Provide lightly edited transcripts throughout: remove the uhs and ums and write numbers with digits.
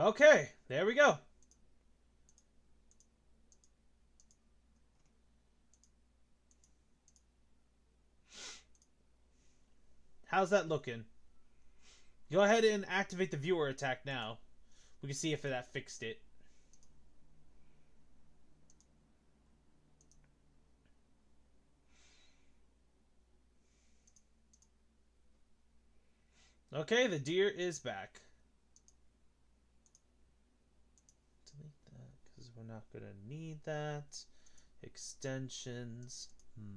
Okay, there we go. How's that looking? Go ahead and activate the viewer attack now. We can see if that fixed it. Okay, the deer is back. Delete that because we're not going to need that. Extensions.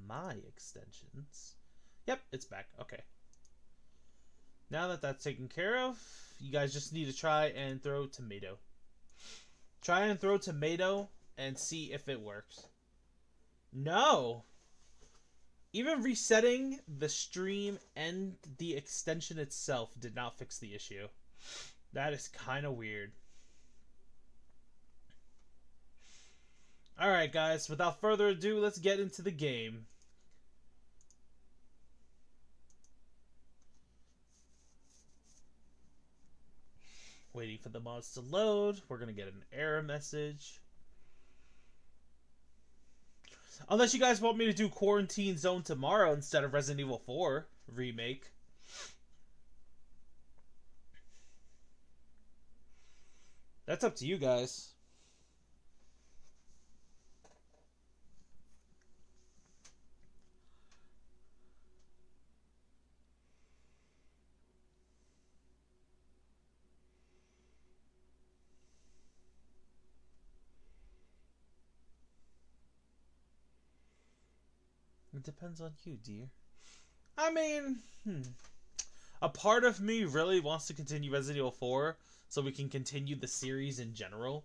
My extensions. Yep, it's back. Okay. Now that that's taken care of, you guys just need to try and throw tomato. Try and throw tomato and see if it works. No! Even resetting the stream and the extension itself did not fix the issue. That is kind of weird. Alright guys, without further ado, let's get into the game. Waiting for the mods to load. We're going to get an error message. Unless you guys want me to do Quarantine Zone tomorrow instead of Resident Evil 4 Remake. That's up to you guys. It depends on you, dear. I mean, a part of me really wants to continue Resident Evil 4 so we can continue the series in general.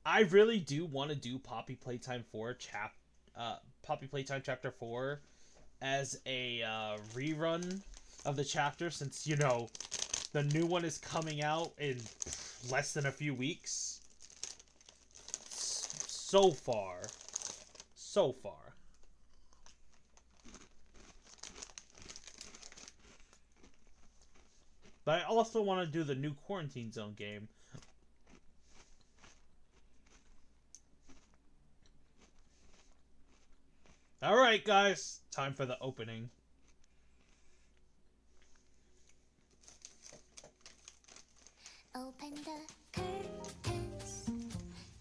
I really do want to do Poppy Playtime Chapter 4 as a rerun of the chapter, since, you know, the new one is coming out in less than a few weeks. So far. But I also want to do the new Quarantine Zone game. Alright guys, time for the opening. Open the curtains,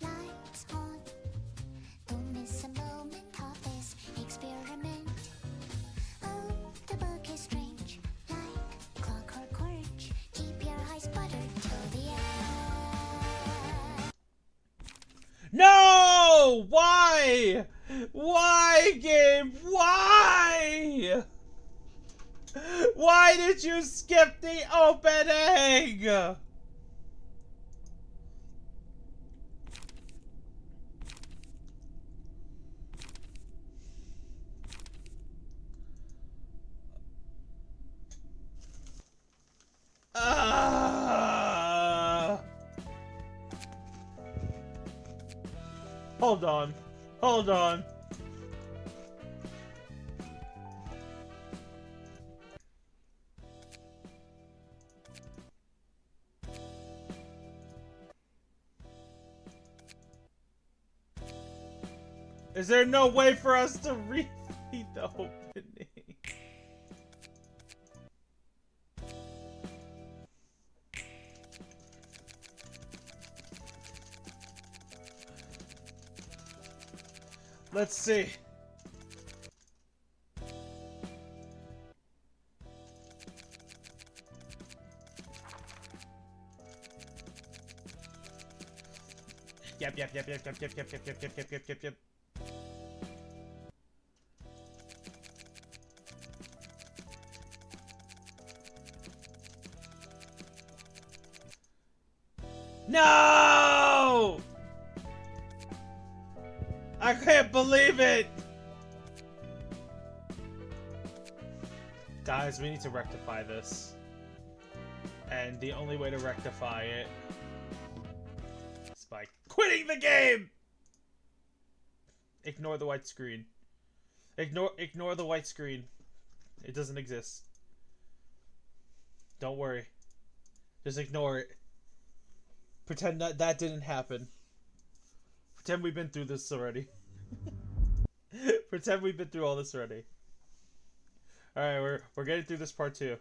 lights on. Don't miss a moment of this experiment. Oh, the book is strange, like clockwork orange. Keep your eyes buttered till the end. No! Why? Why, game? Why? Why did you skip the opening? Hold on. Hold on. Is there no way for us to read the opening? Let's see. Yep. No! I can't believe it! Guys, we need to rectify this. And the only way to rectify it is by quitting the game! Ignore the white screen. Ignore the white screen. It doesn't exist. Don't worry. Just ignore it. Pretend that that didn't happen. Pretend we've been through this already. Pretend we've been through all this already. Alright, we're getting through this part too.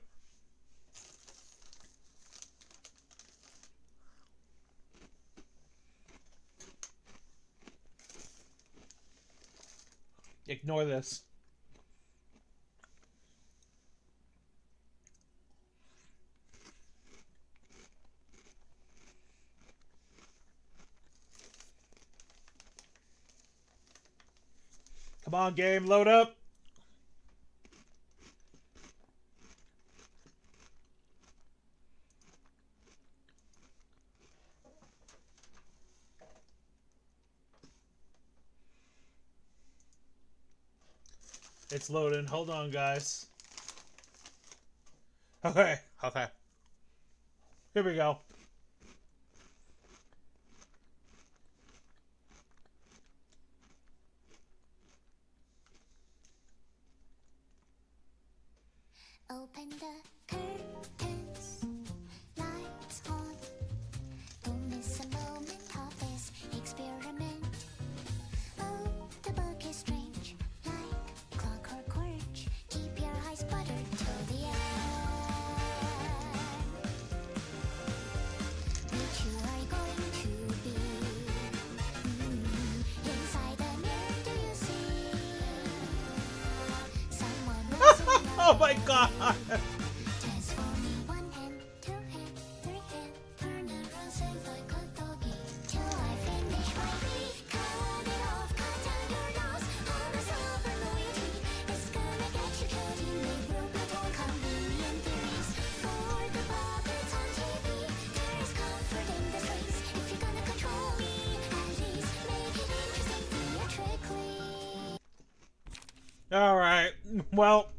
Ignore this. Come on, game, load up. It's loading. Hold on, guys. Okay. Here we go. Open the curtains, lights on. Don't miss a moment of this experiment. Oh, the book is strange, like clockwork orange. Keep your eyes buttered till the end. Which you are going to be? Inside the mirror, do you see someone else? Oh my god! Transform me 1 hand, 2 hand, 3 hand, turn around, say like a doggy, till I finish my meat. Cut it off, cut down your nose. All the silver loyalty is gonna get you killed. You may broke but all convenient theories for the puppets on TV. There is comfort in the strings if you're gonna control me. At least make it interesting theatrically. Alright, well,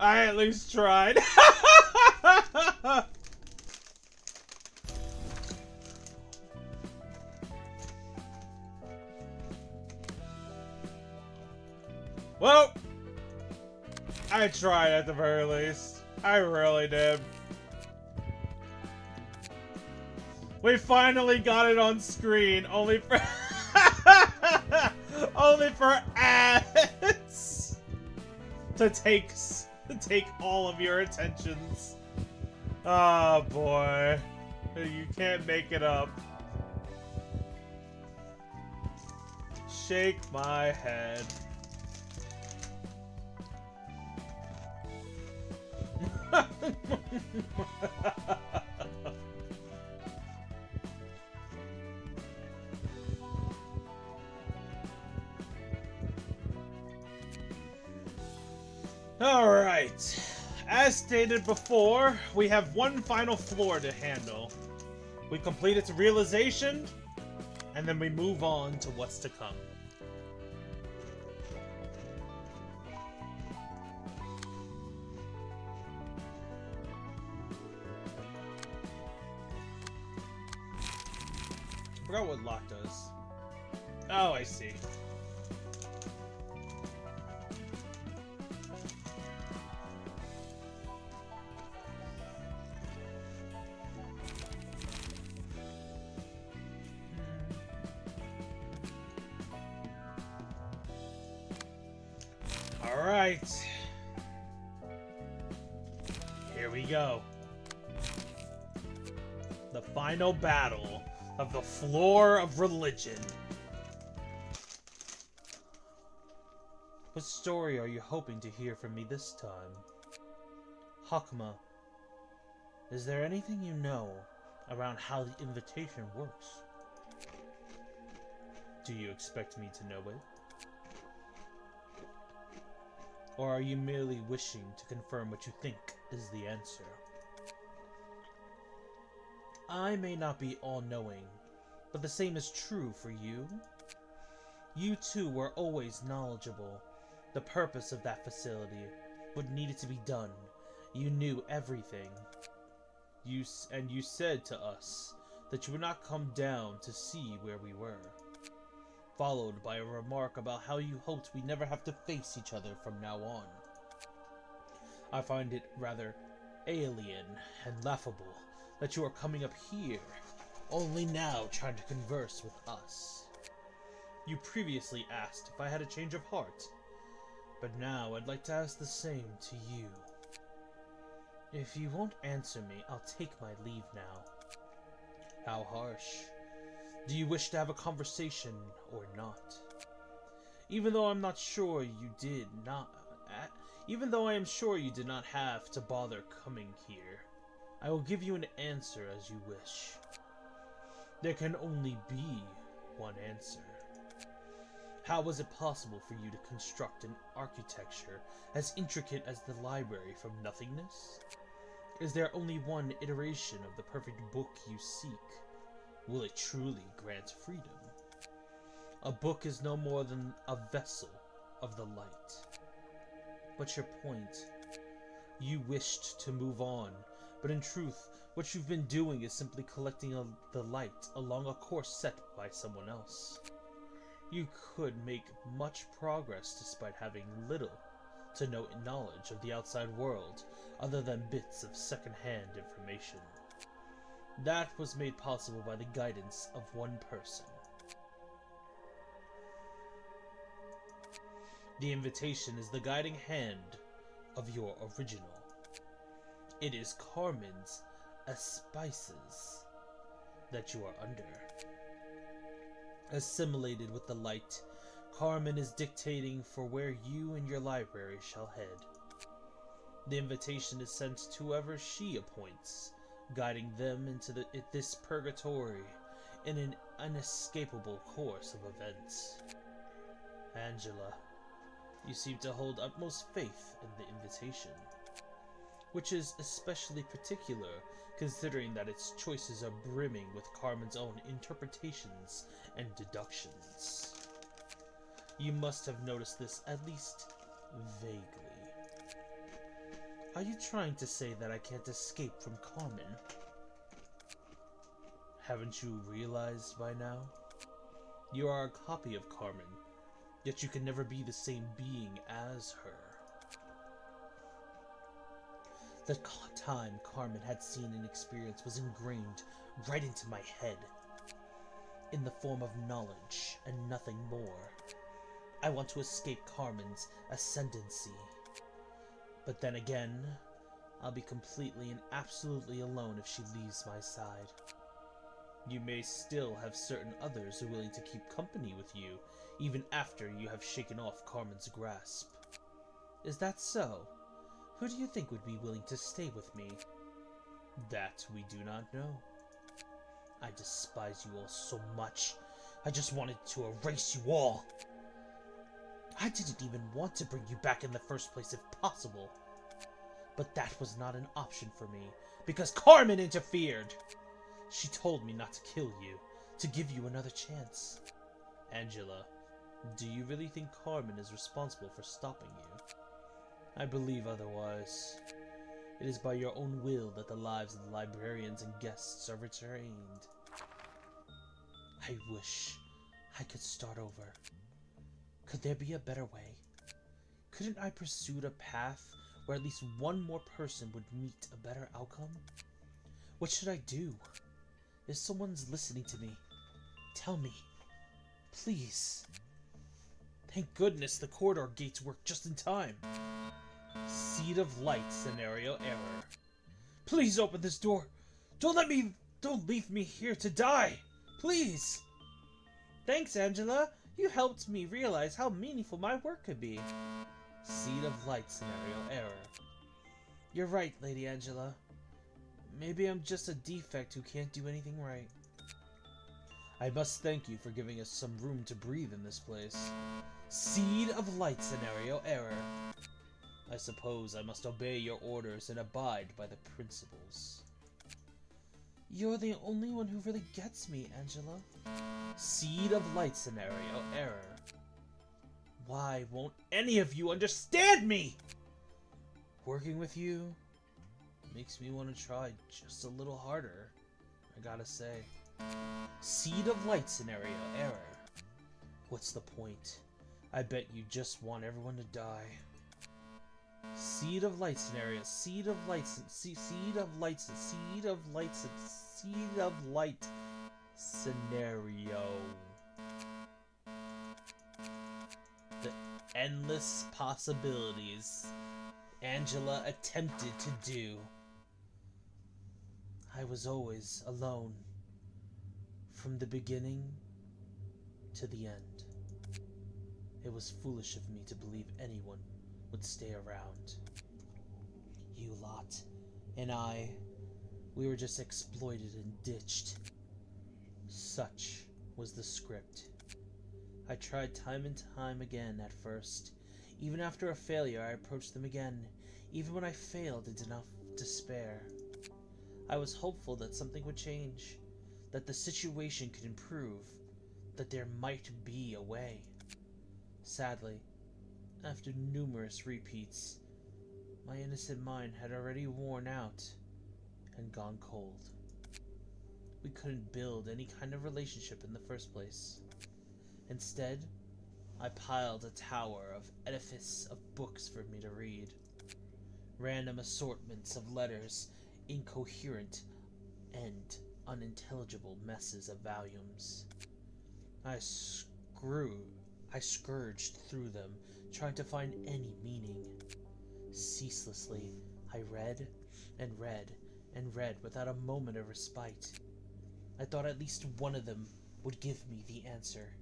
I at least tried. Well, I tried at the very least. I really did. We finally got it on screen, only for only for ads to take all of your attentions. Oh boy, you can't make it up. Shake my head. Alright, as stated before, we have one final floor to handle. We complete its realization, and then we move on to what's to come. I forgot what lock does. Oh, I see. Alright. Here we go. The final battle of the floor of religion. What story are you hoping to hear from me this time? Hakma, is there anything you know around how the invitation works? Do you expect me to know it? Or are you merely wishing to confirm what you think is the answer? I may not be all-knowing, but the same is true for you. You too were always knowledgeable. The purpose of that facility, what needed to be done. You knew everything. You said to us that you would not come down to see where we were. Followed by a remark about how you hoped we never have to face each other from now on. I find it rather alien and laughable that you are coming up here, only now trying to converse with us. You previously asked if I had a change of heart, but now I'd like to ask the same to you. If you won't answer me, I'll take my leave now. How harsh. Do you wish to have a conversation or not? Even though I am sure you did not have to bother coming here, I will give you an answer as you wish. There can only be one answer. How was it possible for you to construct an architecture as intricate as the library from nothingness? Is there only one iteration of the perfect book you seek? Will it truly grant freedom? A book is no more than a vessel of the light. What's your point? You wished to move on, but in truth, what you've been doing is simply collecting the light along a course set by someone else. You could make much progress despite having little to no knowledge of the outside world other than bits of second-hand information. That was made possible by the guidance of one person. The invitation is the guiding hand of your original. It is Carmen's auspices that you are under. Assimilated with the light, Carmen is dictating for where you and your library shall head. The invitation is sent to whoever she appoints, guiding them into this purgatory in an inescapable course of events. Angela, you seem to hold utmost faith in the invitation, which is especially particular considering that its choices are brimming with Carmen's own interpretations and deductions. You must have noticed this at least vaguely. Are you trying to say that I can't escape from Carmen? Haven't you realized by now? You are a copy of Carmen, yet you can never be the same being as her. The time Carmen had seen and experienced was ingrained right into my head, in the form of knowledge and nothing more. I want to escape Carmen's ascendancy. But then again, I'll be completely and absolutely alone if she leaves my side. You may still have certain others who are willing to keep company with you, even after you have shaken off Carmen's grasp. Is that so? Who do you think would be willing to stay with me? That we do not know. I despise you all so much. I just wanted to erase you all. I didn't even want to bring you back in the first place if possible. But that was not an option for me, because Carmen interfered. She told me not to kill you, to give you another chance. Angela, do you really think Carmen is responsible for stopping you? I believe otherwise. It is by your own will that the lives of the librarians and guests are retained. I wish I could start over. Could there be a better way? Couldn't I pursue a path where at least one more person would meet a better outcome? What should I do? If someone's listening to me, tell me. Please. Thank goodness the corridor gates worked just in time. Seed of light scenario error. Please open this door. Don't leave me here to die. Please. Thanks, Angela. You helped me realize how meaningful my work could be. Seed of light scenario error. You're right, Lady Angela. Maybe I'm just a defect who can't do anything right. I must thank you for giving us some room to breathe in this place. Seed of light scenario error. I suppose I must obey your orders and abide by the principles. You're the only one who really gets me, Angela. Seed of light scenario error. Why won't any of you understand me? Working with you makes me want to try just a little harder, I gotta say. Seed of light scenario error. What's the point? I bet you just want everyone to die. Seed of light scenario. Seed of lights. Seed of lights. Seed of lights. Seed of light scenario. The endless possibilities Angela attempted to do. I was always alone. From the beginning to the end. It was foolish of me to believe anyone would stay around. You lot and I, we were just exploited and ditched. Such was the script. I tried time and time again at first. Even after a failure, I approached them again. Even when I failed, I did not despair. I was hopeful that something would change, that the situation could improve, that there might be a way. Sadly, after numerous repeats, my innocent mind had already worn out and gone cold. We couldn't build any kind of relationship in the first place. Instead, I piled a tower of edifice of books for me to read. Random assortments of letters, incoherent and unintelligible messes of volumes. I scourged through them, trying to find any meaning. Ceaselessly, I read and read and read without a moment of respite. I thought at least one of them would give me the answer.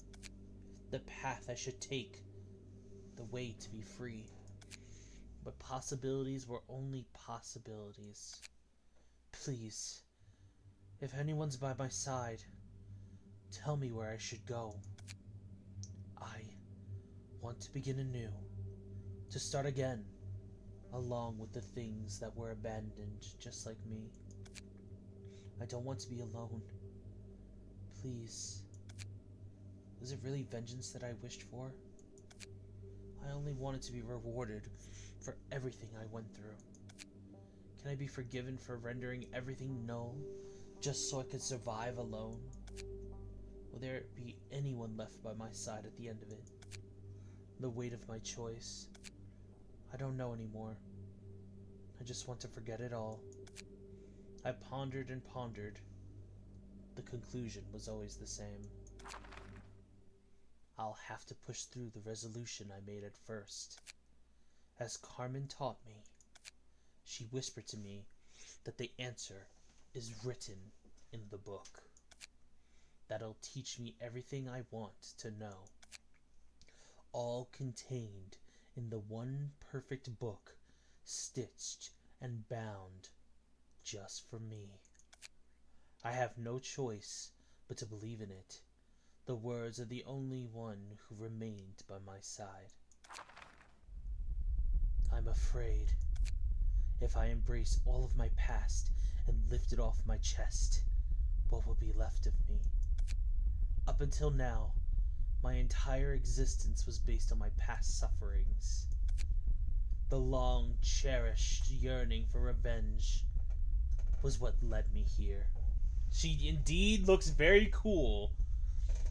The path I should take. The way to be free. But possibilities were only possibilities. Please, if anyone's by my side, tell me where I should go. I want to begin anew, to start again, along with the things that were abandoned just like me. I don't want to be alone. Please. Was it really vengeance that I wished for? I only wanted to be rewarded for everything I went through. Can I be forgiven for rendering everything null, just so I could survive alone? Will there be anyone left by my side at the end of it? The weight of my choice. I don't know anymore. I just want to forget it all. I pondered and pondered. The conclusion was always the same. I'll have to push through the resolution I made at first. As Carmen taught me, she whispered to me that the answer is written in the book. That'll teach me everything I want to know. All contained in the one perfect book, stitched and bound just for me. I have no choice but to believe in it. The words of the only one who remained by my side. I'm afraid if I embrace all of my past and lift it off my chest, what will be left of me? Up until now, my entire existence was based on my past sufferings. The long cherished yearning for revenge was what led me here. She indeed looks very cool.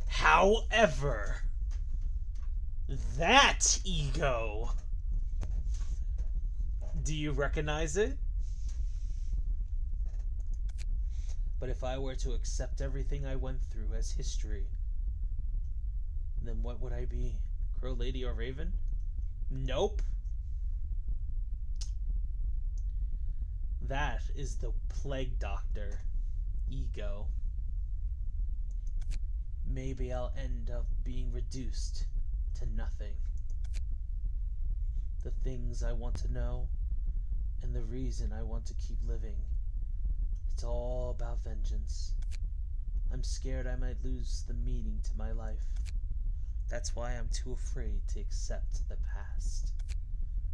However, that ego, do you recognize it? But if I were to accept everything I went through as history, then what would I be? Crow Lady or Raven? Nope. That is the plague doctor, ego. Maybe I'll end up being reduced to nothing. The things I want to know, and the reason I want to keep living. It's all about vengeance. I'm scared I might lose the meaning to my life. That's why I'm too afraid to accept the past.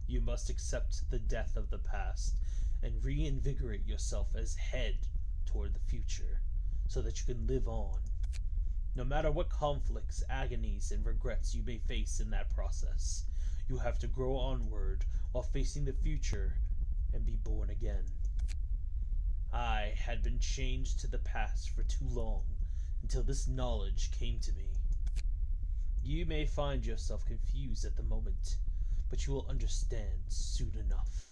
You must accept the death of the past and reinvigorate yourself as head toward the future so that you can live on. No matter what conflicts, agonies, and regrets you may face in that process, you have to grow onward while facing the future and be born again. I had been chained to the past for too long until this knowledge came to me. You may find yourself confused at the moment, but you will understand soon enough.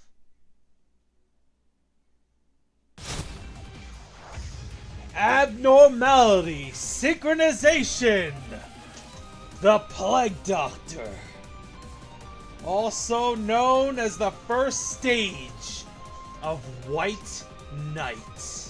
Abnormality synchronization. The Plague Doctor, also known as the first stage of White Knight.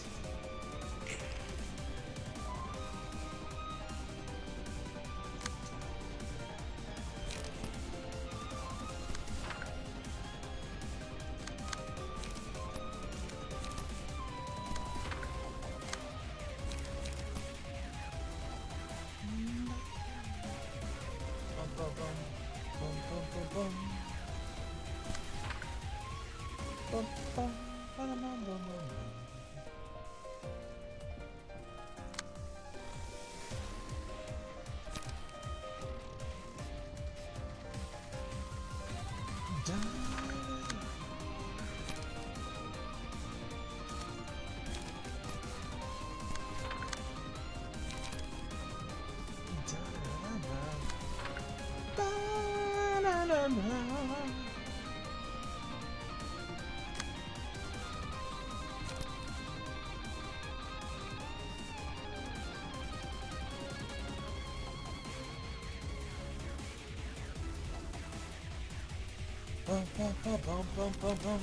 Bum bum bum bum bum bum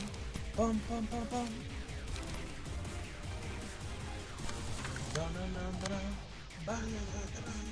bum bum bum bum. Dun dun dun dun dun dun dun dun.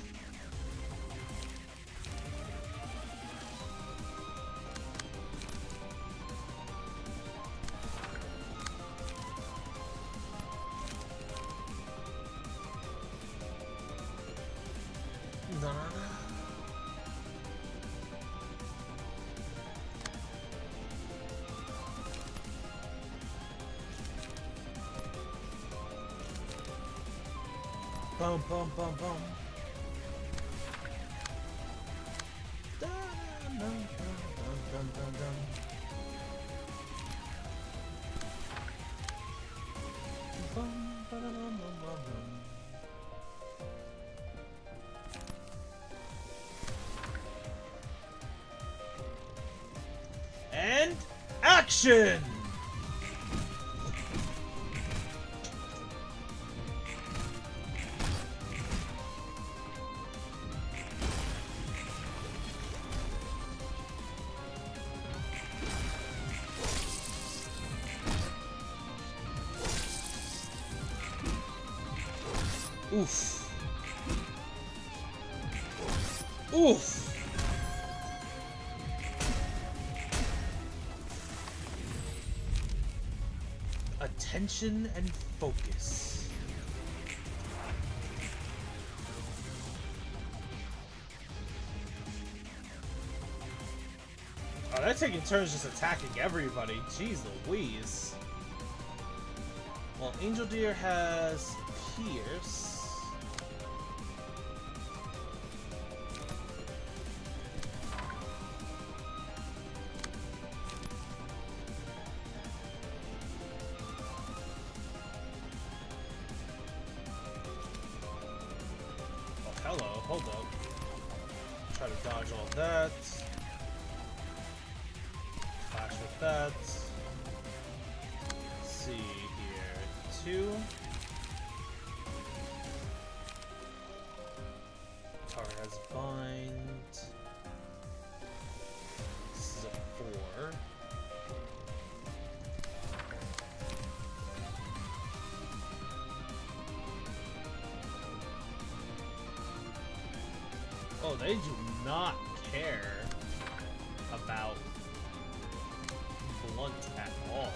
Bum bum bum bum. Dun dun dun dun dun dun dun. Bum ba da bum bum bum bum. And action! Oof. Oof. Attention and focus. Oh, they're taking turns just attacking everybody. Jeez Louise. Well, Angel Deer has Pierce. Hello, hold up. Try to dodge all that. Flash with that. Let's see here. 2. Tower has bind. This is a 4. Oh, they do not care about blunt at all.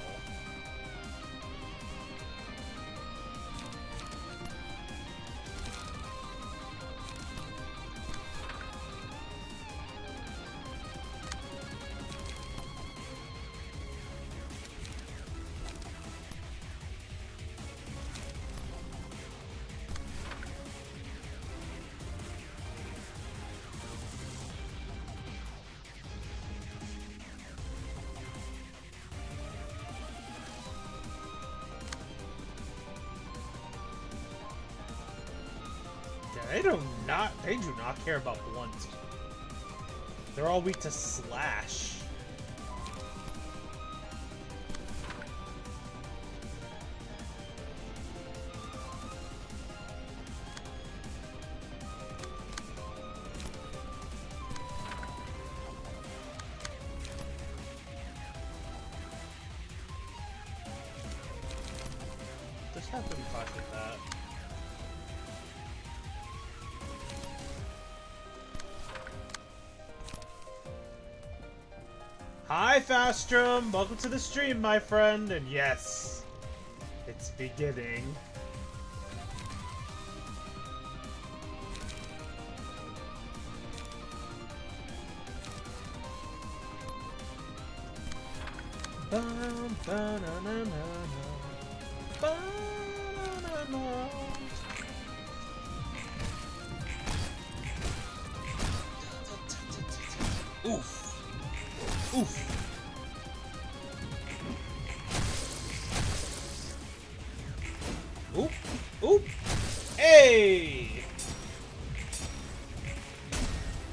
They do not care about blunt. They're all weak to slash. Have to be fine with that. Hi, Fastrum! Welcome to the stream, my friend, and yes, it's beginning. Bum, ba-na-na-na-na. Ba-na-na-na. Oof. Oof. Oop. Oop. Hey!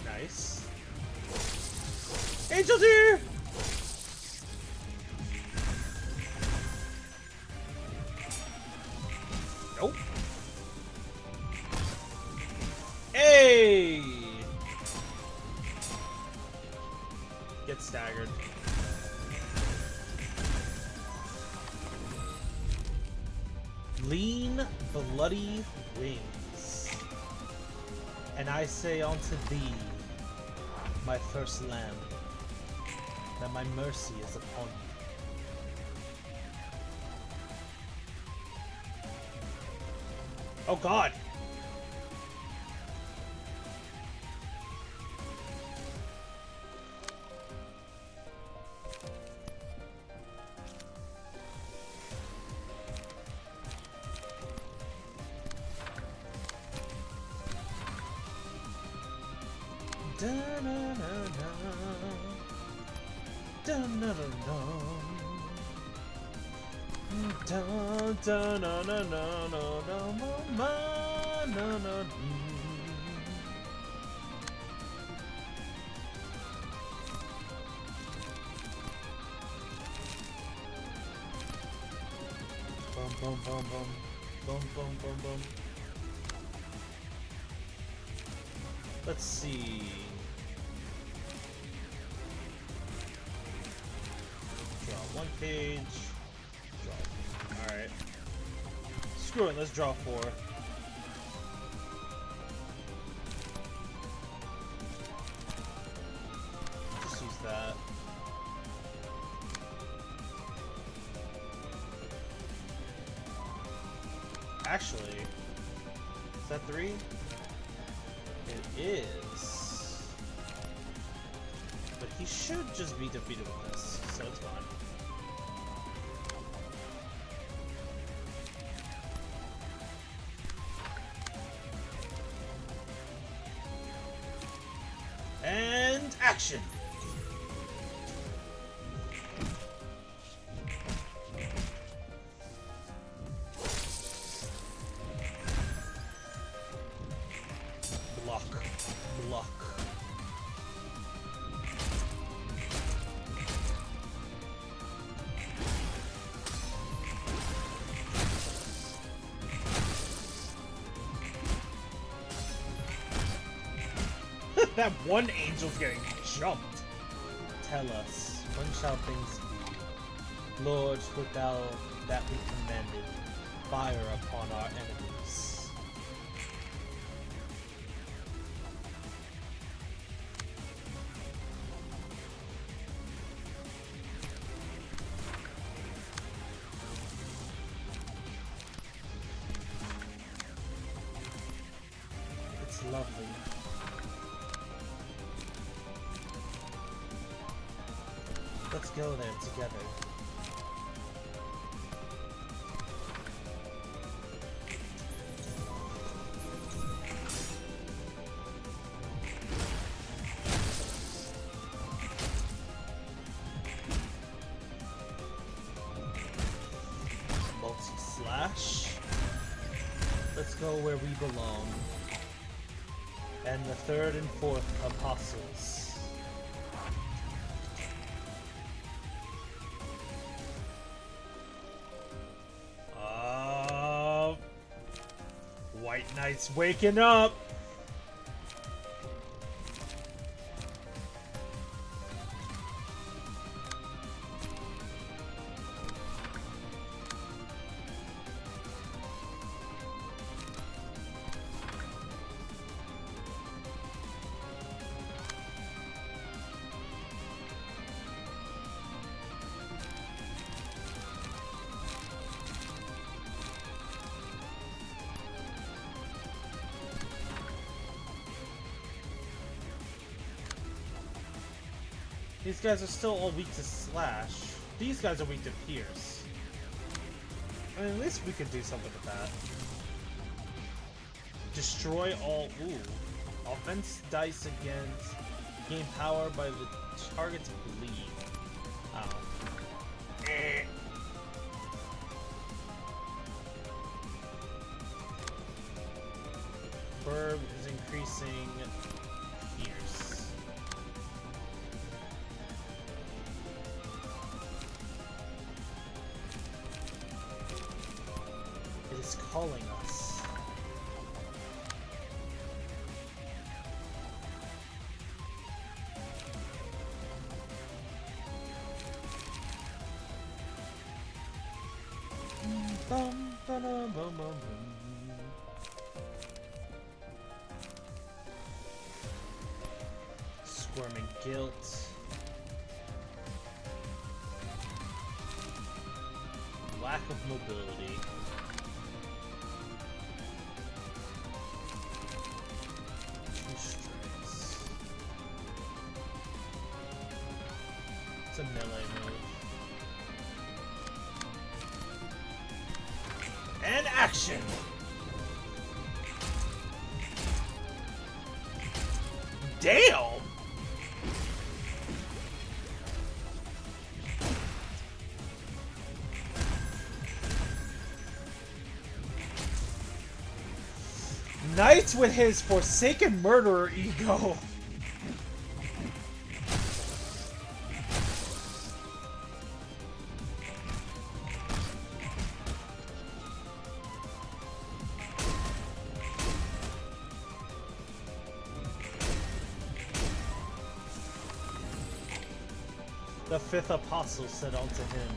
Nice. Angel's here! Nope. Hey! Get staggered. Lean, bloody wings. And I say unto thee, my first lamb, that my mercy is upon you. Oh God! Da-na-na-na. Da-na-na-na. Da-da-na-na-na-na-na-na-na-na-na. Bum bum bum bum. Bum bum bum bum. Let's see. Draw one page. Draw. Alright. Screw it, let's draw 4. Just use that. Actually, is that 3? It is. But he should just be defeated with this, so it's fine. And action! Block. Block. That one angel's getting jumped. Tell us, when shall things be? Lord, wilt thou that we commanded fire upon our enemies? It's lovely. Let's go there together. Multi-slash. Let's go where we belong. And the 3rd and 4th apostles. White Knight's waking up! These guys are still all weak to slash. These guys are weak to pierce. I mean, at least we could do something with that. Destroy all... Ooh. Offense dice against... Gain power by the target's bleed. Oh. Eh. Burb is increasing fierce. It is calling us. Bum, ba-dum, bum, bum, bum. Squirming guilt. Lack of mobility. Two strikes. It's a melee move. And action! Damn! Knight with his Forsaken Murderer ego. The fifth apostle said unto him,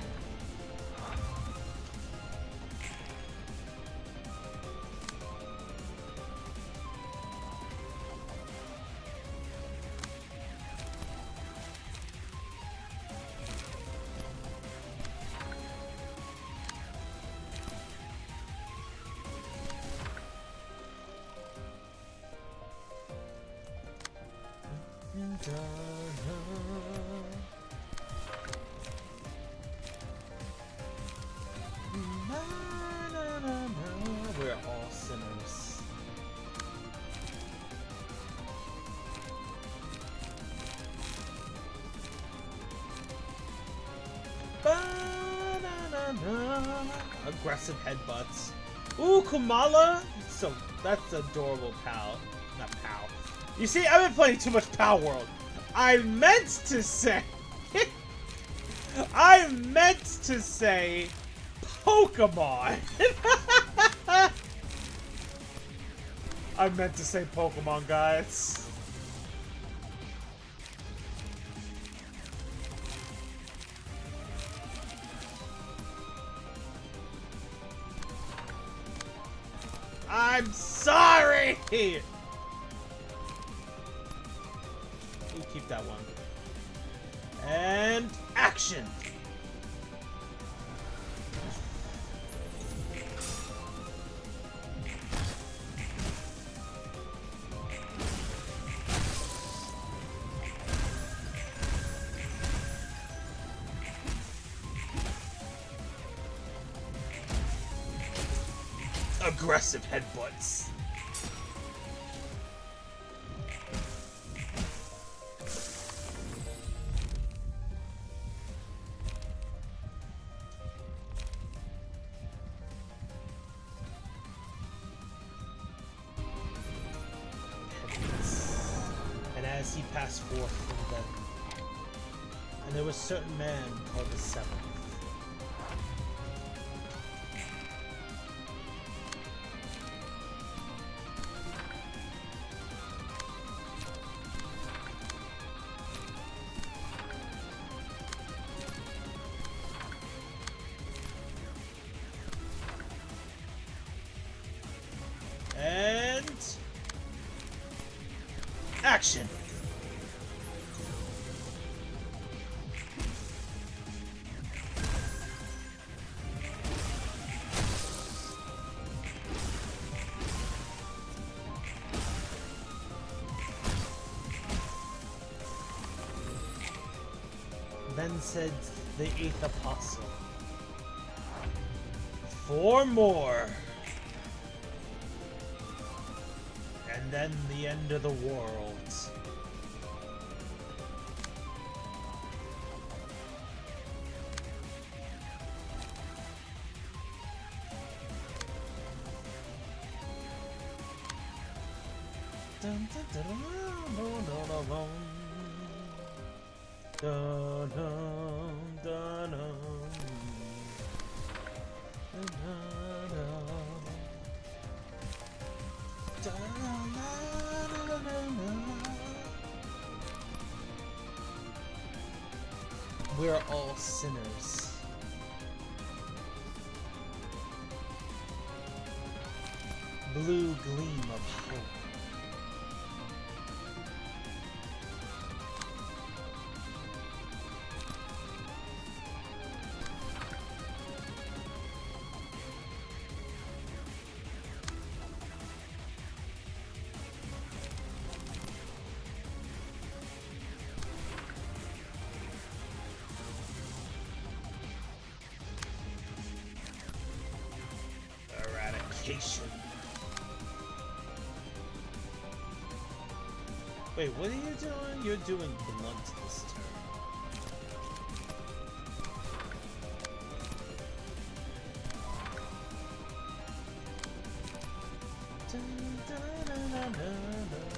we're all sinners. Aggressive headbutts. Ooh, Kamala! So that's adorable, pal. Not pal. You see, I've been playing too much Pal World. I meant to say... I meant to say... Pokemon! I meant to say Pokemon, guys. I'm sorry! You keep that one. And action! Aggressive headbutts. And as he passed forth from them, and there was a certain man called the Seventh. And action. Then said the 8th apostle, 4 more. And then the end of the world. Dun, dun, dun, dun, dun, dun, dun. Dun, dun, dun, dun. Dun, dun, dun. Dun, dun, dun, dun, dun. We're all sinners. Blue gleam of hope. Eradication. Wait, what are you doing? You're doing blunt this turn. Dun, dun, dun, dun, dun, dun.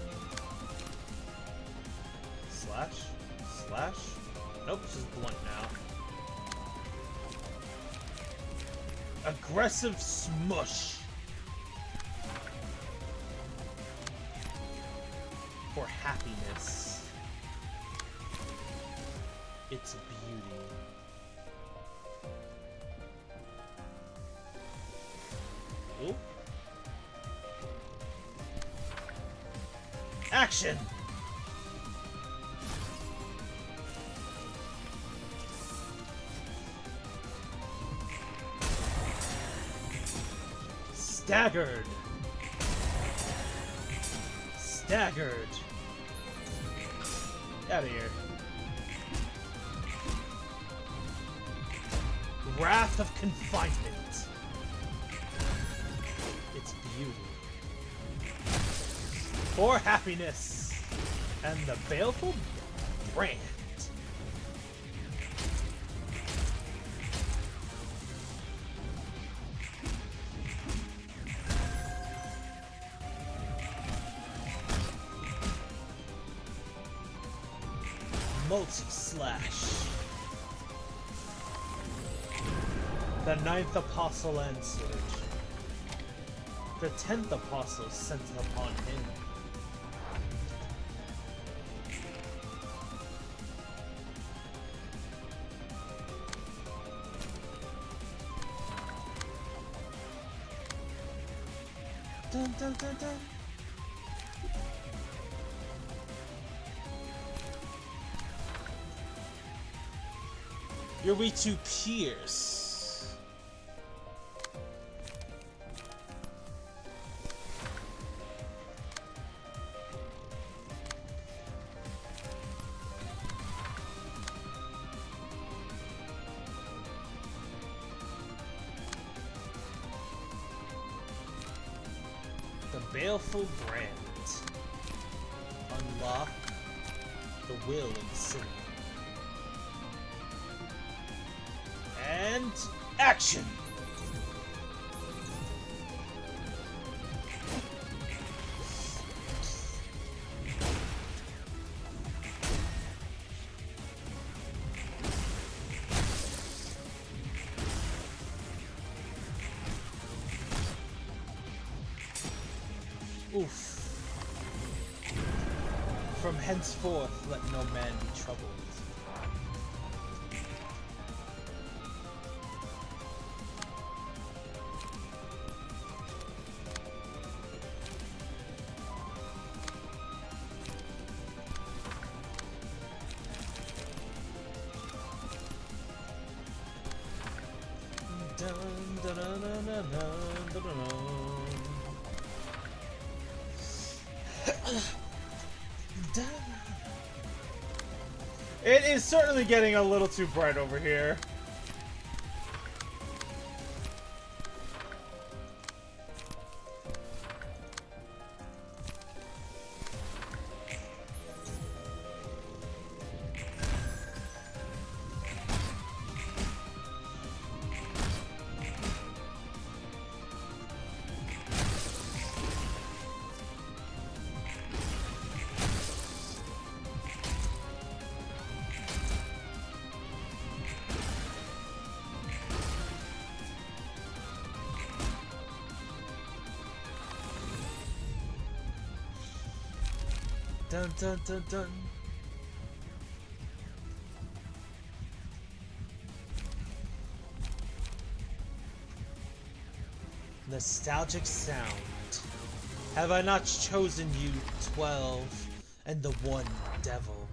Slash? Slash? Nope, she's blunt now. Aggressive smush. For happiness. It's beauty. Ooh. Action! Staggered. Staggered. Out of here. Wrath of confinement. It's beauty. For happiness. And the baleful brand. Multi-slash. The 9th apostle answered. The 10th apostle sent upon him. Dun dun dun dun. You're way too pierce. The baleful brand. Unlock the will of the city. And action! Oof. From henceforth, let no man be troubled. Dun, dun, dun, dun, dun, dun, dun, dun. It is certainly getting a little too bright over here. Dun dun dun dun. Nostalgic sound. Have I not chosen you, 12, and the one devil?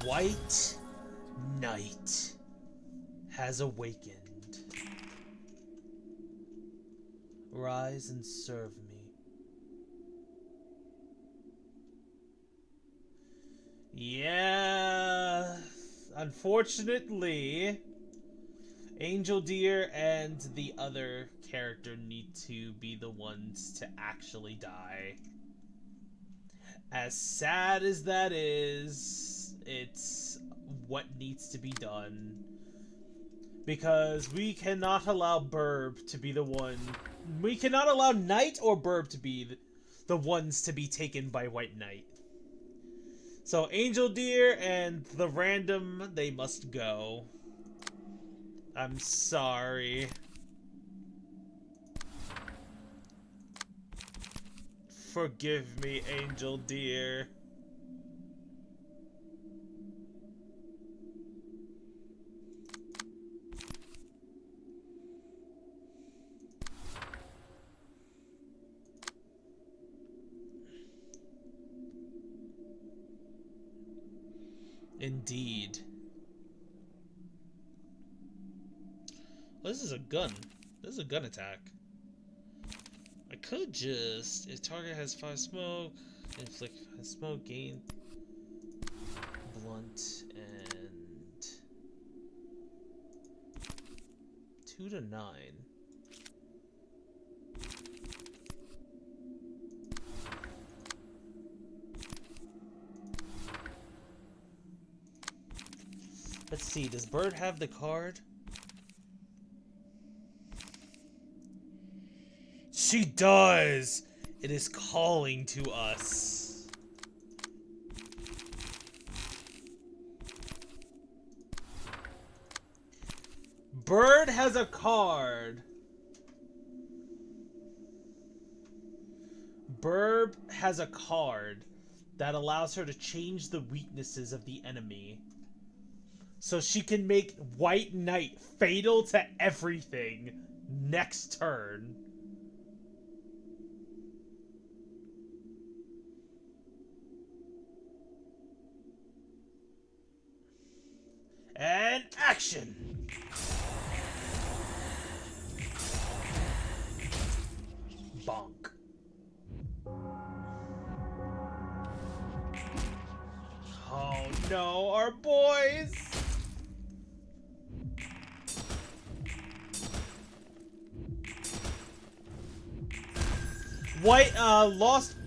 White Knight has awakened. Rise and serve me. Yeah, unfortunately, Angel Deer and the other character need to be the ones to actually die. As sad as that is, it's what needs to be done. Because we cannot allow Burb to be the one. We cannot allow Knight or Burb to be the ones to be taken by White Knight. So Angel Deer and the random, they must go. I'm sorry. Forgive me, Angel Deer. Indeed. Well, this is a gun. This is a gun attack. I could just... If target has 5 smoke, inflict 5 smoke, gain... Blunt, and... 2 to 9. Let's see, does Bird have the card? She does! It is calling to us. Bird has a card. Burb has a card that allows her to change the weaknesses of the enemy. So she can make White Knight fatal to everything next turn. And action! Bonk. Oh no, our boys!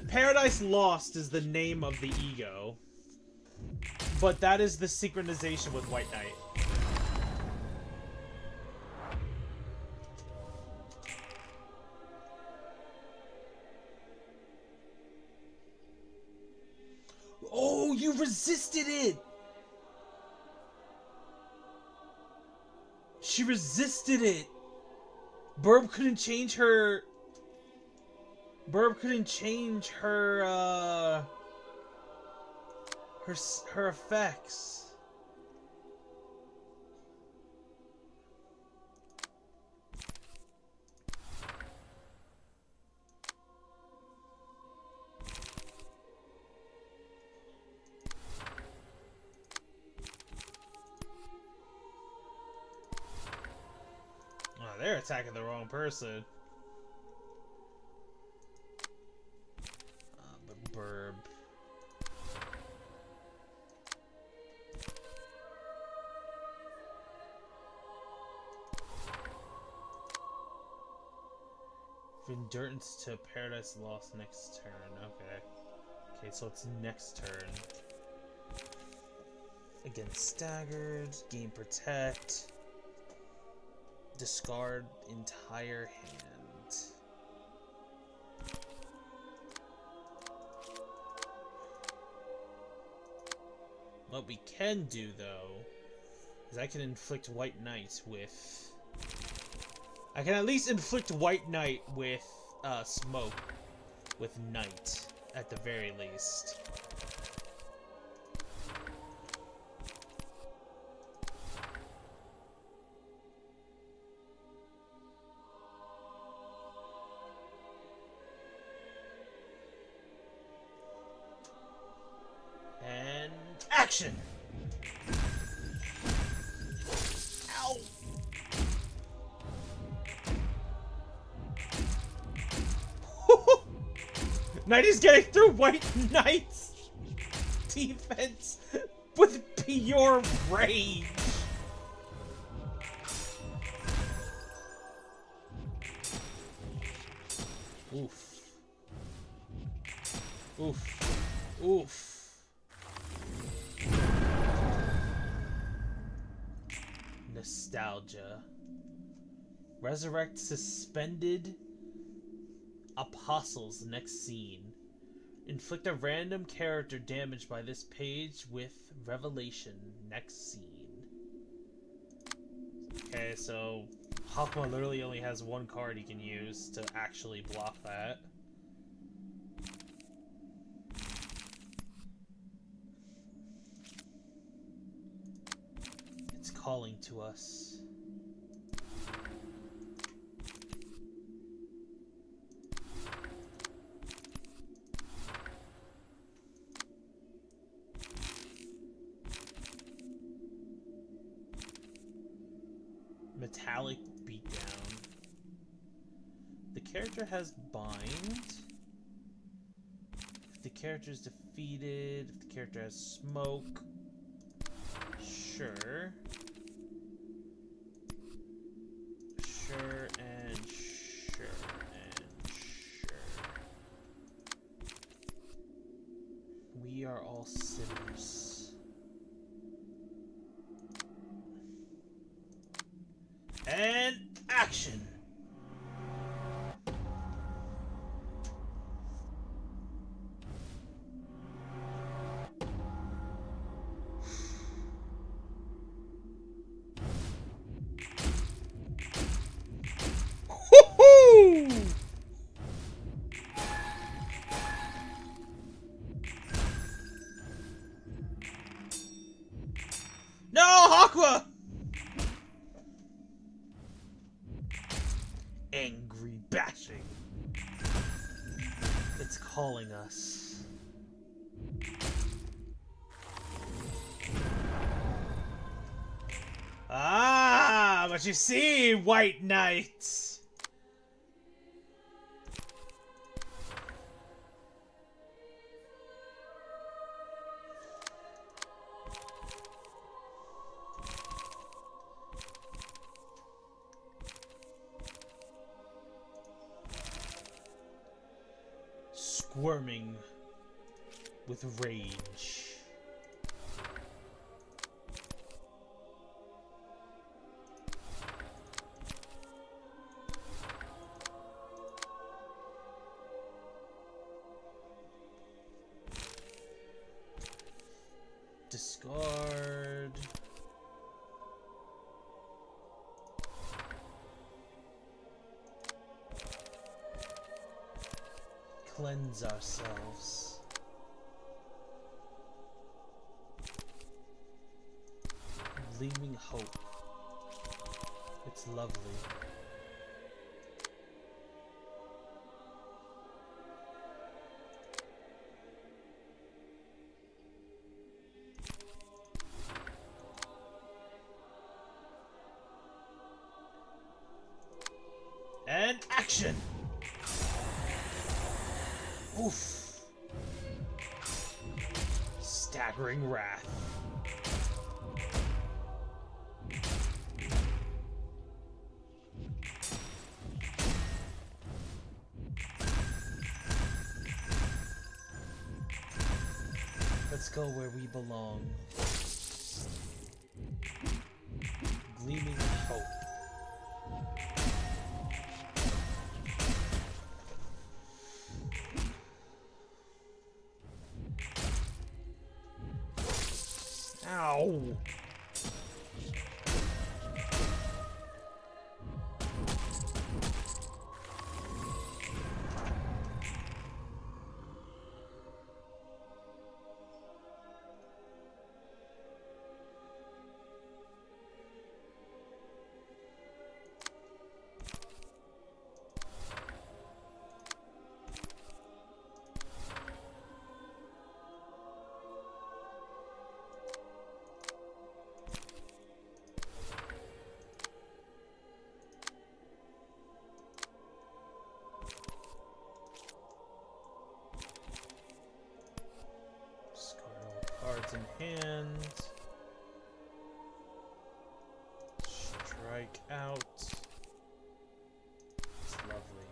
Paradise Lost is the name of the ego. But that is the synchronization with White Knight. Oh, you resisted it! She resisted it! Burb couldn't change her... Burb couldn't change her, her effects. Oh, they're attacking the wrong person. But Burb. Endurance to Paradise Lost next turn. Okay. Okay, so it's next turn. Again, staggered. Gain Protect. Discard entire hand. What we can do, though, is I can inflict White Knight with... I can at least inflict White Knight with Smoke. With Night, at the very least. And action! Ow! Knight is getting through White Knight's defense with pure rage. Oof. Oof. Oof. Nostalgia. Resurrect suspended apostles next scene. Inflict a random character damage by this page with revelation next scene. Okay, so Hakma literally only has one card he can use to actually block that. It's calling to us. Metallic Beatdown. The character has bind. If the character is defeated, if the character has smoke, sure. Sure and sure and sure. We are all sinners. And action! Woohoo! No, Aqua! Angry bashing. It's calling us. Ah, but you see, White Knight. Squirming with rage. Discard. Cleanse ourselves. Gleaming hope. It's lovely. And action! Oof. Staggering Wrath. Let's go where we belong. Gleaming hope. Ow! Cards in hand. Strike out. It's lovely.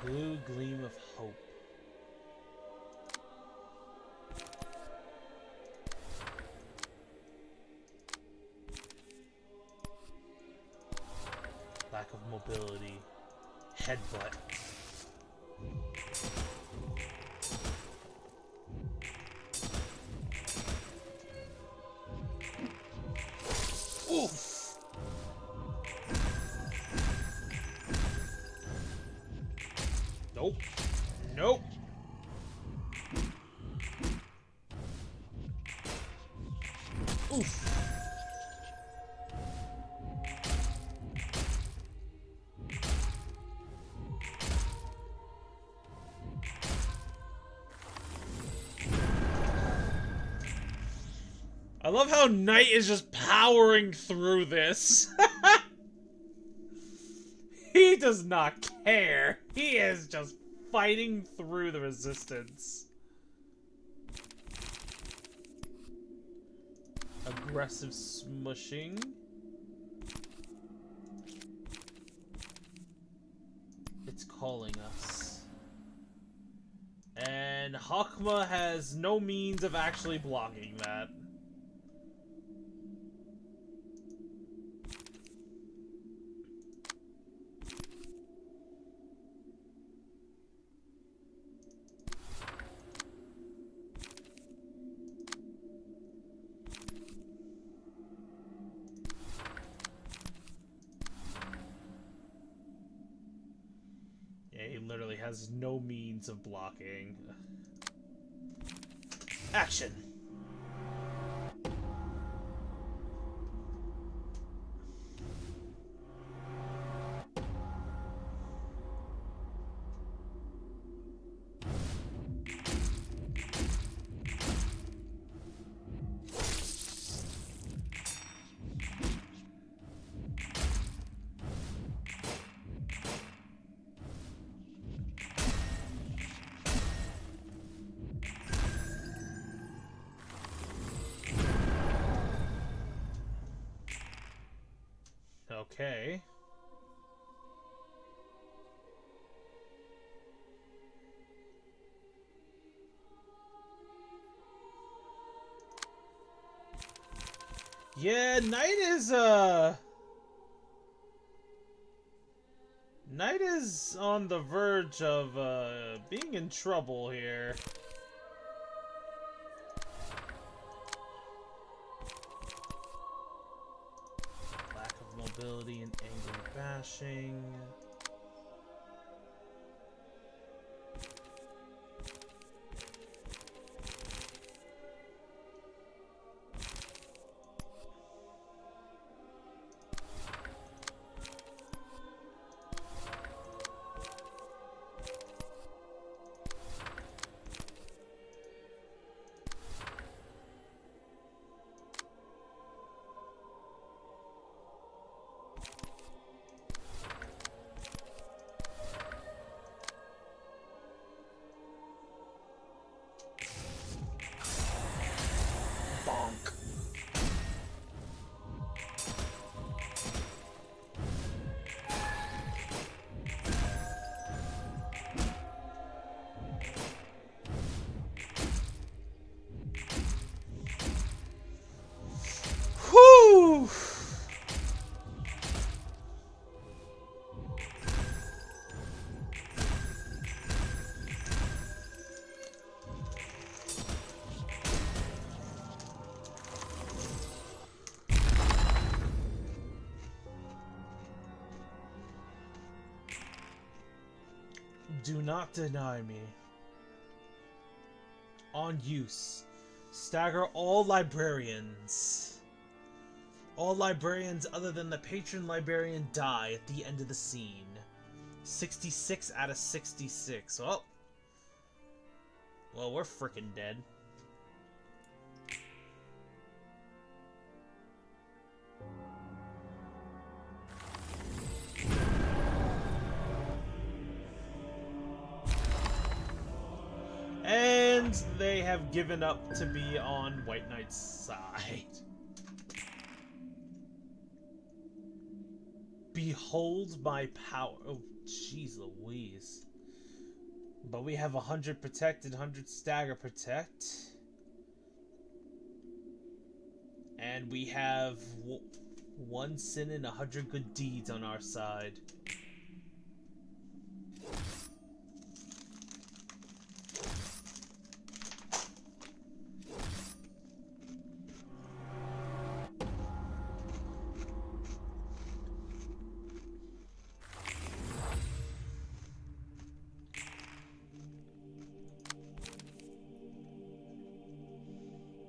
Blue gleam of hope. Lack of mobility. Headbutt. Oof! Nope. Nope. Oof. I love how Knight is just powering through this. He does not care. He is just fighting through the resistance. Aggressive smushing. It's calling us. And Hakma has no means of actually blocking that. He literally has no means of blocking. Action! Okay. Yeah, Knight is on the verge of being in trouble here. Lack of mobility and angry bashing. Do not deny me. On use. Stagger all librarians. All librarians other than the patron librarian die at the end of the scene. 66 out of 66. Well, we're freaking dead. And they have given up to be on White Knight's side. Behold my power. Oh, jeez Louise. But we have 100 protect and 100 stagger protect. And we have 1 sin and 100 good deeds on our side.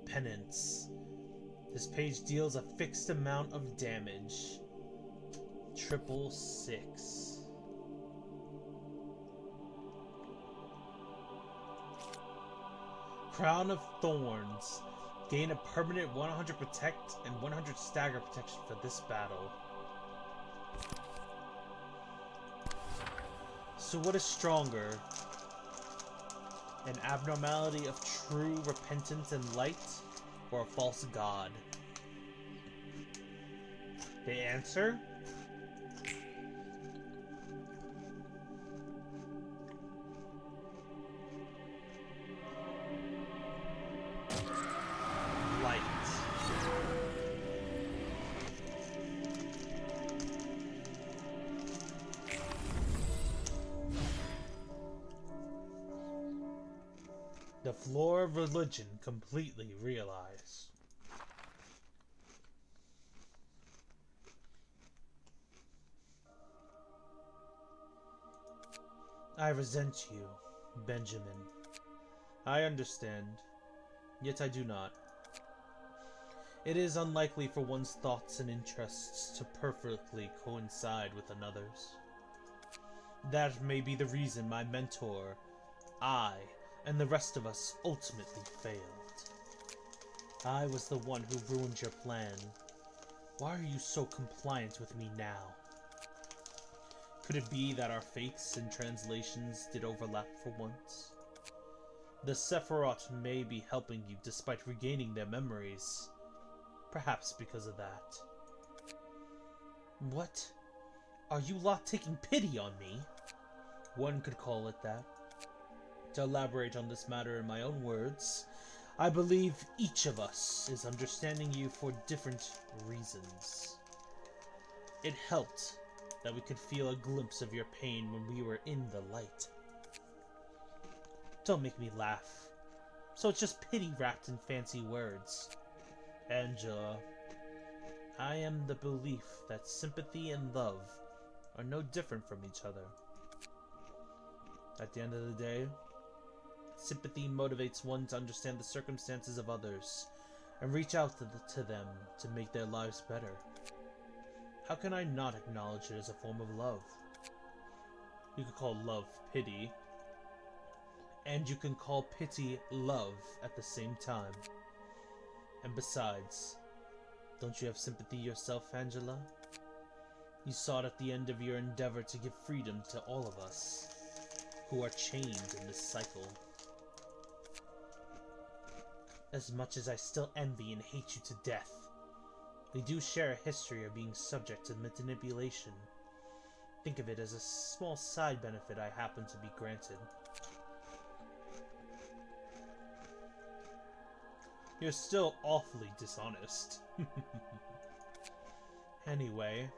Penance. This page deals a fixed amount of damage. 666. Crown of Thorns. Gain a permanent 100 protect and 100 stagger protection for this battle. So what is stronger? An abnormality of true repentance and light, or a false god? The answer? Light. The floor of religion completely realized. I resent you, Benjamin. I understand, yet I do not. It is unlikely for one's thoughts and interests to perfectly coincide with another's. That may be the reason my mentor, I, and the rest of us ultimately failed. I was the one who ruined your plan. Why are you so compliant with me now? Could it be that our faiths and translations did overlap for once? The Sephiroth may be helping you despite regaining their memories. Perhaps because of that. What? Are you lot taking pity on me? One could call it that. To elaborate on this matter in my own words, I believe each of us is understanding you for different reasons. It helped that we could feel a glimpse of your pain when we were in the light. Don't make me laugh. So it's just pity wrapped in fancy words. Angela, I am the belief that sympathy and love are no different from each other. At the end of the day, sympathy motivates one to understand the circumstances of others and reach out to them to make their lives better. How can I not acknowledge it as a form of love? You could call love pity, and you can call pity love at the same time. And besides, don't you have sympathy yourself, Angela? You saw it at the end of your endeavor to give freedom to all of us, who are chained in this cycle. As much as I still envy and hate you to death, we do share a history of being subject to manipulation. Think of it as a small side benefit I happen to be granted. You're still awfully dishonest. Anyway,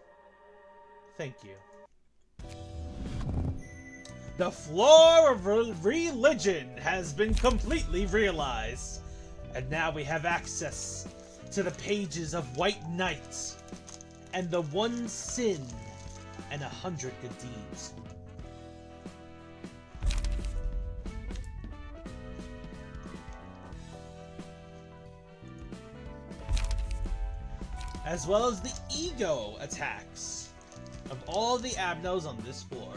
thank you. The floor of religion has been completely realized, and now we have access to the pages of White Knight and the 1 sin and 100 good deeds. as well as the ego attacks of all the Abnos on this floor.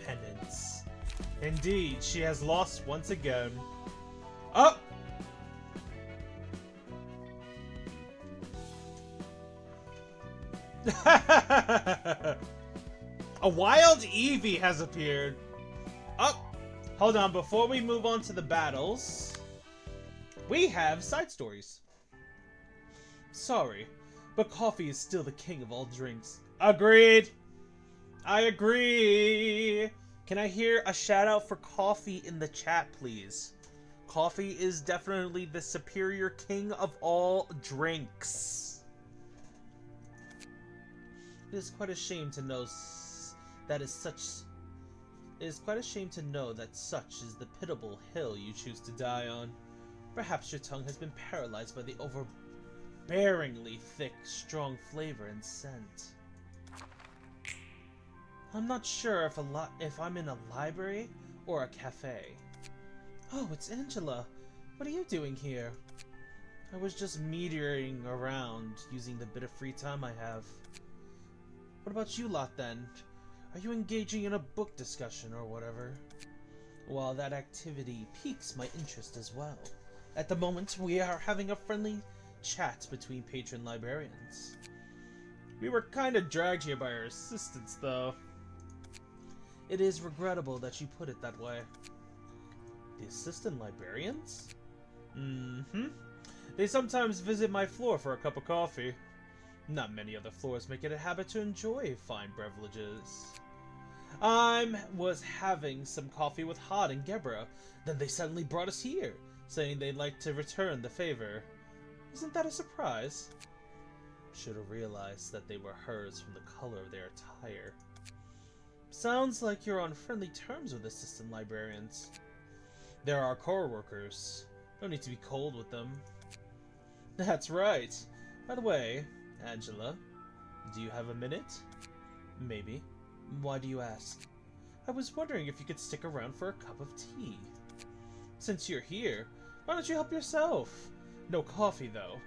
Penance. Indeed, she has lost once again. Oh! A wild Eevee has appeared. Oh, hold on. Before we move on to the battles, we have side stories. Sorry, but coffee is still the king of all drinks. Agreed. I agree. Can I hear a shout out for coffee in the chat, please? Coffee is definitely the superior king of all drinks. It is quite a shame to know that is such. It is quite a shame to know that such is the pitiable hill you choose to die on. Perhaps your tongue has been paralyzed by the overbearingly thick, strong flavor and scent. I'm not sure if I'm in a library or a cafe. Oh, it's Angela. What are you doing here? I was just meandering around, using the bit of free time I have. What about you lot, then? Are you engaging in a book discussion or whatever? Well, that activity piques my interest as well. At the moment, we are having a friendly chat between patron librarians. We were kind of dragged here by our assistants, though. It is regrettable that you put it that way. The assistant librarians? Mm-hmm. They sometimes visit my floor for a cup of coffee. Not many other floors make it a habit to enjoy fine beverages. I was having some coffee with Hod and Gebra, then they suddenly brought us here, saying they'd like to return the favor. Isn't that a surprise? Should have realized that they were hers from the color of their attire. Sounds like you're on friendly terms with assistant librarians. They're our core workers. No need to be cold with them. That's right. By the way, Angela, do you have a minute? Maybe. Why do you ask? I was wondering if you could stick around for a cup of tea. Since you're here, why don't you help yourself? No coffee, though.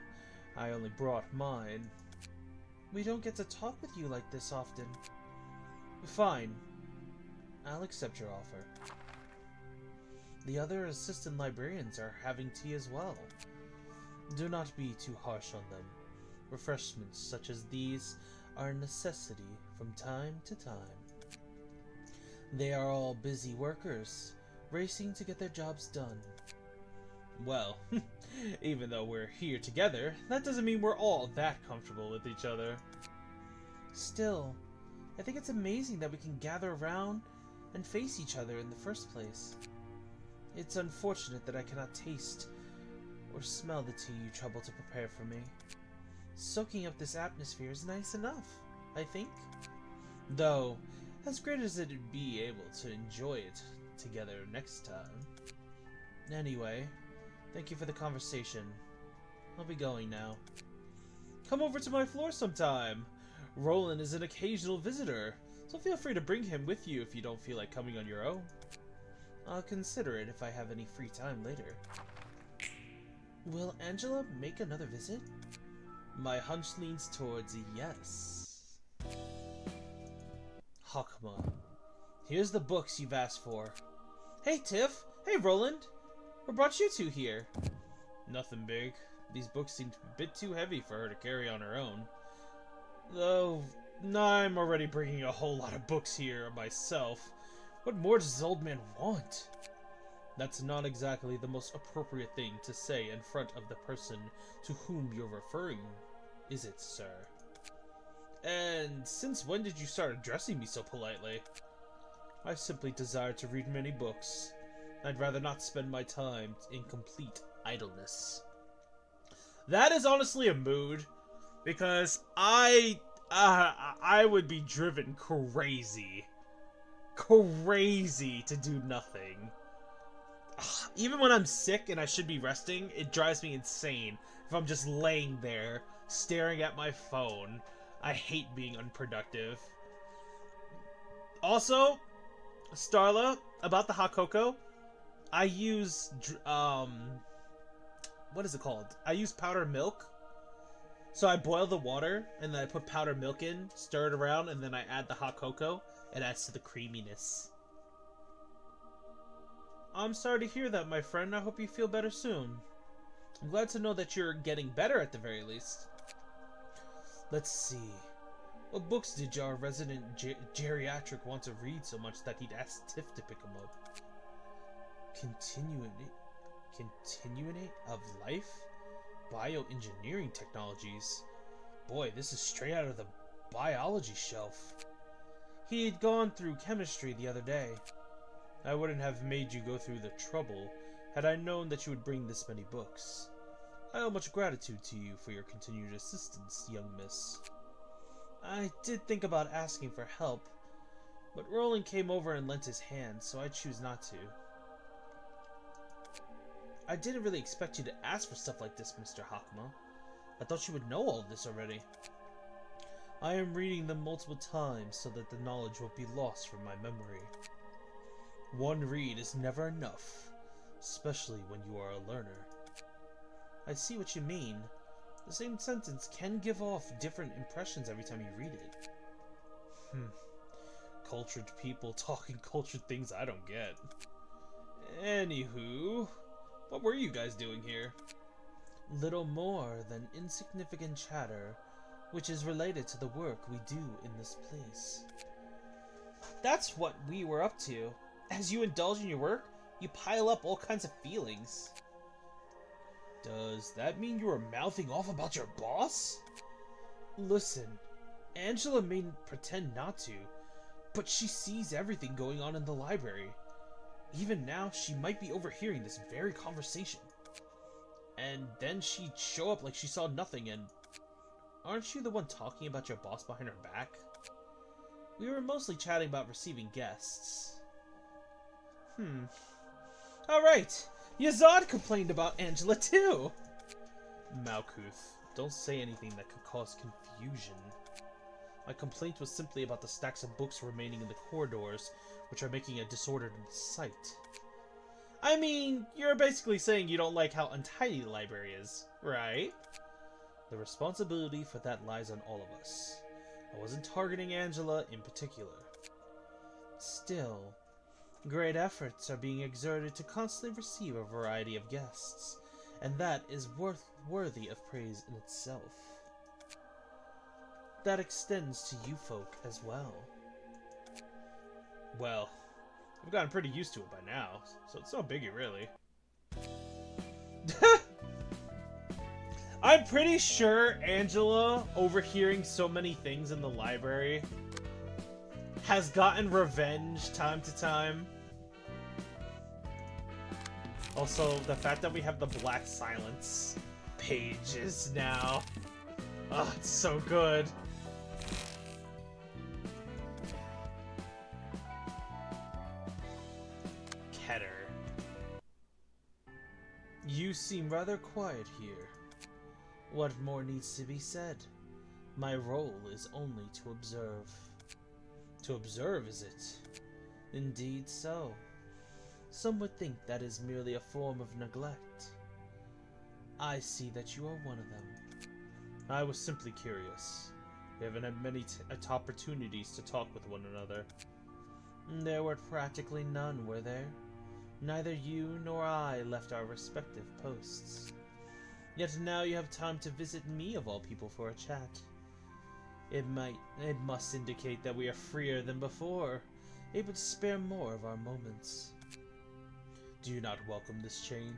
I only brought mine. We don't get to talk with you like this often. Fine. I'll accept your offer. The other assistant librarians are having tea as well. Do not be too harsh on them. Refreshments such as these are a necessity from time to time. They are all busy workers, racing to get their jobs done. Well, even though we're here together, that doesn't mean we're all that comfortable with each other. Still, I think it's amazing that we can gather around and face each other in the first place. It's unfortunate that I cannot taste or smell the tea you trouble to prepare for me. Soaking up this atmosphere is nice enough, I think. Though, as great as it'd be able to enjoy it together next time. Anyway, thank you for the conversation. I'll be going now. Come over to my floor sometime. Roland is an occasional visitor, so feel free to bring him with you if you don't feel like coming on your own. I'll consider it if I have any free time later. Will Angela make another visit? My hunch leans towards a yes. Hakma. Here's the books you've asked for. Hey, Tiff! Hey, Roland! What brought you two here? Nothing big. These books seemed a bit too heavy for her to carry on her own. Though, I'm already bringing a whole lot of books here myself. What more does this old man want? That's not exactly the most appropriate thing to say in front of the person to whom you're referring, is it, sir? And since when did you start addressing me so politely? I simply desire to read many books. I'd rather not spend my time in complete idleness. That is honestly a mood, because I would be driven crazy to do nothing. Even when I'm sick and I should be resting, it drives me insane if I'm just laying there staring at my phone. I hate being unproductive. Also, Starla, about the hot cocoa, I use, what is it called? I use powdered milk. So I boil the water, and then I put powdered milk in, stir it around, and then I add the hot cocoa. It adds to the creaminess. I'm sorry to hear that, my friend. I hope you feel better soon. I'm glad to know that you're getting better at the very least. Let's see. What books did our resident geriatric want to read so much that he'd asked Tiff to pick them up? Continuate of life? Bioengineering technologies. Boy, this is straight out of the biology shelf. He had gone through chemistry the other day. I wouldn't have made you go through the trouble had I known that you would bring this many books. I owe much gratitude to you for your continued assistance, young miss. I did think about asking for help, but Roland came over and lent his hand, so I choose not to. I didn't really expect you to ask for stuff like this, Mr. Hakma. I thought you would know all of this already. I am reading them multiple times so that the knowledge won't be lost from my memory. One read is never enough, especially when you are a learner. I see what you mean. The same sentence can give off different impressions every time you read it. Cultured people talking cultured things I don't get. Anywho, what were you guys doing here? Little more than insignificant chatter, which is related to the work we do in this place. That's what we were up to. As you indulge in your work, you pile up all kinds of feelings. Does that mean you were mouthing off about your boss? Listen, Angela may pretend not to, but she sees everything going on in the library. Even now, she might be overhearing this very conversation. And then she'd show up like she saw nothing and... Aren't you the one talking about your boss behind her back? We were mostly chatting about receiving guests. Alright, Yazad complained about Angela too! Malkuth, don't say anything that could cause confusion. My complaint was simply about the stacks of books remaining in the corridors, which are making a disordered sight. I mean, you're basically saying you don't like how untidy the library is, right? The responsibility for that lies on all of us. I wasn't targeting Angela in particular. Still, great efforts are being exerted to constantly receive a variety of guests, and that is worthy of praise in itself. That extends to you folk as well. Well, I've gotten pretty used to it by now, so it's no biggie really. I'm pretty sure Angela, overhearing so many things in the library, has gotten revenge time to time. Also, the fact that we have the Black Silence pages now. Oh, it's so good. Keter. You seem rather quiet here. What more needs to be said? My role is only to observe. To observe, is it? Indeed so. Some would think that is merely a form of neglect. I see that you are one of them. I was simply curious. We haven't had many opportunities to talk with one another. There were practically none, were there? Neither you nor I left our respective posts. Yet now you have time to visit me of all people for a chat. It must indicate that we are freer than before, able to spare more of our moments. Do you not welcome this change?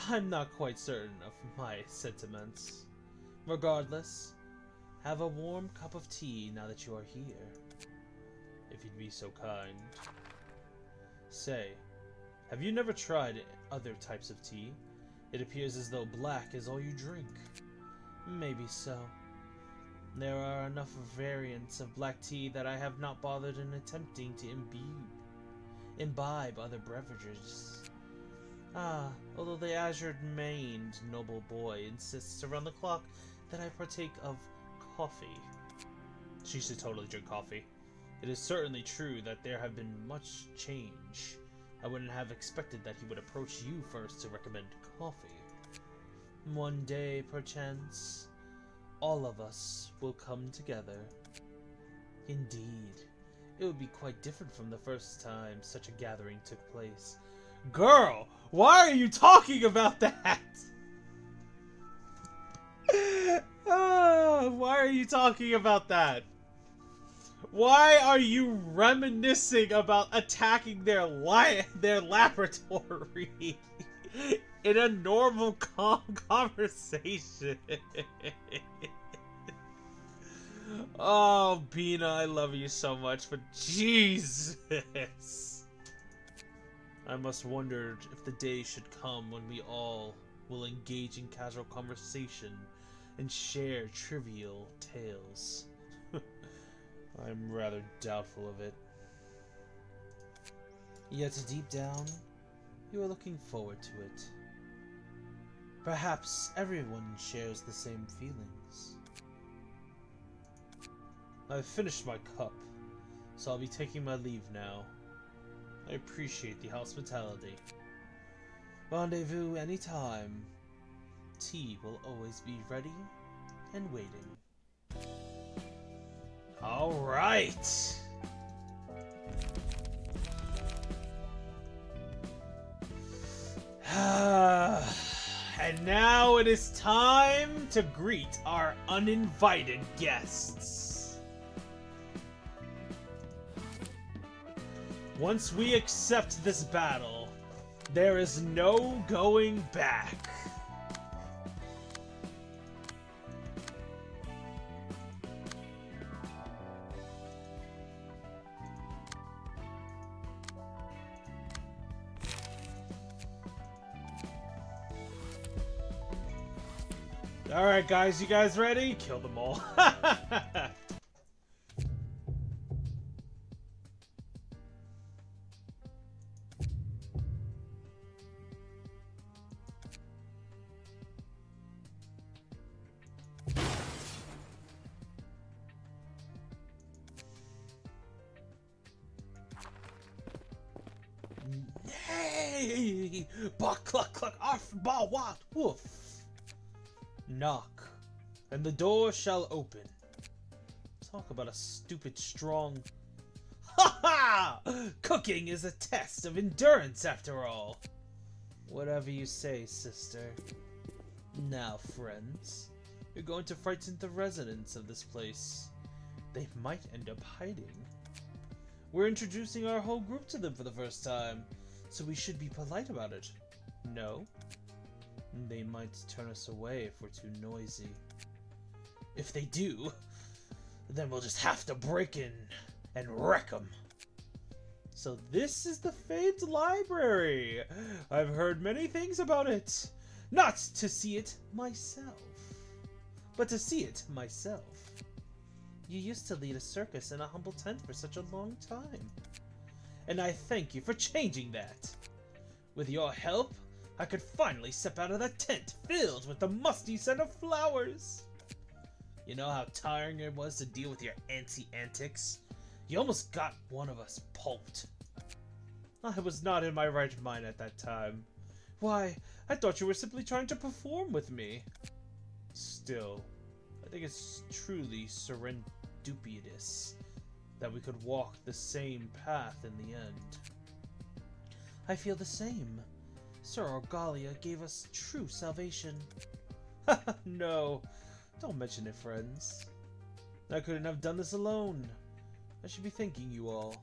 I'm not quite certain of my sentiments. Regardless, have a warm cup of tea now that you are here. If you'd be so kind. Say, have you never tried other types of tea? It appears as though black is all you drink. Maybe so. There are enough variants of black tea that I have not bothered in attempting to imbibe other beverages. Although the azure-maned noble boy insists around the clock that I partake of coffee. She should totally drink coffee. It is certainly true that there have been much change. I wouldn't have expected that he would approach you first to recommend coffee. One day, perchance, all of us will come together. Indeed, it would be quite different from the first time such a gathering took place. Girl, why are you talking about that? Why are you talking about that? Why are you reminiscing about attacking their laboratory in a normal conversation? Oh, Bina, I love you so much, but Jesus! I must wonder if the day should come when we all will engage in casual conversation and share trivial tales. I'm rather doubtful of it. Yet deep down, you are looking forward to it. Perhaps everyone shares the same feelings. I've finished my cup, so I'll be taking my leave now. I appreciate the hospitality. Rendezvous anytime. Tea will always be ready and waiting. Alright! And now it is time to greet our uninvited guests. Once we accept this battle, there is no going back. Alright guys, you guys ready? Kill them all. Nay! Bah cluck cluck off bah wat woof. Knock, and the door shall open. Talk about a stupid strong. Ha ha! Cooking is a test of endurance after all. Whatever you say, sister. Now, friends, you're going to frighten the residents of this place. They might end up hiding. We're introducing our whole group to them for the first time, so we should be polite about it. No? They might turn us away if we're too noisy. If they do, then we'll just have to break in and wreck them. So this is the famed library. I've heard many things about it. Not to see it myself, but to see it myself. You used to lead a circus in a humble tent for such a long time, and I thank you for changing that. With your help, I could finally step out of that tent filled with the musty scent of flowers. You know how tiring it was to deal with your antics? You almost got one of us pulped. I was not in my right mind at that time. Why, I thought you were simply trying to perform with me. Still, I think it's truly serendipitous that we could walk the same path in the end. I feel the same. Sir Orgalia gave us true salvation. No, don't mention it, friends. I couldn't have done this alone. I should be thanking you all.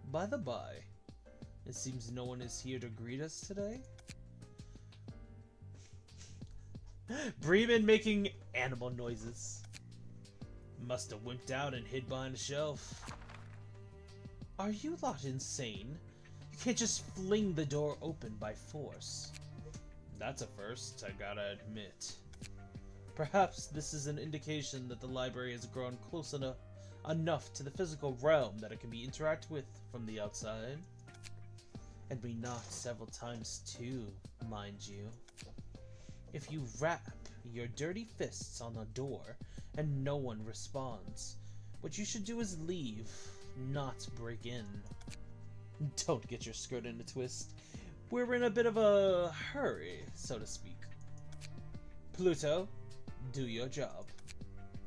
By the by, it seems no one is here to greet us today. Bremen making animal noises. Must have wimped out and hid behind a shelf. Are you lot insane? You can't just fling the door open by force. That's a first, I gotta admit. Perhaps this is an indication that the library has grown close enough to the physical realm that it can be interacted with from the outside. And we knocked several times too, mind you. If you wrap your dirty fists on the door and no one responds. What you should do is leave, not break in. Don't get your skirt in a twist. We're in a bit of a hurry, so to speak. Pluto, do your job.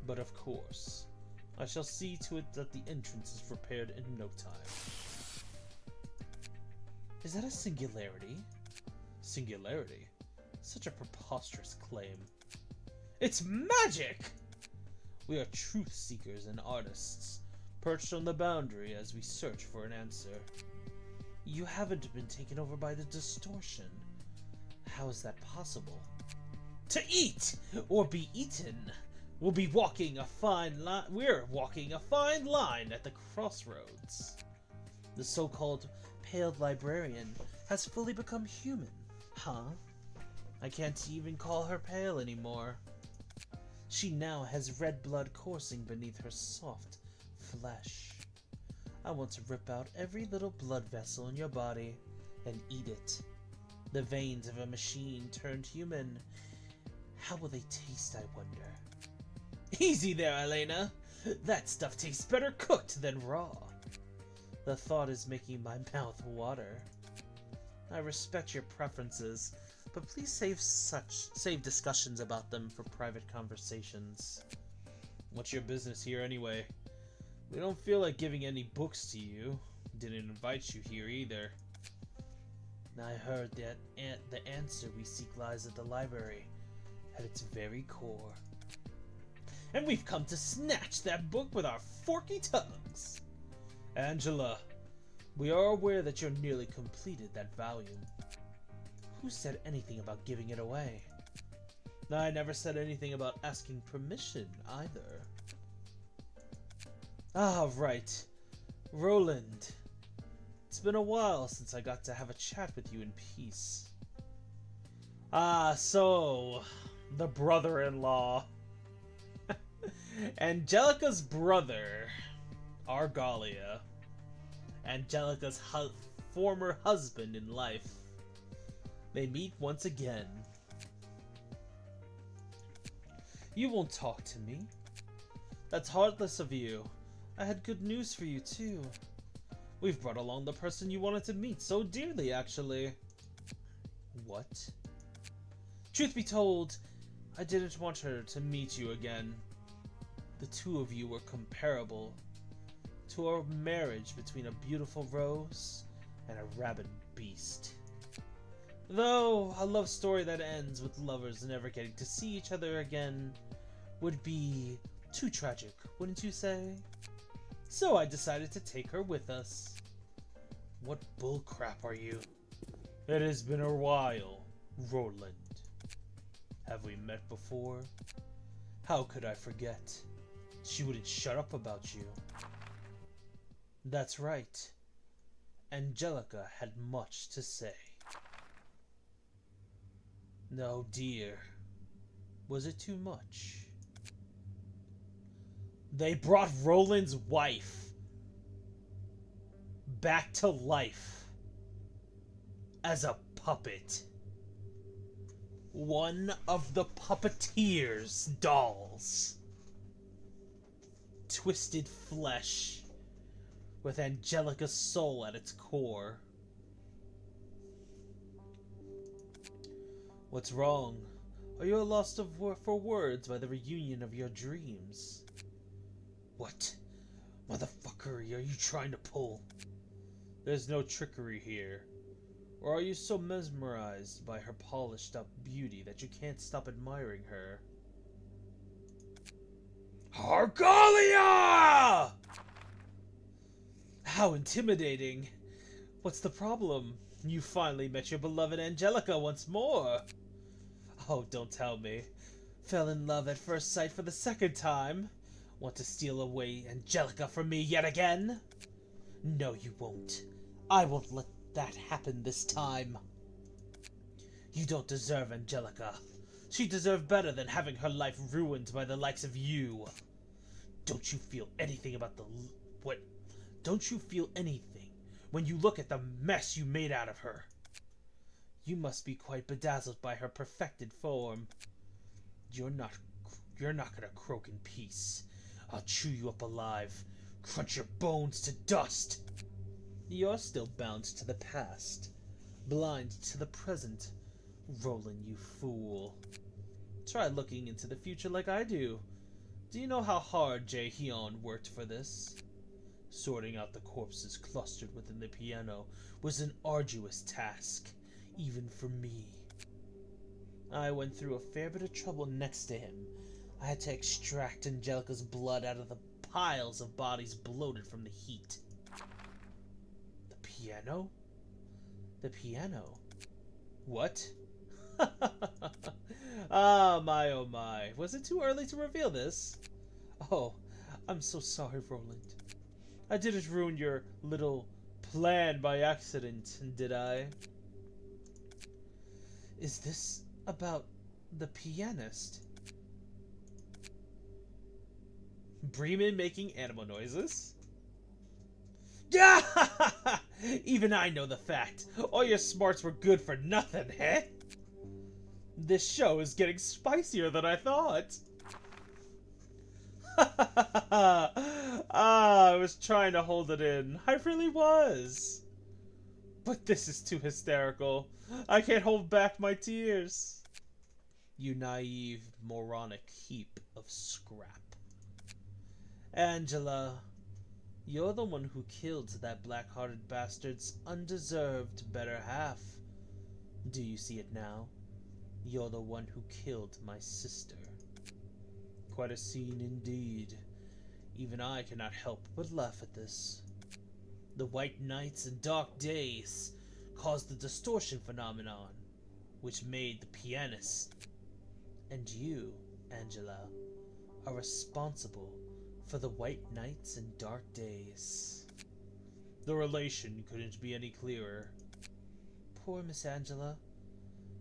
But of course, I shall see to it that the entrance is prepared in no time. Is that a singularity? Singularity? Such a preposterous claim. It's magic! We are truth seekers and artists, perched on the boundary as we search for an answer. You haven't been taken over by the distortion. How is that possible? To eat or be eaten. We're walking a fine line at the crossroads. The so-called paled librarian has fully become human, huh? I can't even call her pale anymore. She now has red blood coursing beneath her soft flesh. I want to rip out every little blood vessel in your body and eat it. The veins of a machine turned human. How will they taste, I wonder? Easy there, Elena. That stuff tastes better cooked than raw. The thought is making my mouth water. I respect your preferences, but please save discussions about them for private conversations. What's your business here anyway? We don't feel like giving any books to you. Didn't invite you here either. I heard that the answer we seek lies at the library, at its very core. And we've come to snatch that book with our forky tongues. Angela, we are aware that you're nearly completed that volume. Who said anything about giving it away? I never said anything about asking permission either. Ah, right. Roland. It's been a while since I got to have a chat with you in peace. Ah, so... the brother-in-law. Angelica's brother, Argalia. Angelica's former husband in life. They meet once again. You won't talk to me. That's heartless of you. I had good news for you, too. We've brought along the person you wanted to meet so dearly, actually. What? Truth be told, I didn't want her to meet you again. The two of you were comparable to a marriage between a beautiful rose and a rabid beast. Though a love story that ends with lovers never getting to see each other again would be too tragic, wouldn't you say? So I decided to take her with us. What bullcrap are you? It has been a while, Roland. Have we met before? How could I forget? She wouldn't shut up about you. That's right. Angelica had much to say. No, dear. Was it too much? They brought Roland's wife back to life as a puppet. One of the puppeteer's dolls. Twisted flesh with Angelica's soul at its core. What's wrong? Are you lost for words by the reunion of your dreams? What motherfucker are you trying to pull? There's no trickery here. Or are you so mesmerized by her polished up beauty that you can't stop admiring her? Argalia! How intimidating. What's the problem? You finally met your beloved Angelica once more. Oh, don't tell me. Fell in love at first sight for the second time? Want to steal away Angelica from me yet again? No, you won't. I won't let that happen this time. You don't deserve Angelica. She deserved better than having her life ruined by the likes of you. Don't you feel anything about Don't you feel anything when you look at the mess you made out of her? You must be quite bedazzled by her perfected form. You're not You're not gonna croak in peace. I'll chew you up alive, crunch your bones to dust. You're still bound to the past, blind to the present. Roland, you fool. Try looking into the future like I do. Do you know how hard Jae-hyun worked for this? Sorting out the corpses clustered within the piano was an arduous task, even for me. I went through a fair bit of trouble next to him. I had to extract Angelica's blood out of the piles of bodies bloated from the heat. The piano? The piano? What? Ah, my oh my. Was it too early to reveal this? Oh, I'm so sorry, Roland. I didn't ruin your little plan by accident, did I? Is this about the pianist? Bremen making animal noises? Yeah! Even I know the fact. All your smarts were good for nothing, eh? This show is getting spicier than I thought. I was trying to hold it in. I really was. But this is too hysterical. I can't hold back my tears. You naive, moronic heap of scrap. Angela, you're the one who killed that black-hearted bastard's undeserved better half. Do you see it now? You're the one who killed my sister. Quite a scene indeed. Even I cannot help but laugh at this. The white nights and dark days caused the distortion phenomenon, which made the pianist and you, Angela, are responsible for the white nights and dark days. The relation couldn't be any clearer. Poor Miss Angela.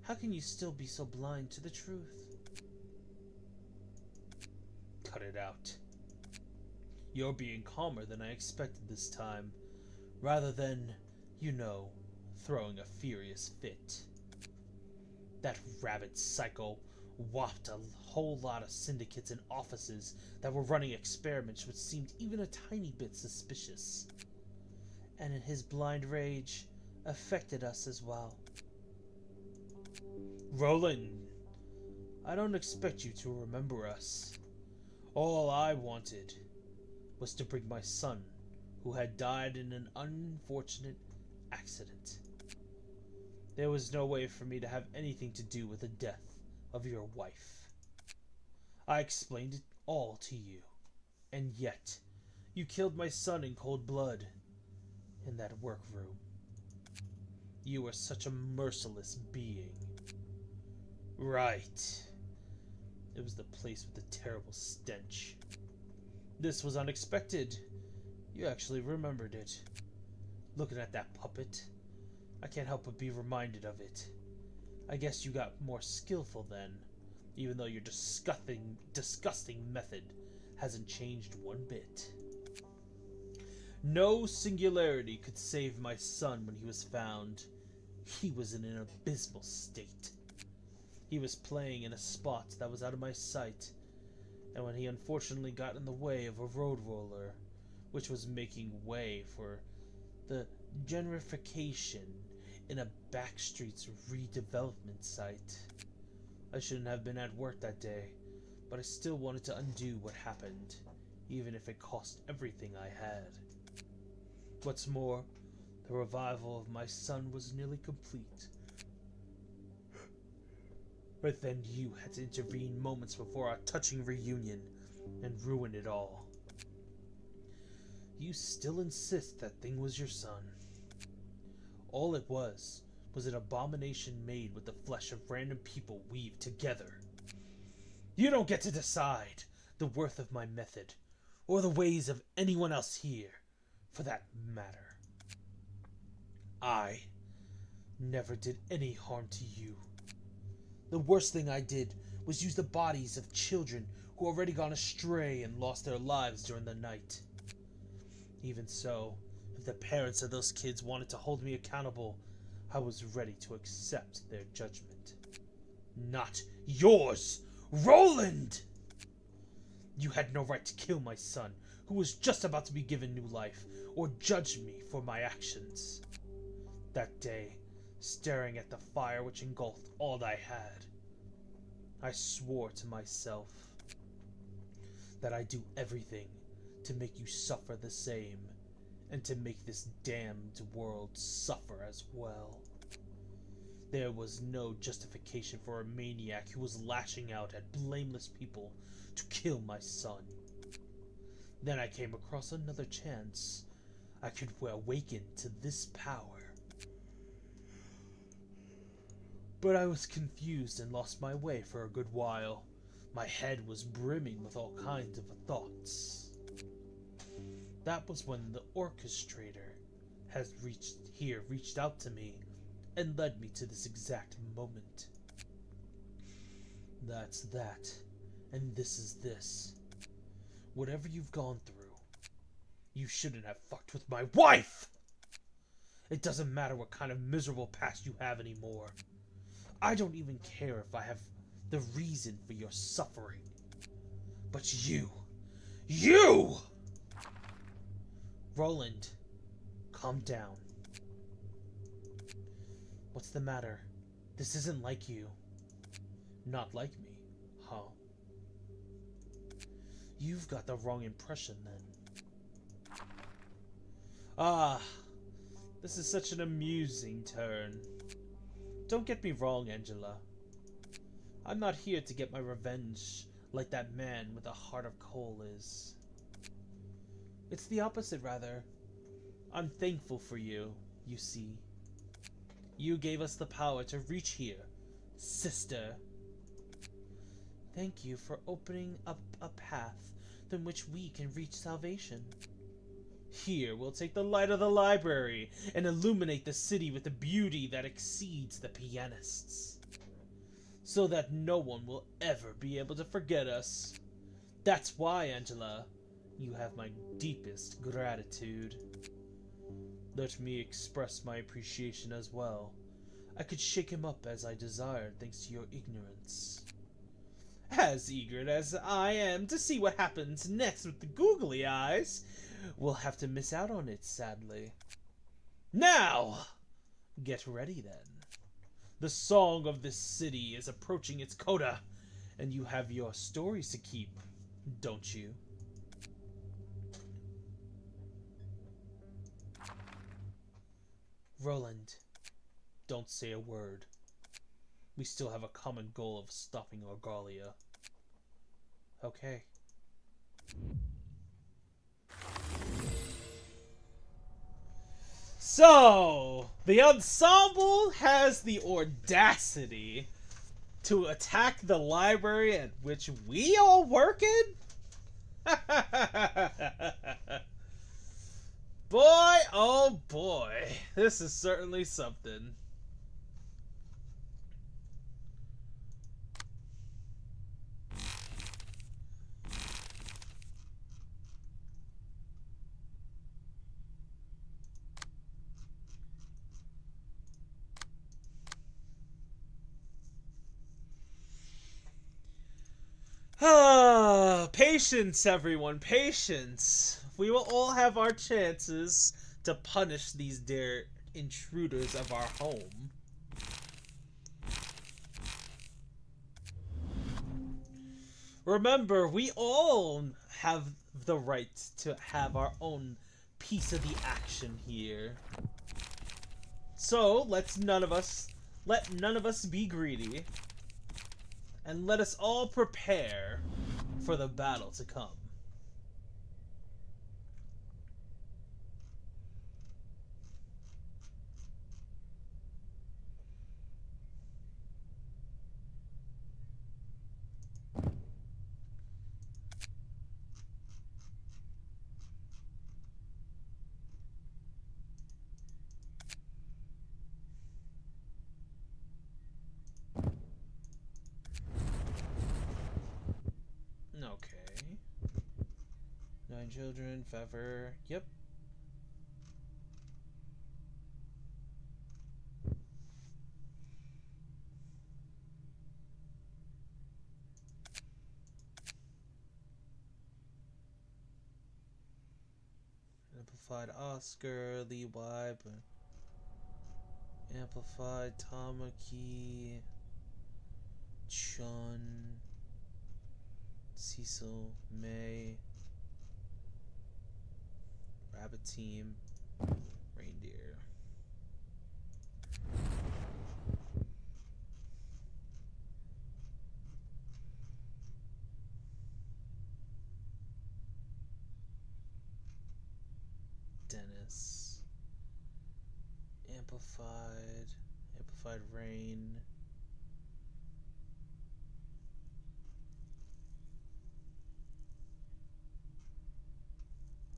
How can you still be so blind to the truth? Cut it out. You're being calmer than I expected this time, rather than, you know, throwing a furious fit. That rabid psycho whopped a whole lot of syndicates and offices that were running experiments which seemed even a tiny bit suspicious. And in his blind rage, affected us as well. Roland, I don't expect you to remember us. All I wanted was to bring my son, who had died in an unfortunate accident. There was no way for me to have anything to do with the death of your wife. I explained it all to you, and yet you killed my son in cold blood in that workroom. You are such a merciless being. Right. It was the place with the terrible stench. This was unexpected. You actually remembered it. Looking at that puppet, I can't help but be reminded of it. I guess you got more skillful then, even though your disgusting method hasn't changed one bit. No singularity could save my son when he was found. He was in an abysmal state. He was playing in a spot that was out of my sight, and when he unfortunately got in the way of a road roller, which was making way for the gentrification in a backstreets redevelopment site. I shouldn't have been at work that day, but I still wanted to undo what happened, even if it cost everything I had. What's more, the revival of my son was nearly complete. But then you had to intervene moments before our touching reunion and ruin it all. You still insist that thing was your son. All it was an abomination made with the flesh of random people weaved together. You don't get to decide the worth of my method, or the ways of anyone else here, for that matter. I never did any harm to you. The worst thing I did was use the bodies of children who already gone astray and lost their lives during the night. Even so, if the parents of those kids wanted to hold me accountable, I was ready to accept their judgment. Not yours, Roland! You had no right to kill my son, who was just about to be given new life, or judge me for my actions. That day, staring at the fire which engulfed all I had, I swore to myself that I'd do everything to make you suffer the same, and to make this damned world suffer as well. There was no justification for a maniac who was lashing out at blameless people to kill my son. Then I came across another chance. I could awaken to this power. But I was confused and lost my way for a good while. My head was brimming with all kinds of thoughts. That was when the orchestrator reached out to me and led me to this exact moment. That's that, and this is this. Whatever you've gone through, you shouldn't have fucked with my wife! It doesn't matter what kind of miserable past you have anymore. I don't even care if I have the reason for your suffering. But you! Roland, calm down. What's the matter? This isn't like you. Not like me, huh? You've got the wrong impression then. Ah, this is such an amusing turn. Don't get me wrong, Angela. I'm not here to get my revenge like that man with a heart of coal is. It's the opposite, rather. I'm thankful for you, you see. You gave us the power to reach here, sister. Thank you for opening up a path through which we can reach salvation. Here, we'll take the light of the library and illuminate the city with a beauty that exceeds the pianist's, so that no one will ever be able to forget us. That's why, Angela, you have my deepest gratitude. Let me express my appreciation as well. I could shake him up as I desired thanks to your ignorance. As eager as I am to see what happens next with the googly eyes, we'll have to miss out on it, sadly. Now, get ready then. The song of this city is approaching its coda, and you have your stories to keep, don't you? Roland, don't say a word. We still have a common goal of stopping Orgalia. Okay. So, the ensemble has the audacity to attack the library at which we all work in? Boy, oh boy, this is certainly something. Patience, everyone, patience. We will all have our chances to punish these dear intruders of our home. Remember, we all have the right to have our own piece of the action here. So, let none of us be greedy. And let us all prepare for the battle to come. Okay. 9 children, Fever. Yep. Amplified Oscar, Lee Wibe, Amplified Tamaki, Chun, Cecil, May, Rabbit Team, Reindeer. Dennis, Amplified Rain,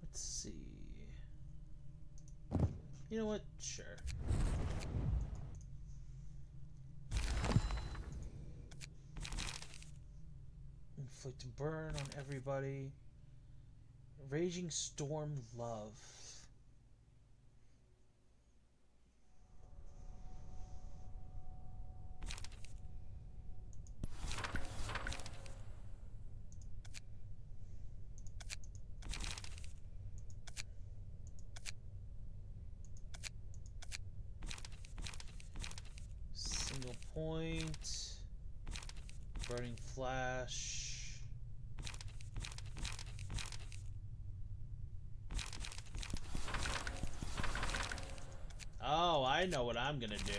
let's see, you know what, sure. Inflict burn on everybody. Raging Storm Love. Single point. Burning Flash. Oh, I know what I'm gonna do.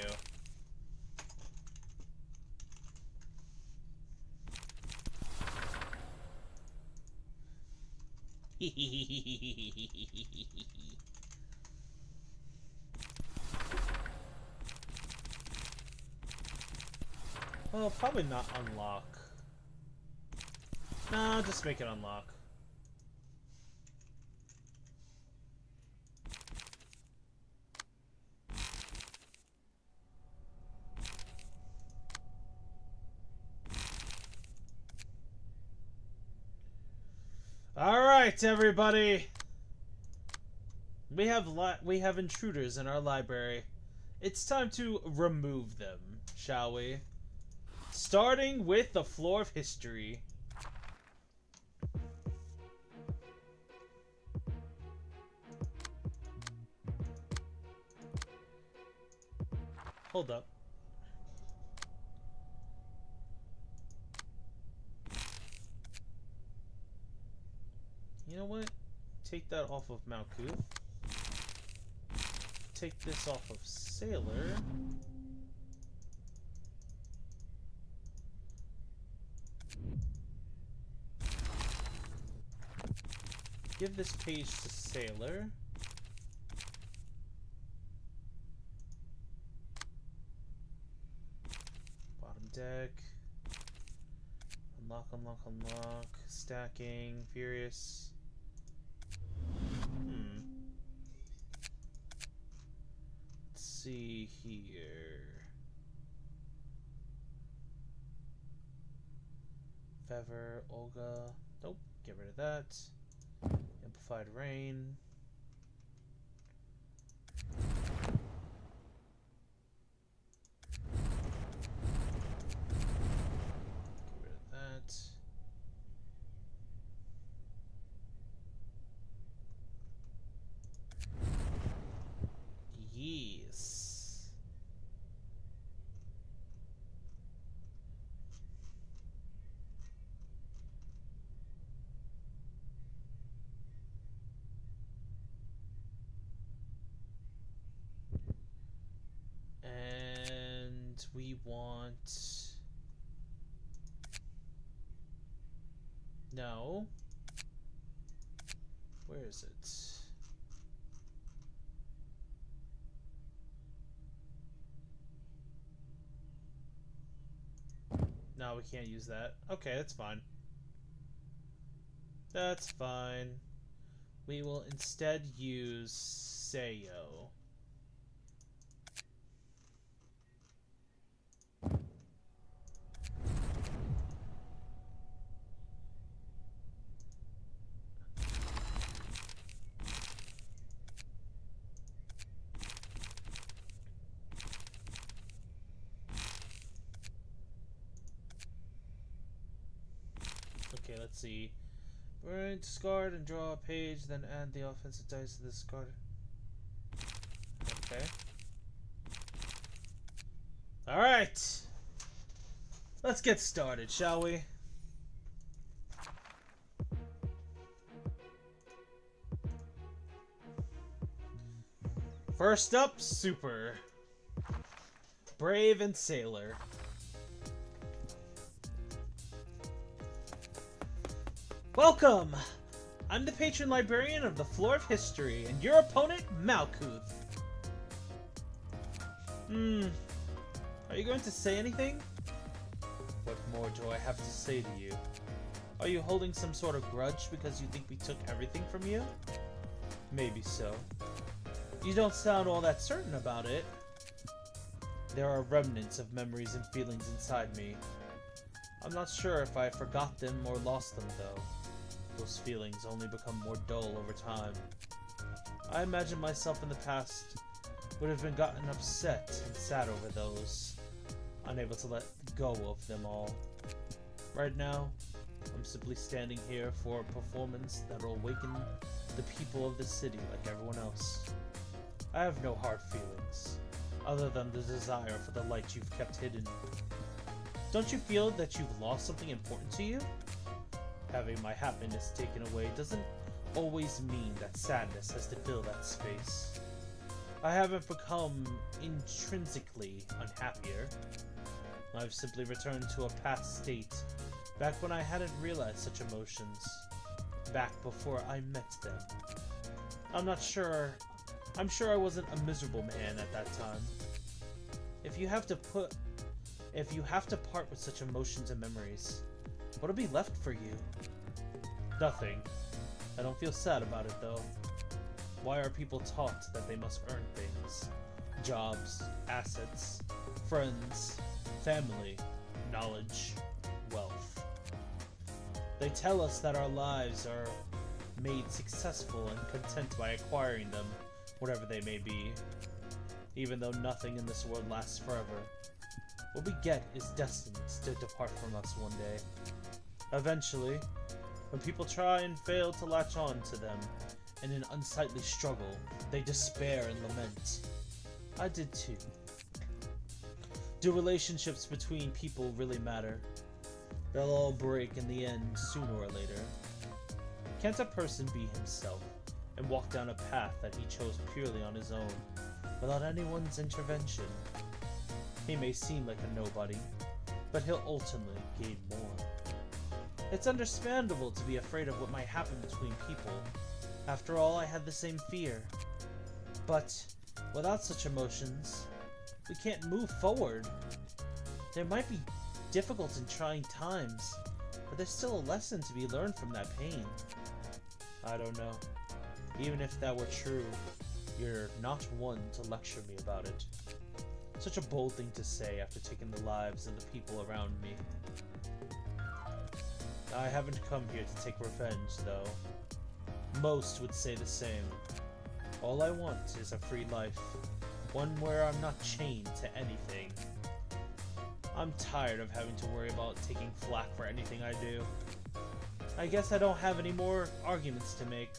Well, probably not unlock. Nah, just make it unlock. Alright, everybody! We have intruders in our library. It's time to remove them, shall we? Starting with the floor of history. Hold up. You know what? Take that off of Malkuth. Take this off of Sailor. Give this page to Sailor. Bottom deck. Unlock, unlock, unlock. Stacking. Furious. Let's see here. Fever, Olga. Nope, get rid of that. Amplified Rain. Get rid of that. Yes. And we want... No. Where is it? No, we can't use that. Okay, that's fine. That's fine. We will instead use Seyo. Okay, let's see. Right, discard and draw a page, then add the offensive dice to this card. Okay. Alright! Let's get started, shall we? First up, Super. Brave and Sailor. Welcome! I'm the patron librarian of the Floor of History, and your opponent, Malkuth. Are you going to say anything? What more do I have to say to you? Are you holding some sort of grudge because you think we took everything from you? Maybe so. You don't sound all that certain about it. There are remnants of memories and feelings inside me. I'm not sure if I forgot them or lost them, though. Those feelings only become more dull over time. I imagine myself in the past would have been gotten upset and sad over those, unable to let go of them all. Right now, I'm simply standing here for a performance that will awaken the people of the city like everyone else. I have no hard feelings, other than the desire for the light you've kept hidden. Don't you feel that you've lost something important to you? Having my happiness taken away doesn't always mean that sadness has to fill that space. I haven't become intrinsically unhappier. I've simply returned to a past state, back when I hadn't realized such emotions, back before I met them. I'm sure I wasn't a miserable man at that time. If you have to part with such emotions and memories, what'll be left for you? Nothing. I don't feel sad about it, though. Why are people taught that they must earn things? Jobs, assets, friends, family, knowledge, wealth. They tell us that our lives are made successful and content by acquiring them, whatever they may be, even though nothing in this world lasts forever. What we get is destined to depart from us one day. Eventually, when people try and fail to latch on to them in an unsightly struggle, they despair and lament. I did too. Do relationships between people really matter? They'll all break in the end sooner or later. Can't a person be himself and walk down a path that he chose purely on his own, without anyone's intervention? He may seem like a nobody, but he'll ultimately gain more. It's understandable to be afraid of what might happen between people. After all, I had the same fear. But without such emotions, we can't move forward. There might be difficult and trying times, but there's still a lesson to be learned from that pain. I don't know. Even if that were true, you're not one to lecture me about it. Such a bold thing to say after taking the lives of the people around me. I haven't come here to take revenge, though. Most would say the same. All I want is a free life, one where I'm not chained to anything. I'm tired of having to worry about taking flack for anything I do. I guess I don't have any more arguments to make.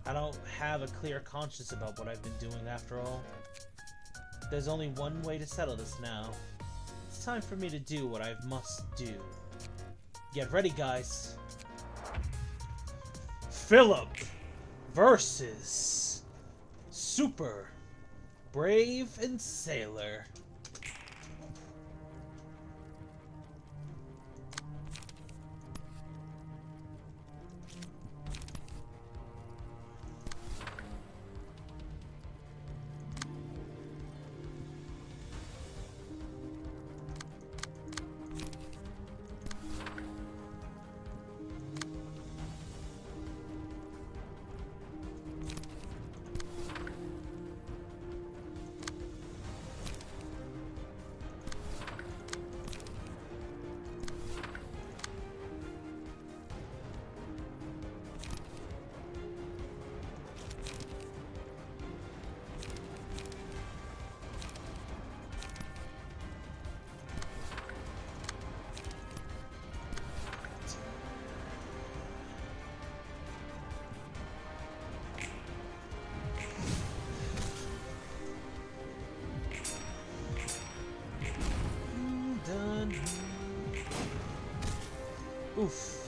I don't have a clear conscience about what I've been doing after all. There's only one way to settle this now. It's time for me to do what I must do. Get ready, guys. Philip versus Super, Brave, and Sailor. Oof.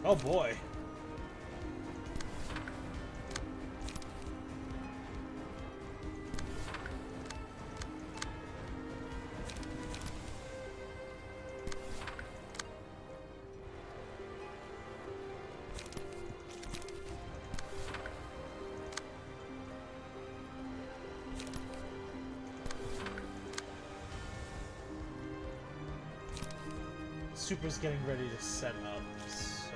Oh boy. Super's getting ready to set up, so...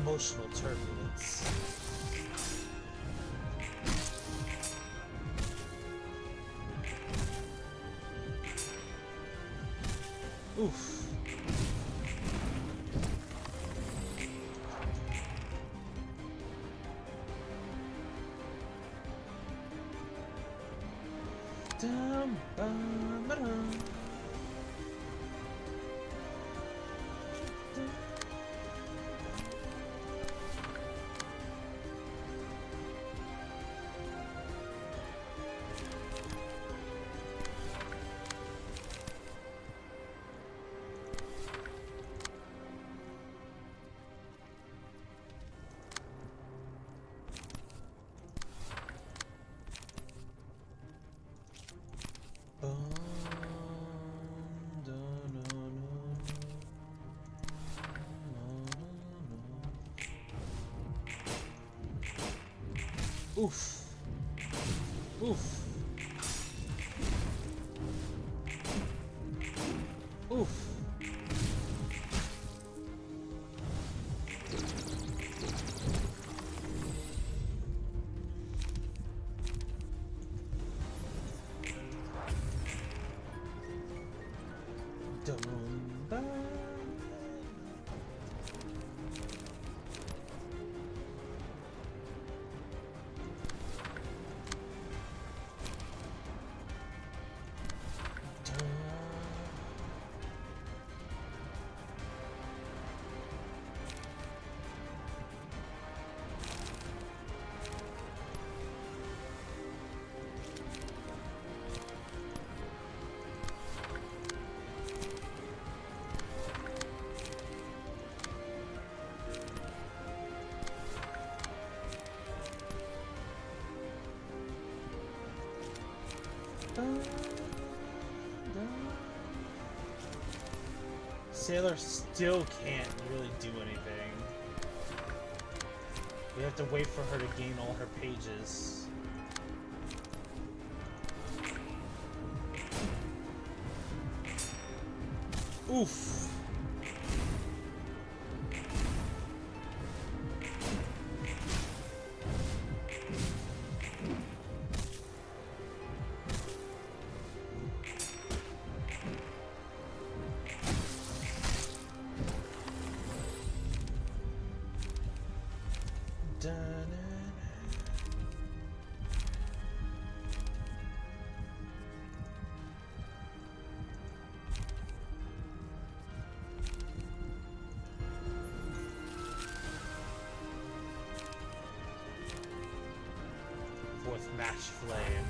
Emotional turbulence. Oof. Dum, bum, ba-dum. Oof. Oof. Oof. Dum-ba. Sailor still can't really do anything. We have to wait for her to gain all her pages. Oof. Fourth match flame.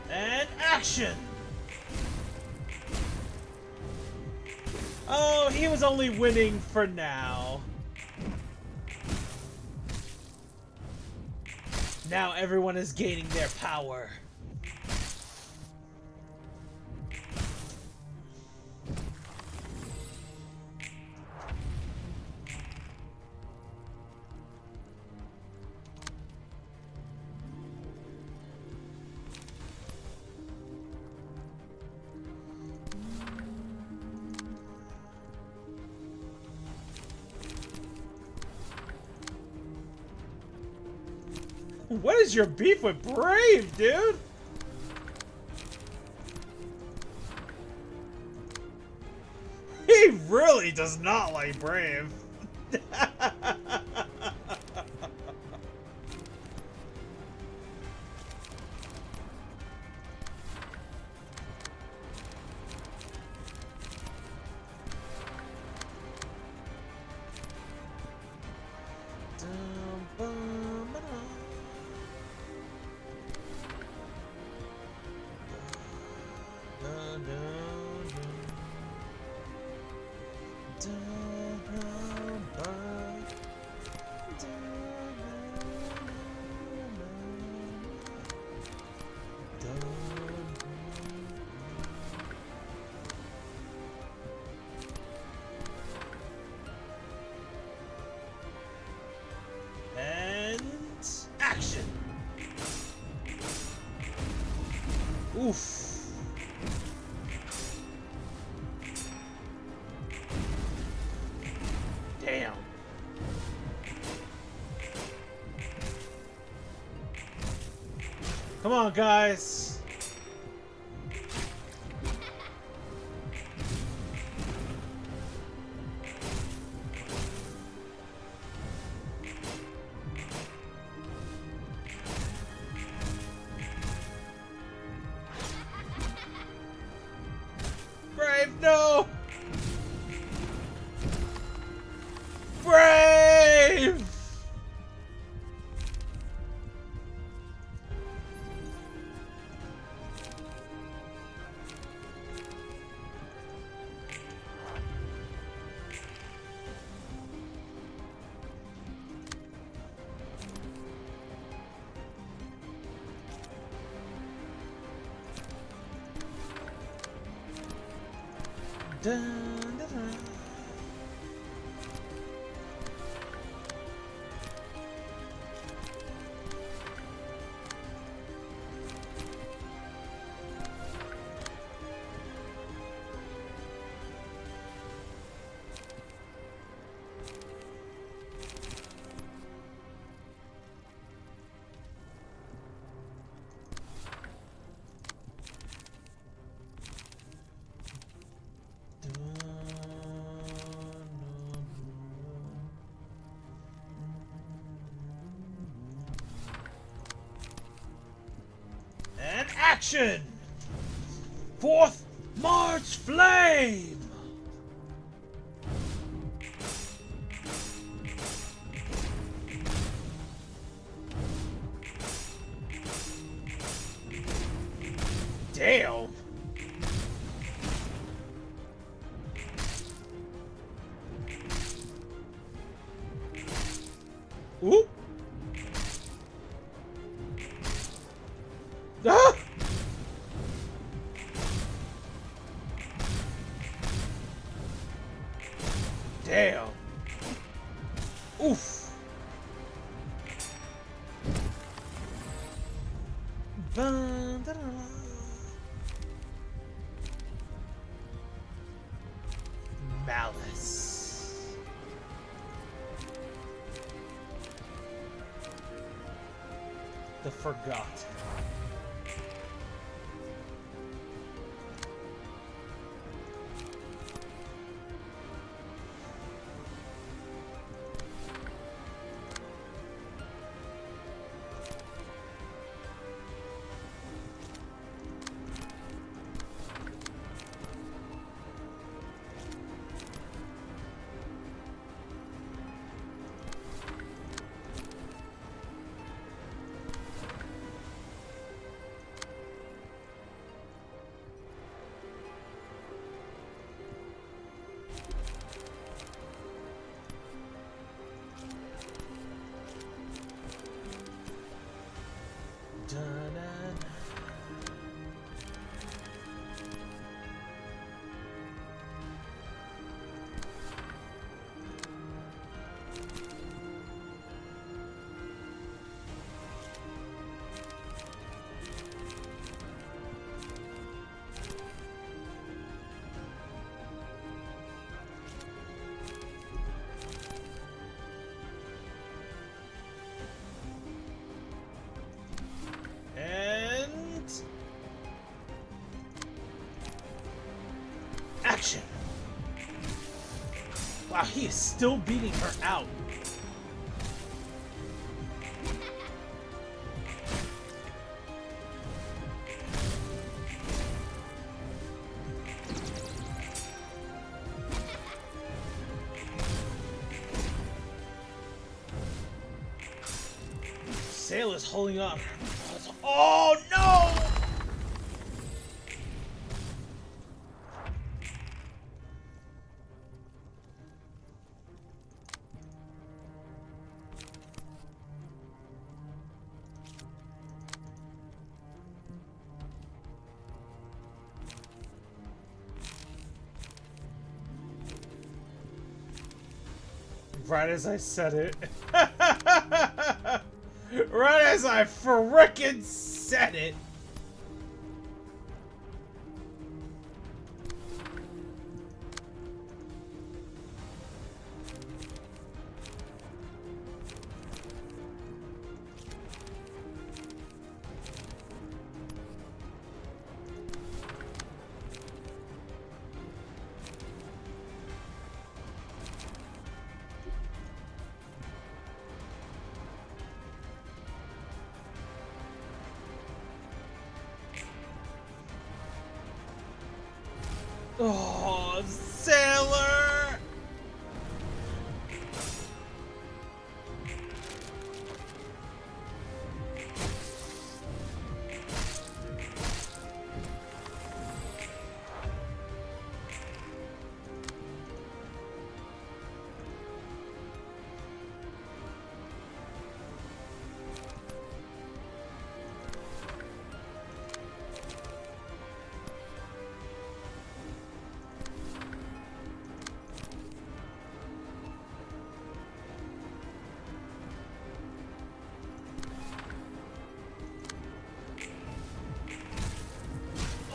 And action! Oh, he was only winning for now. Now everyone is gaining their power. What is your beef with Brave, dude? He really does not like Brave. And action. Oof. Damn. Come on, guys. Brave, no! Brave! Dun, dun, dun. And action! Fourth March Flame! Damn! Ooh! Ah! Damn! Oof! Bum, da, da, da. Malice. The Forgotten. Wow, he is still beating her out. Sailor's holding on. Oh no! Right as I said it. Right as I frickin' said it. Oh, Sailor!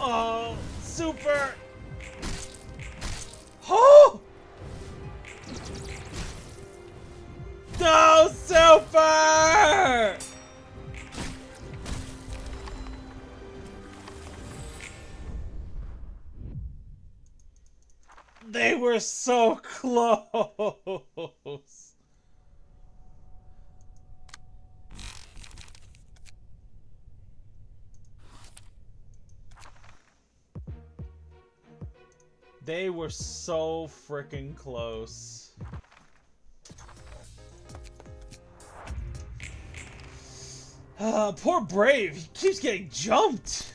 Oh, super! Oh! No, super! They were so close. They were so freaking close. Poor Brave. He keeps getting jumped.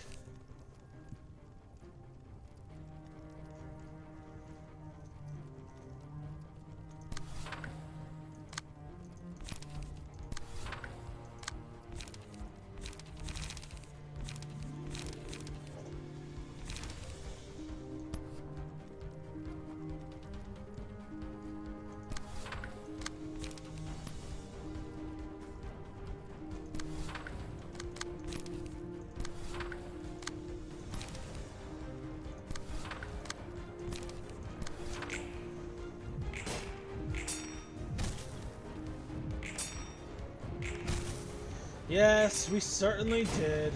Yes, we certainly did.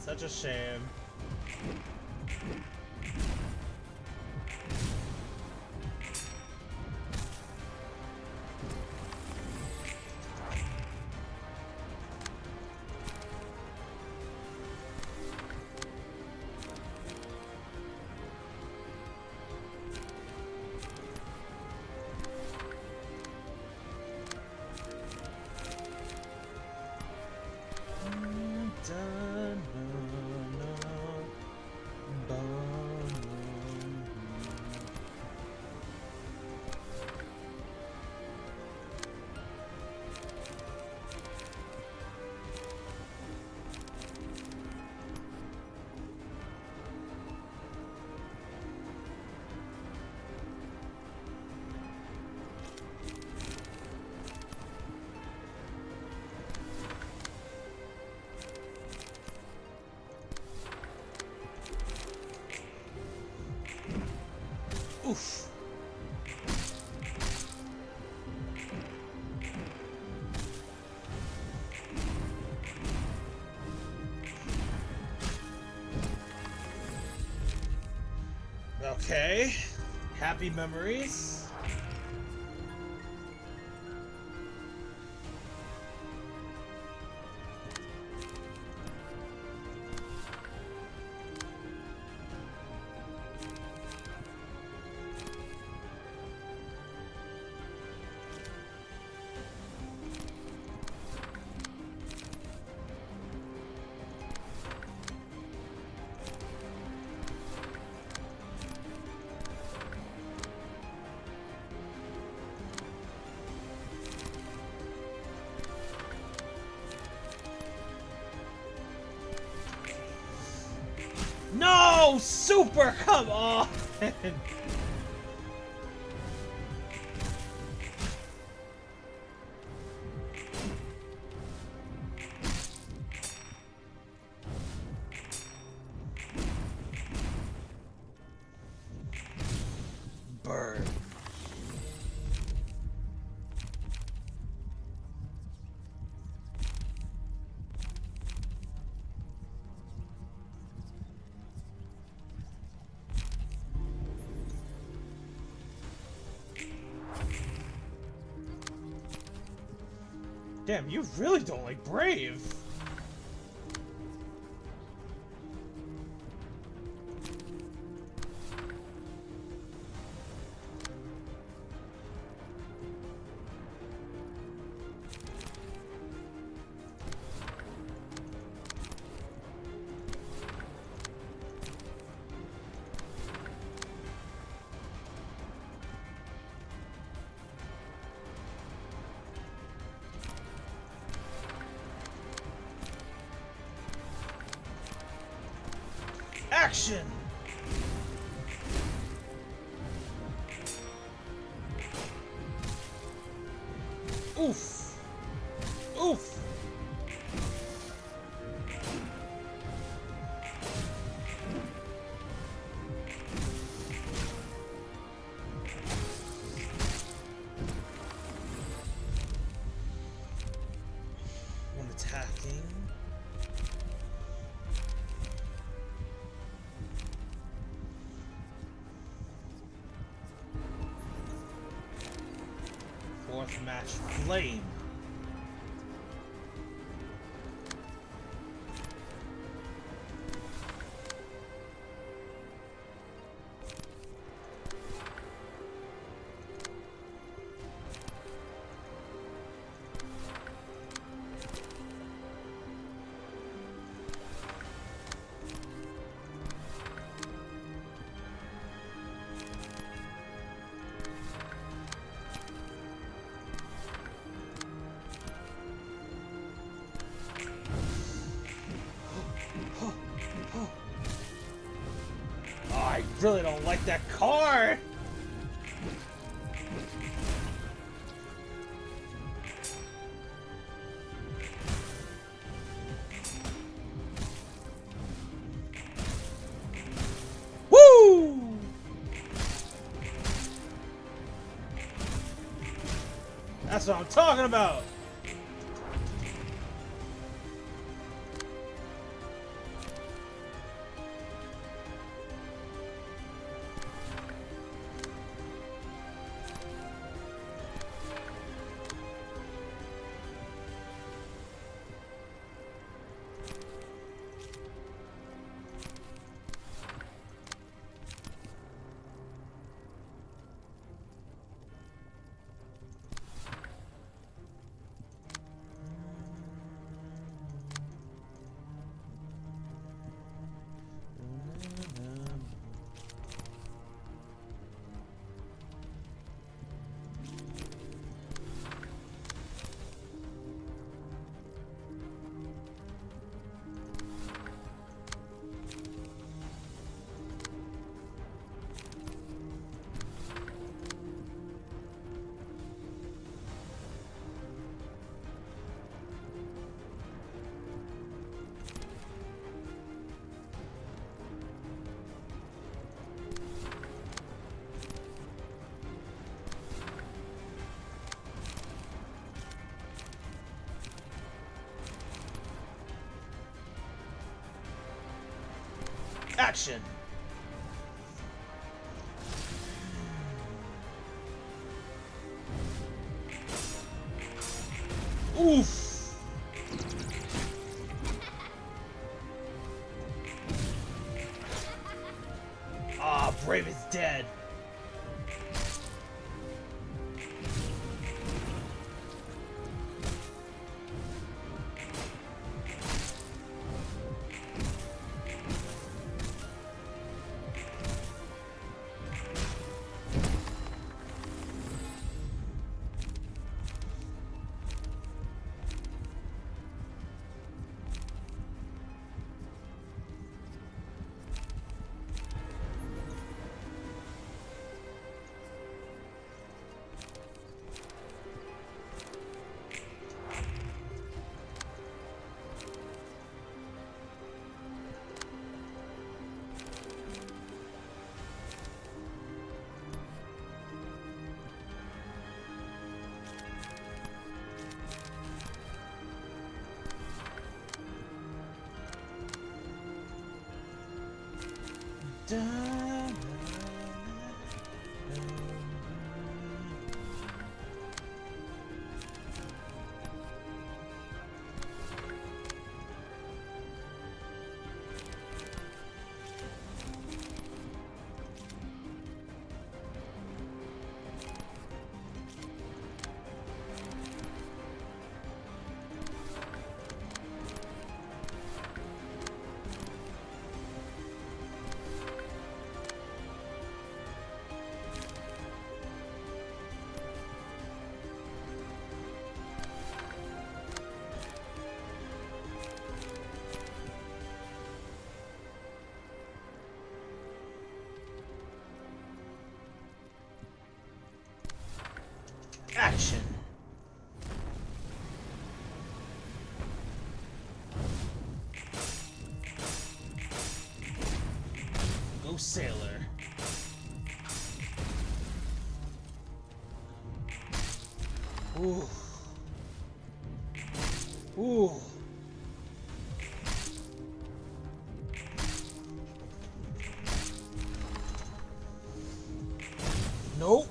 Such a shame. Oof. Okay. Happy memories. Oh, super! Come on! Burn. Damn, you really don't like Brave. Action! Oof! Oof! When attacking... Fourth match, Flame. I really don't like that card! Woo! That's what I'm talking about! Action! Oof! Ah, Brave is dead. Dun, action. Go sailor. Ooh. Ooh. Nope.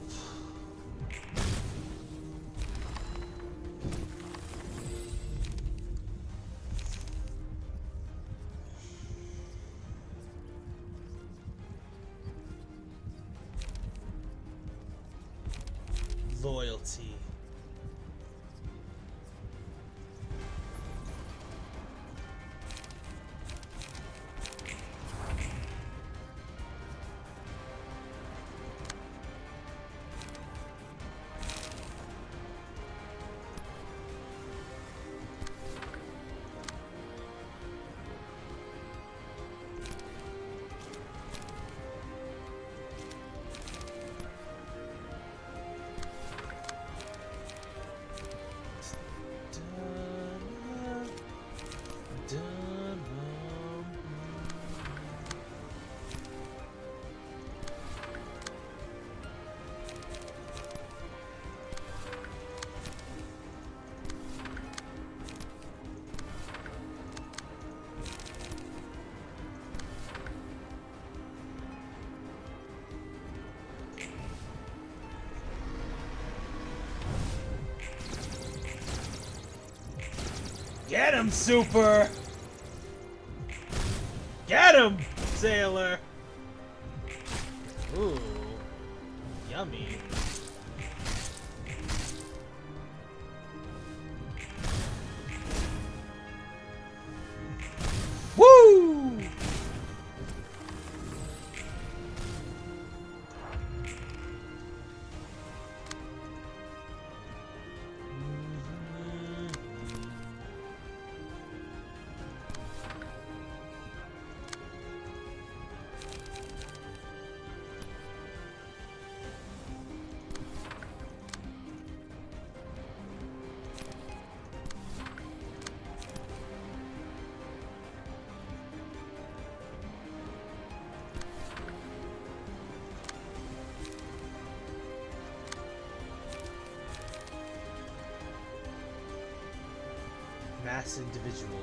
Loyalty. Get him, Super! Get him, Sailor! Ooh, yummy. Woo! Mass individual.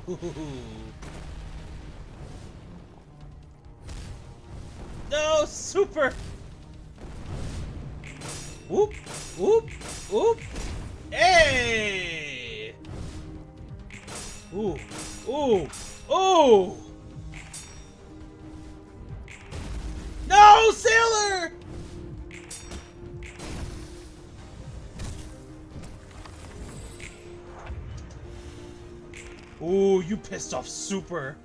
Ooh. No, Super! Whoop, whoop, whoop! Hey! Ooh, ooh, ooh! No, Sailor! Ooh, you pissed off Super.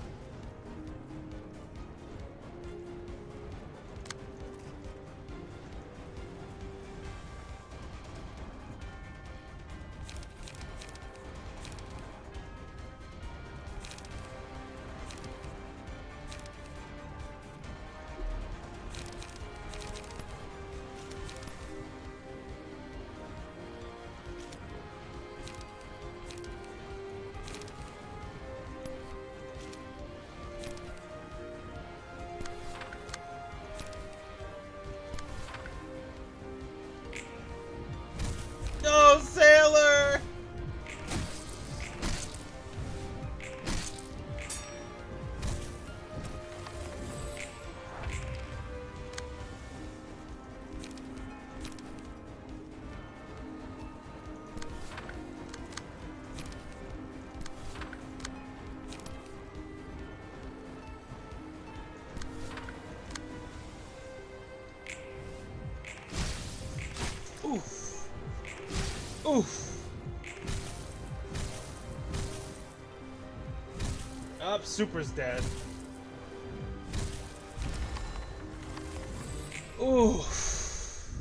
Oof. Up, Super's dead. Oof.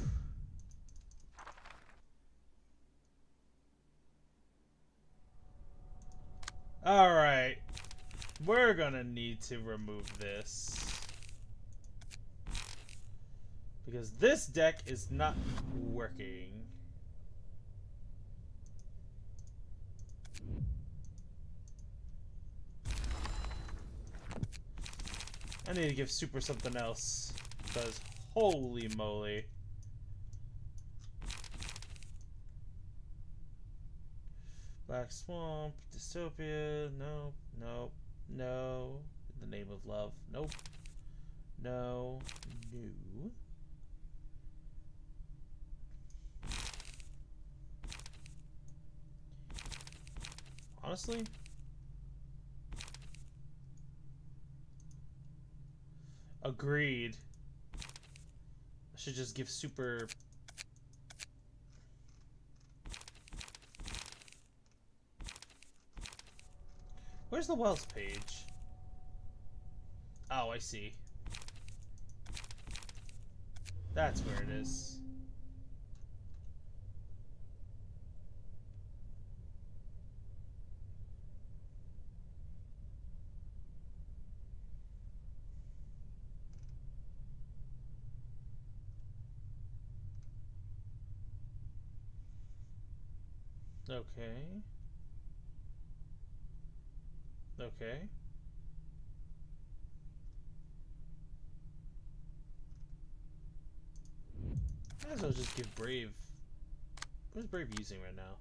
Alright. We're gonna need to remove this. Because this deck is not working. I need to give Super something else. Because holy moly. Black Swamp, Dystopia, nope, nope, no. In the name of love, nope. No, no. Honestly? Agreed. I should just give Super... Where's the Wells page? Oh, I see. That's where it is. Okay. Okay. Might as well just give Brave. What is Brave using right now?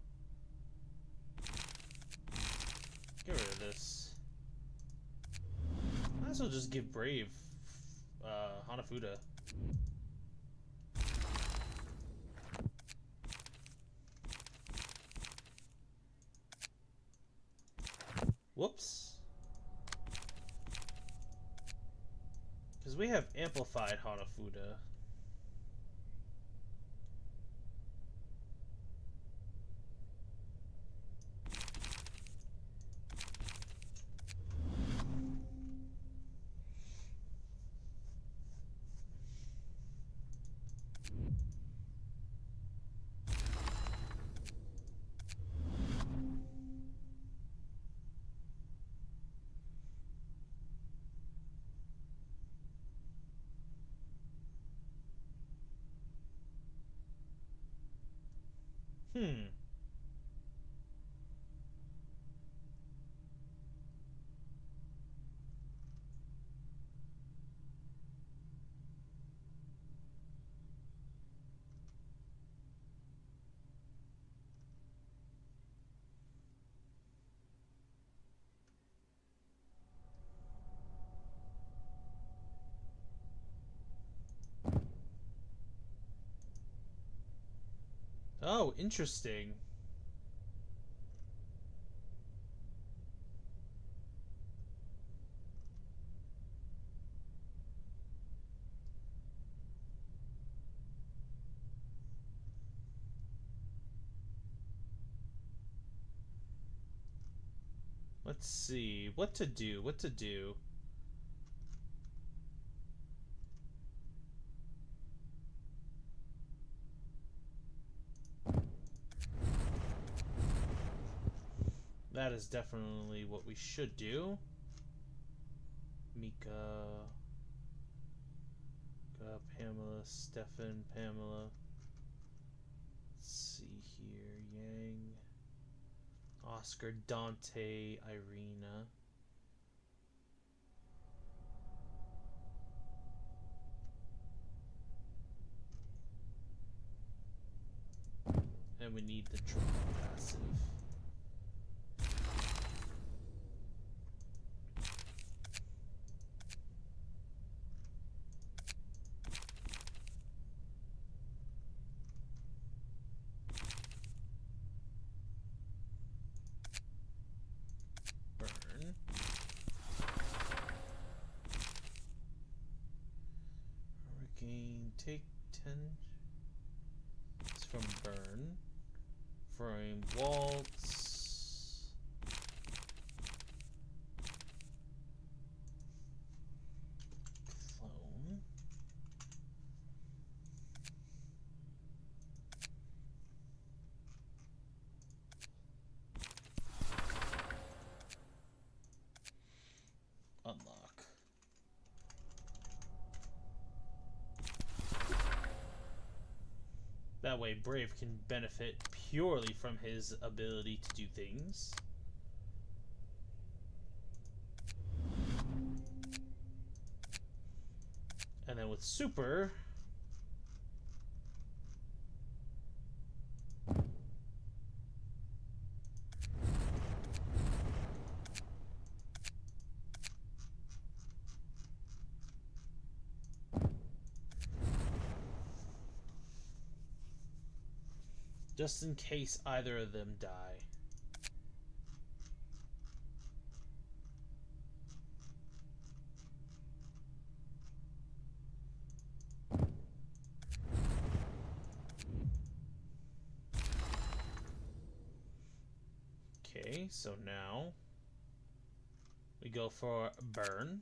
Get rid of this. Might as well just give Brave Hanafuda. Whoops. Because we have amplified Hanafuda. Hmm. Oh, interesting. Let's see. What to do? What to do? That is definitely what we should do. Mika, Pamela, Stefan, Pamela. Let's see here. Yang, Oscar, Dante, Irina. And we need the draw passive. Burn. Hurricane, take 10. It's from Burn. Frame waltz. Clone. Unlock. That way Brave can benefit purely from his ability to do things. And then with Super, just in case either of them die. Okay, so now we go for Burn.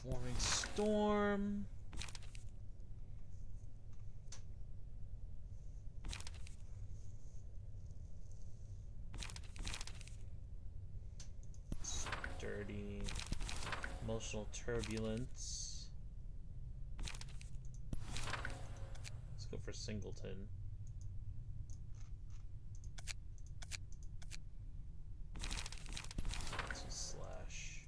Forming Storm. Dirty. Emotional Turbulence. Let's go for Singleton. So slash.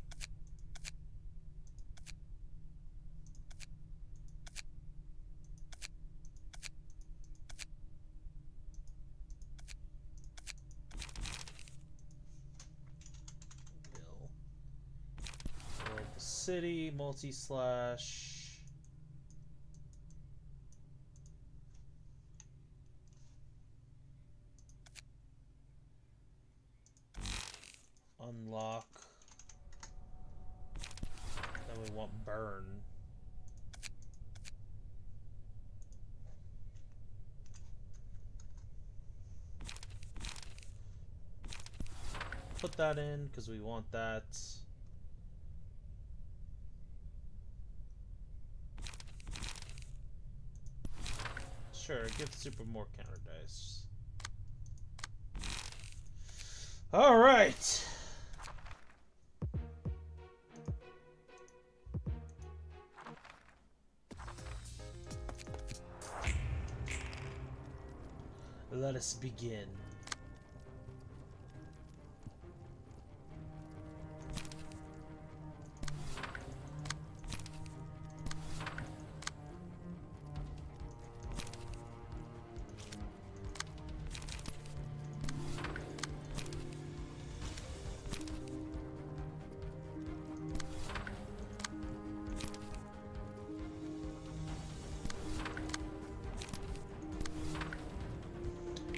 Will the city, multi-slash. Unlock. Then we want Burn. Put that in because we want that. Sure, give Super more counter dice. All right. Let us begin.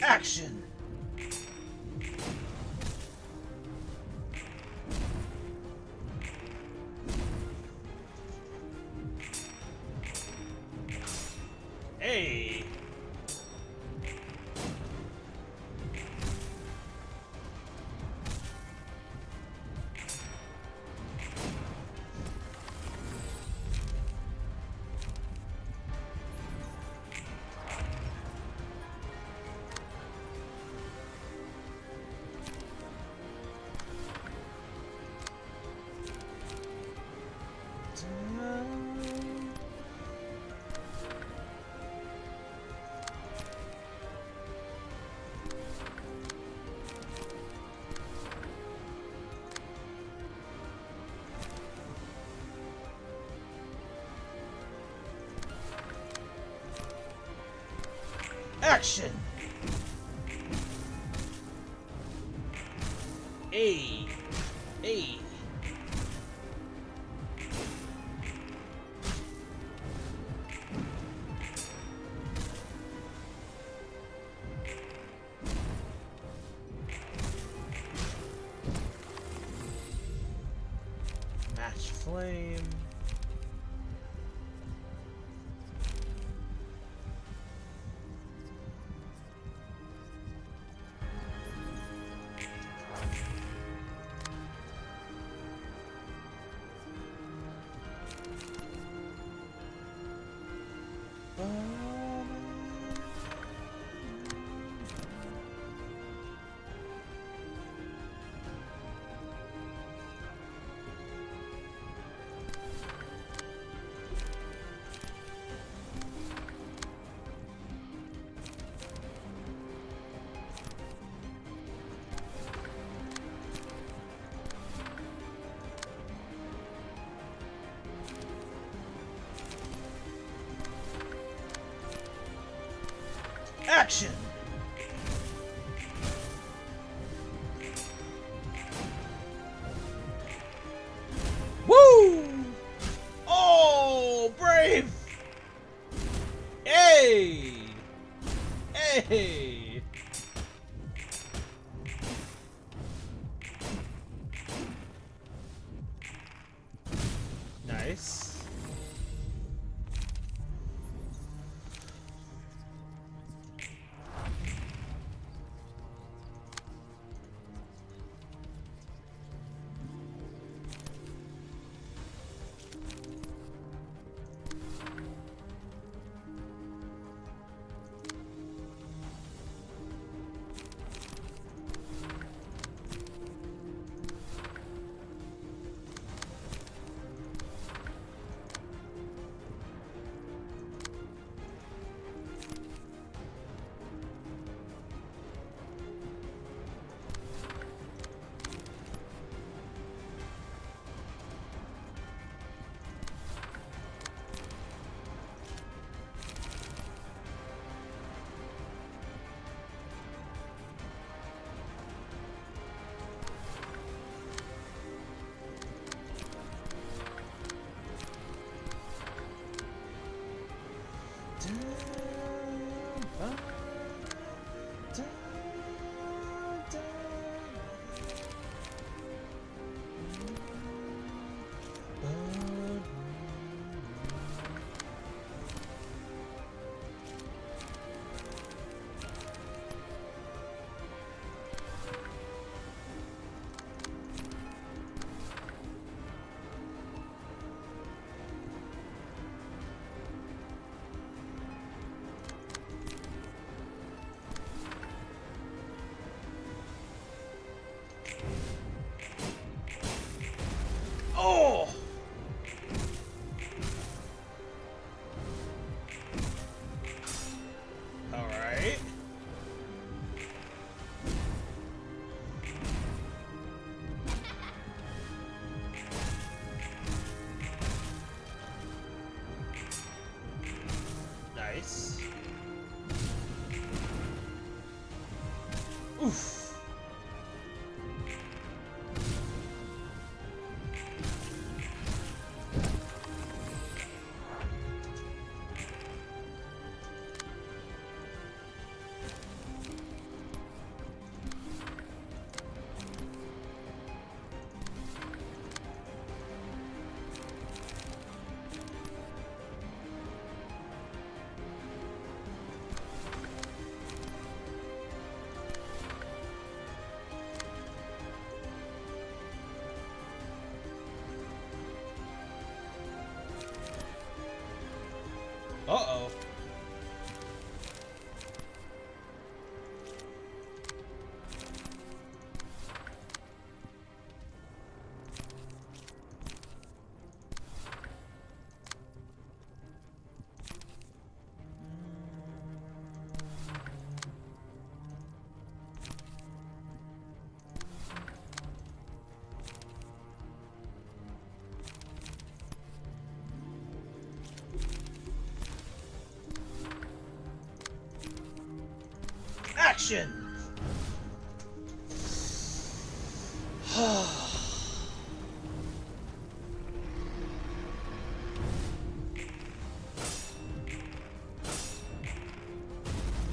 Action! Hey! Action! Hey! Hey! Match flame. Action! Woo! Oh, brave! Hey! Hey! Nice. Oh! Alright. Nice. Oof. Uh-oh. Action!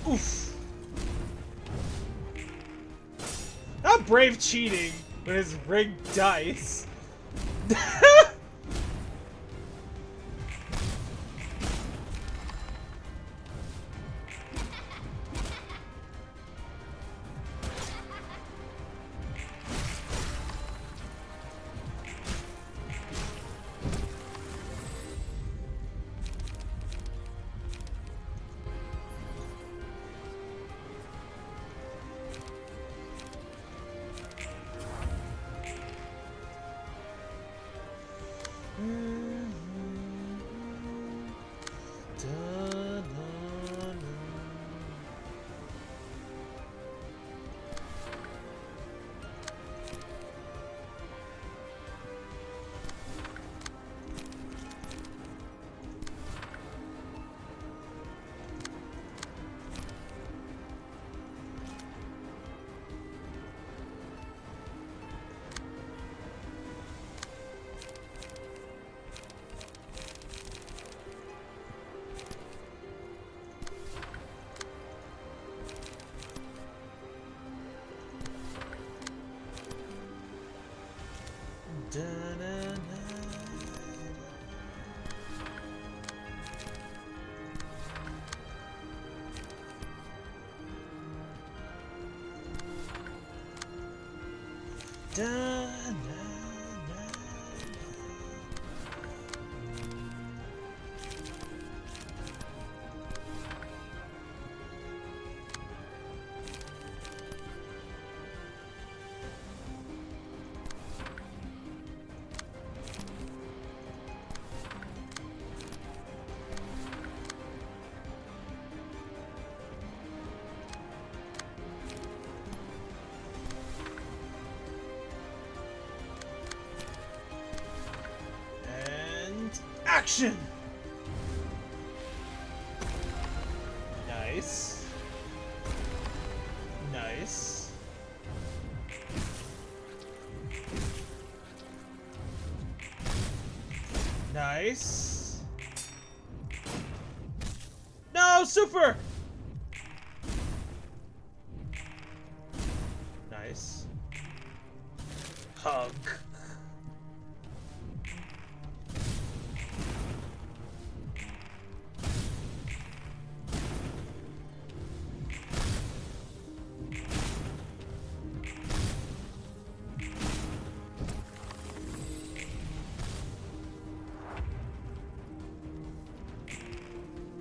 Oof. Not Brave cheating with his rigged dice. Da-na-na. Da-na-na. Action! Nice. Nice. Nice. No, super! Nice. Hug.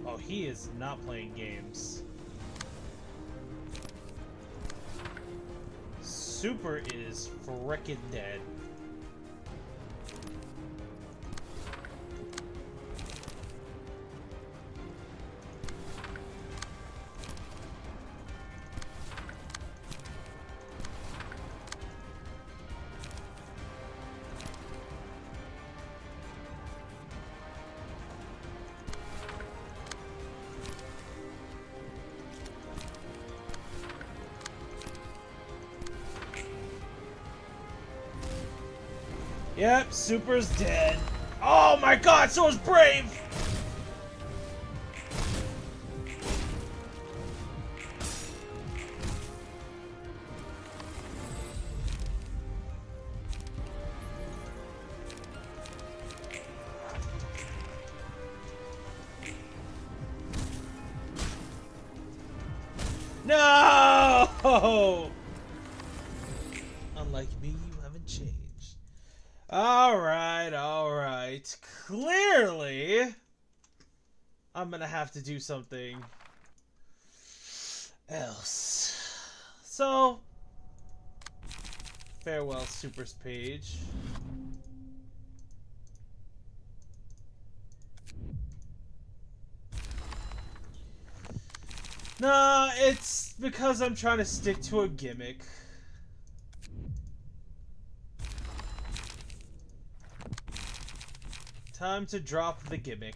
Oh, he is not playing games. Super is frickin' dead. Yep, Super's dead. Oh my god, so is Brave! No! Unlike me, you haven't changed. Alright, alright. Clearly, I'm gonna have to do something else. So, farewell, Super's page. Nah, it's because I'm trying to stick to a gimmick. Time to drop the gimmick.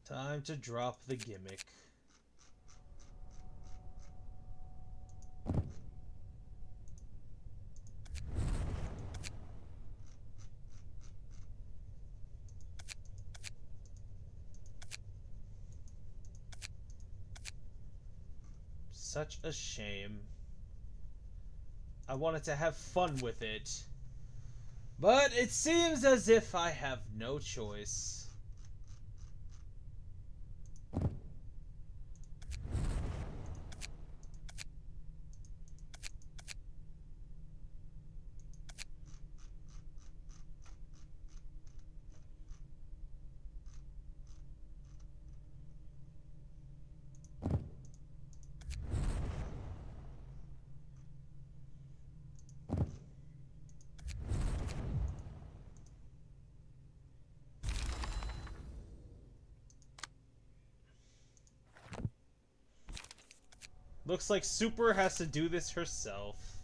Time to drop the gimmick. Such a shame. I wanted to have fun with it. But it seems as if I have no choice. Looks like Super has to do this herself.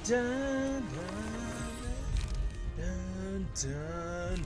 Dun, dun, dun, dun, dun.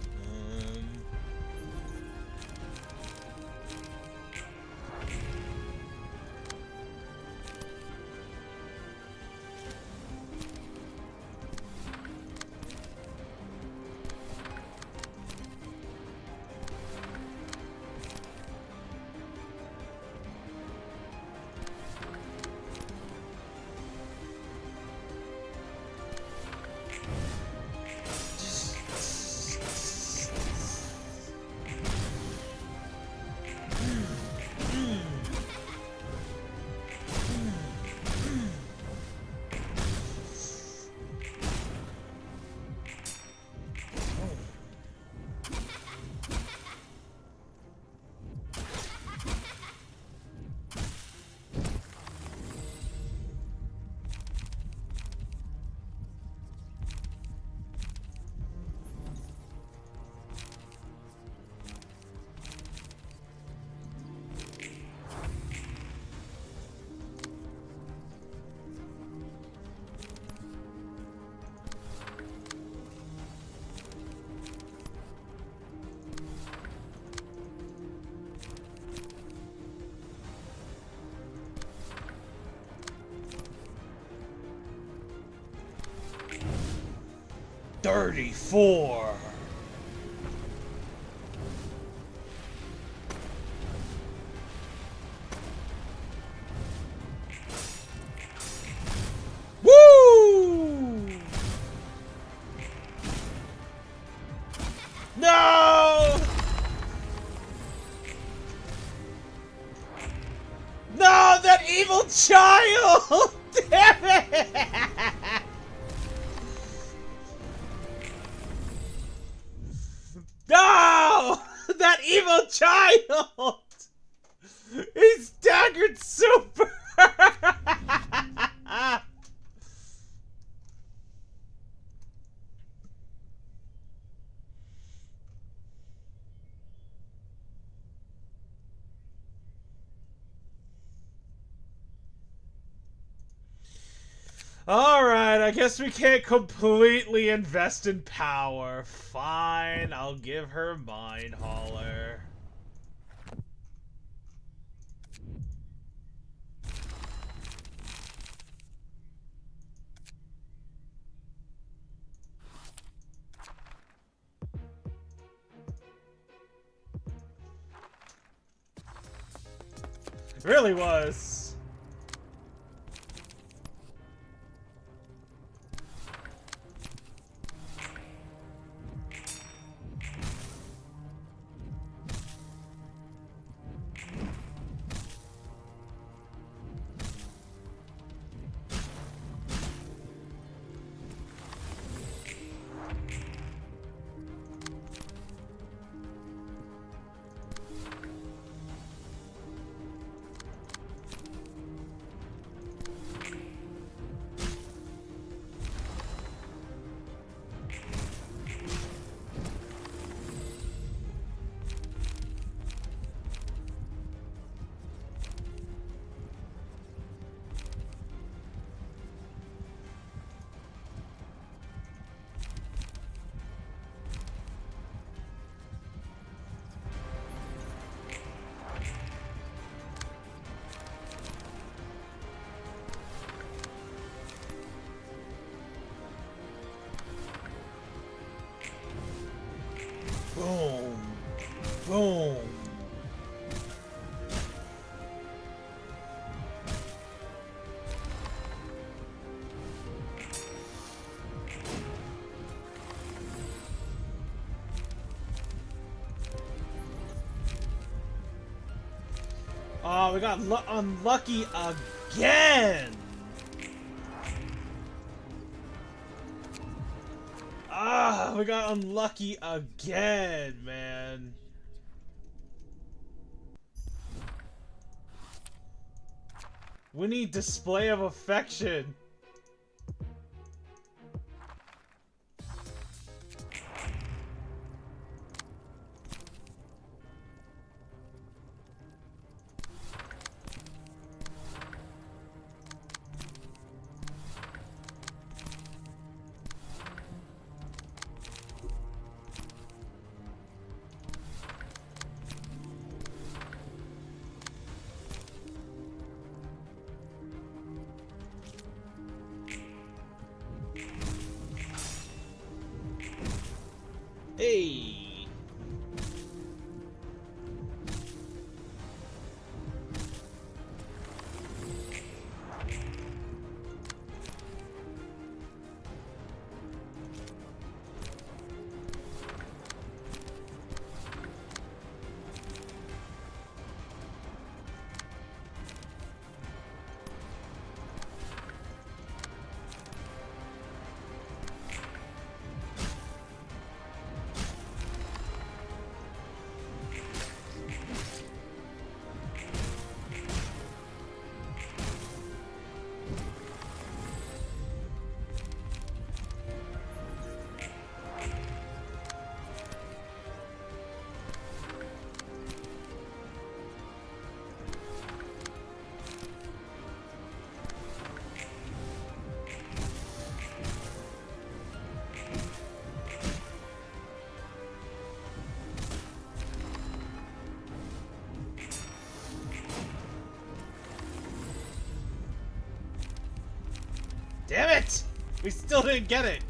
$34. Woo! No! No, that evil child! Damn it! No! That evil child! He staggered Super! Alright, I guess we can't completely invest in power. Fine, I'll give her Mine Hauler. It really was. Boom. Boom. Oh, we got unlucky again. Ah, we got unlucky again, man. We need display of affection. Hey. Damn it! We still didn't get it!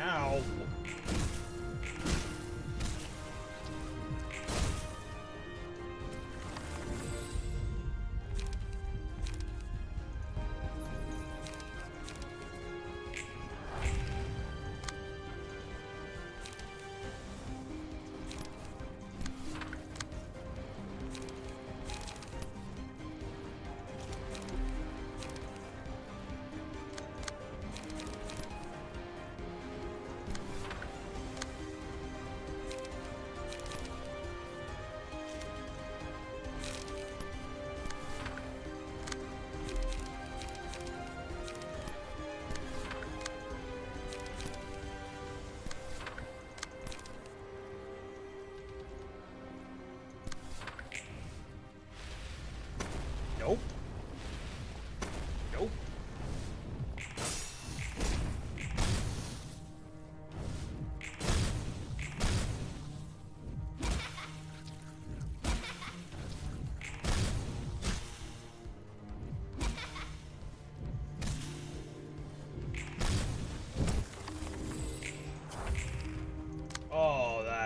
Ow.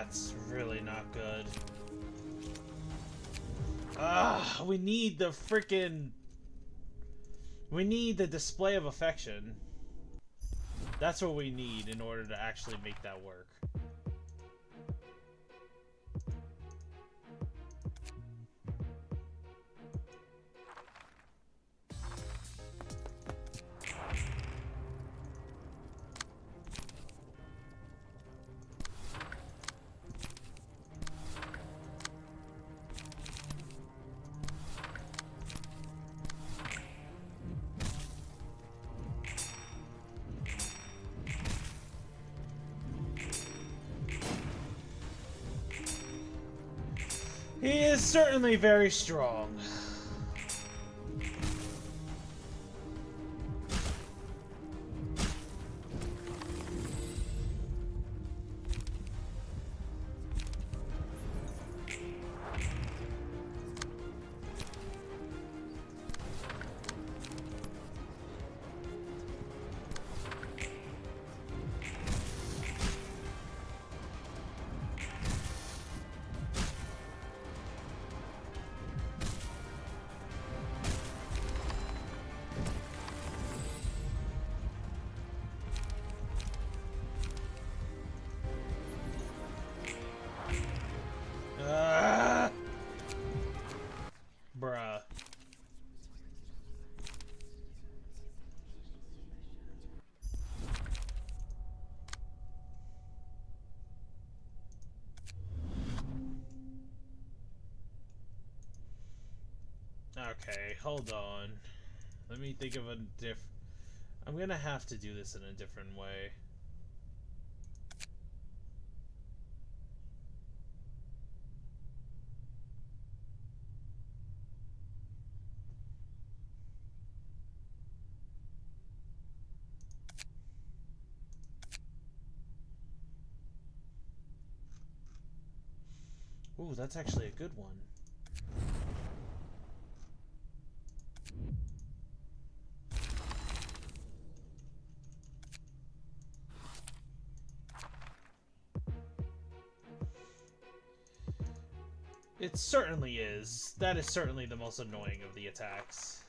That's really not good. Ah, we need the freaking... We need the display of affection. That's what we need in order to actually make that work. He is certainly very strong. Bruh. Okay, hold on. Let me think of a I'm gonna have to do this in a different way. Ooh, that's actually a good one. It certainly is. That is certainly the most annoying of the attacks.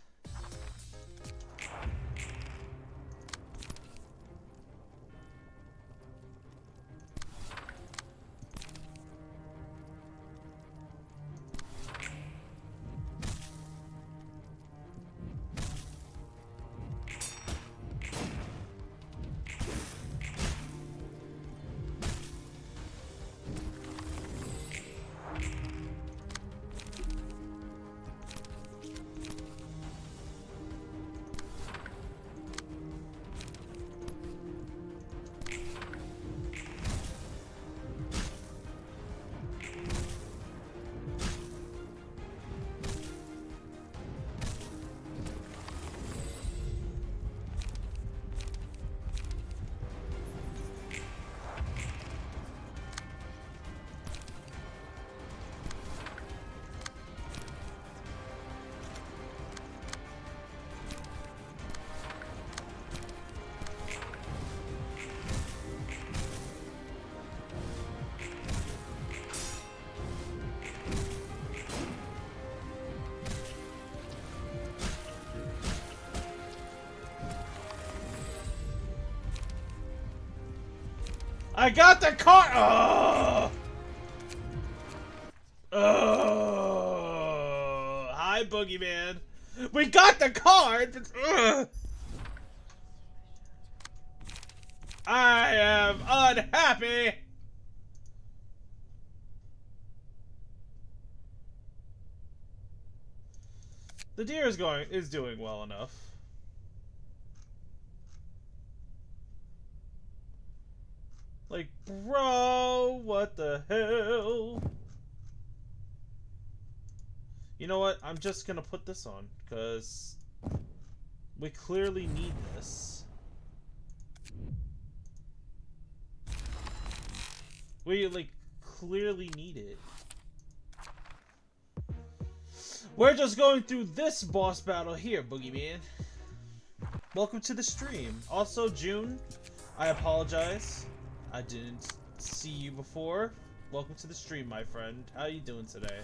I got the card! Oh! Oh! Hi, Boogeyman. We got the card, but... I am unhappy! The deer is doing well enough. Like, bro, what the hell? You know what? I'm just gonna put this on, because we clearly need this. We, like, clearly need it. We're just going through this boss battle here, Boogeyman. Welcome to the stream. Also, June, I apologize. I didn't see you before. Welcome to the stream, my friend. How you doing today?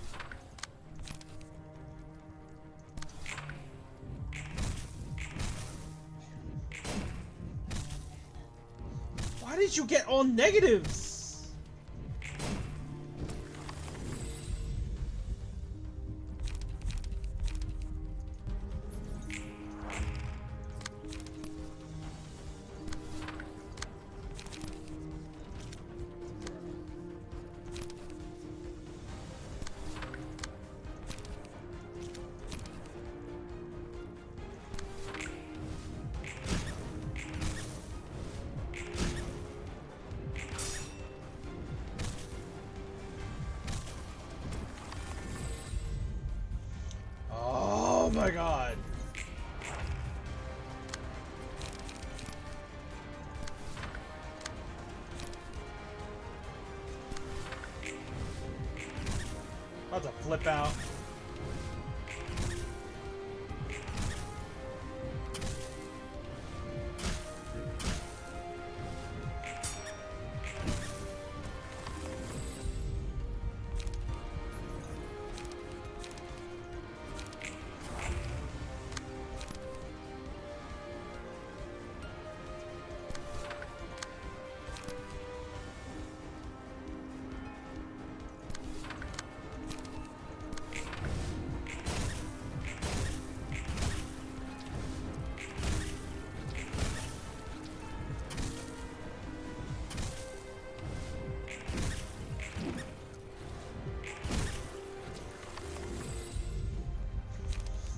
Why did you get all negatives? Oh my god. About to flip out.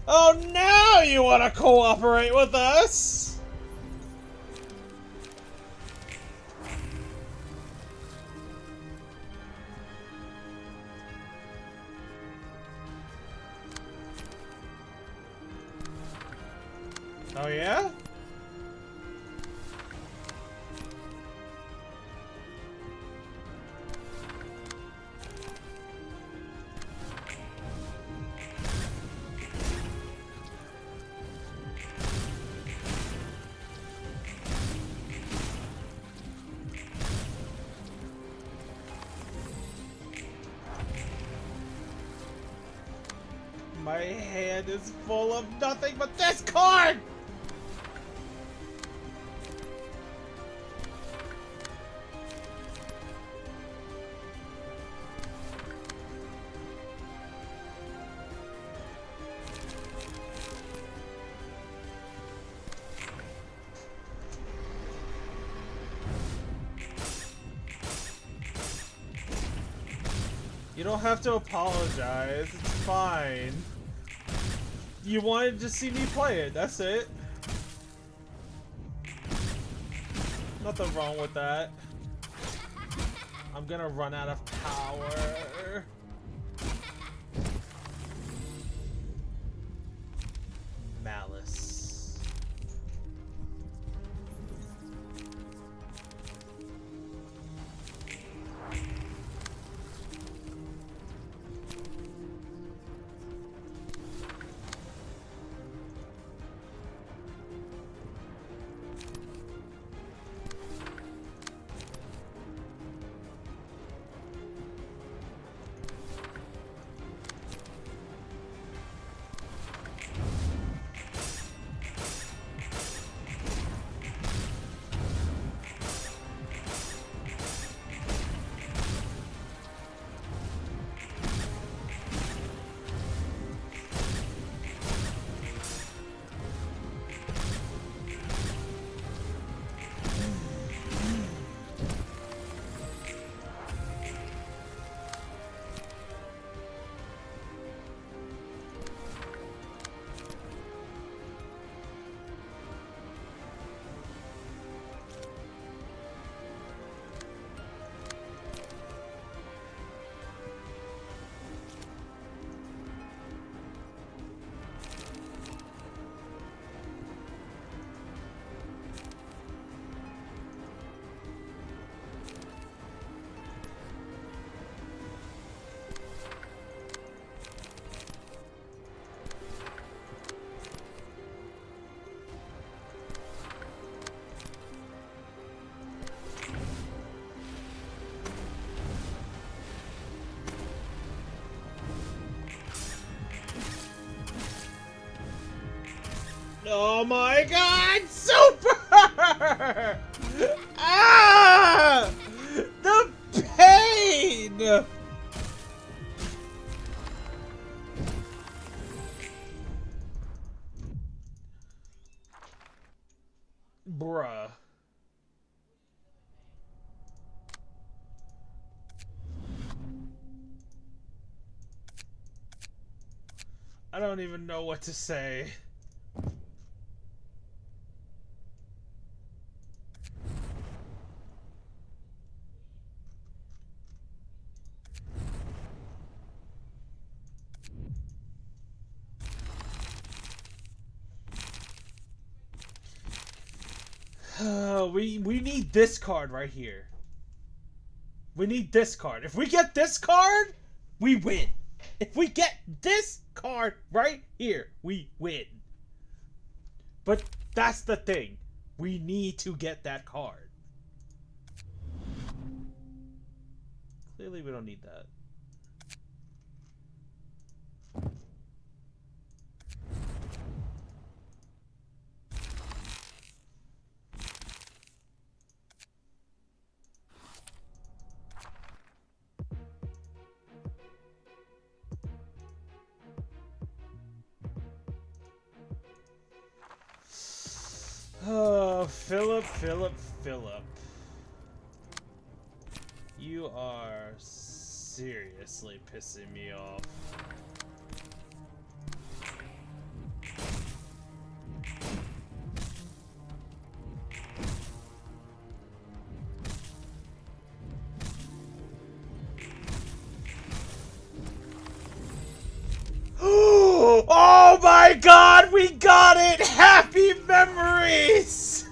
Oh, now you want to cooperate with us? Oh, yeah? My hand is full of nothing but this card! You don't have to apologize, it's fine. You wanted to see me play it, that's it. Nothing wrong with that. I'm gonna run out of power. Malice. Oh my god! Super! Ah! The pain! Bruh. I don't even know what to say. We need this card right here. We need this card. If we get this card, we win. If we get this card right here, we win. But that's the thing. We need to get that card. Clearly we don't need that. Oh, Philip. You are seriously pissing me off. Oh my god, we got it! Happy memories!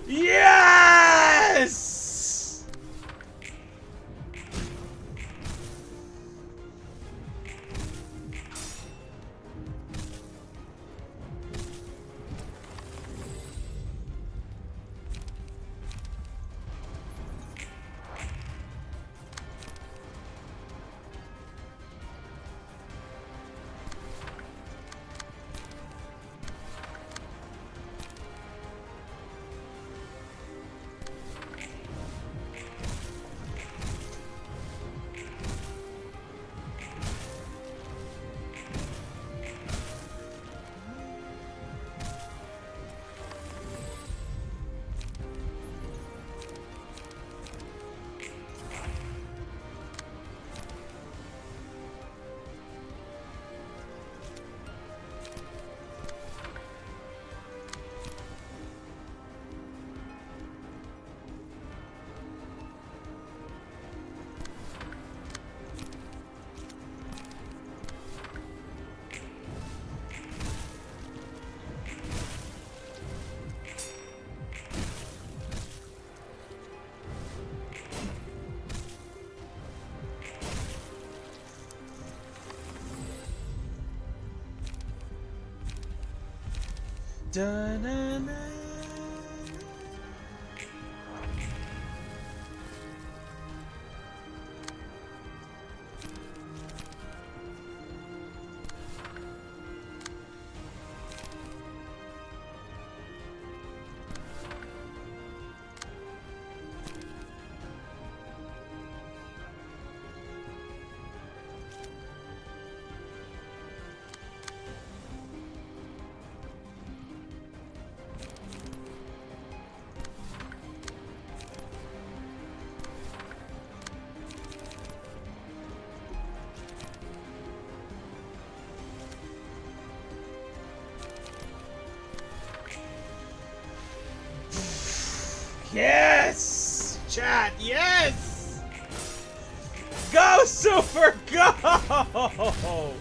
Yes! Da-na-na. Yes! Chat, yes! Go, Super, go!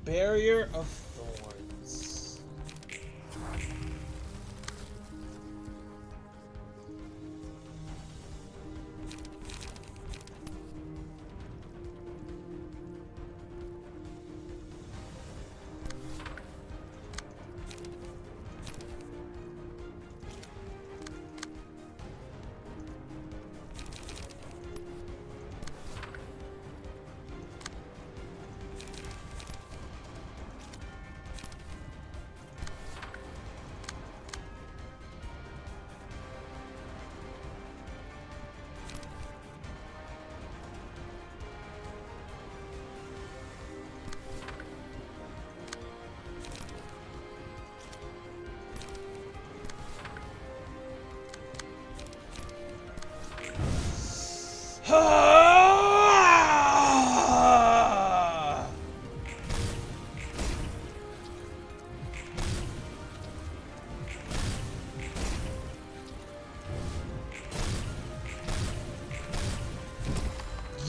Barrier of Thorns.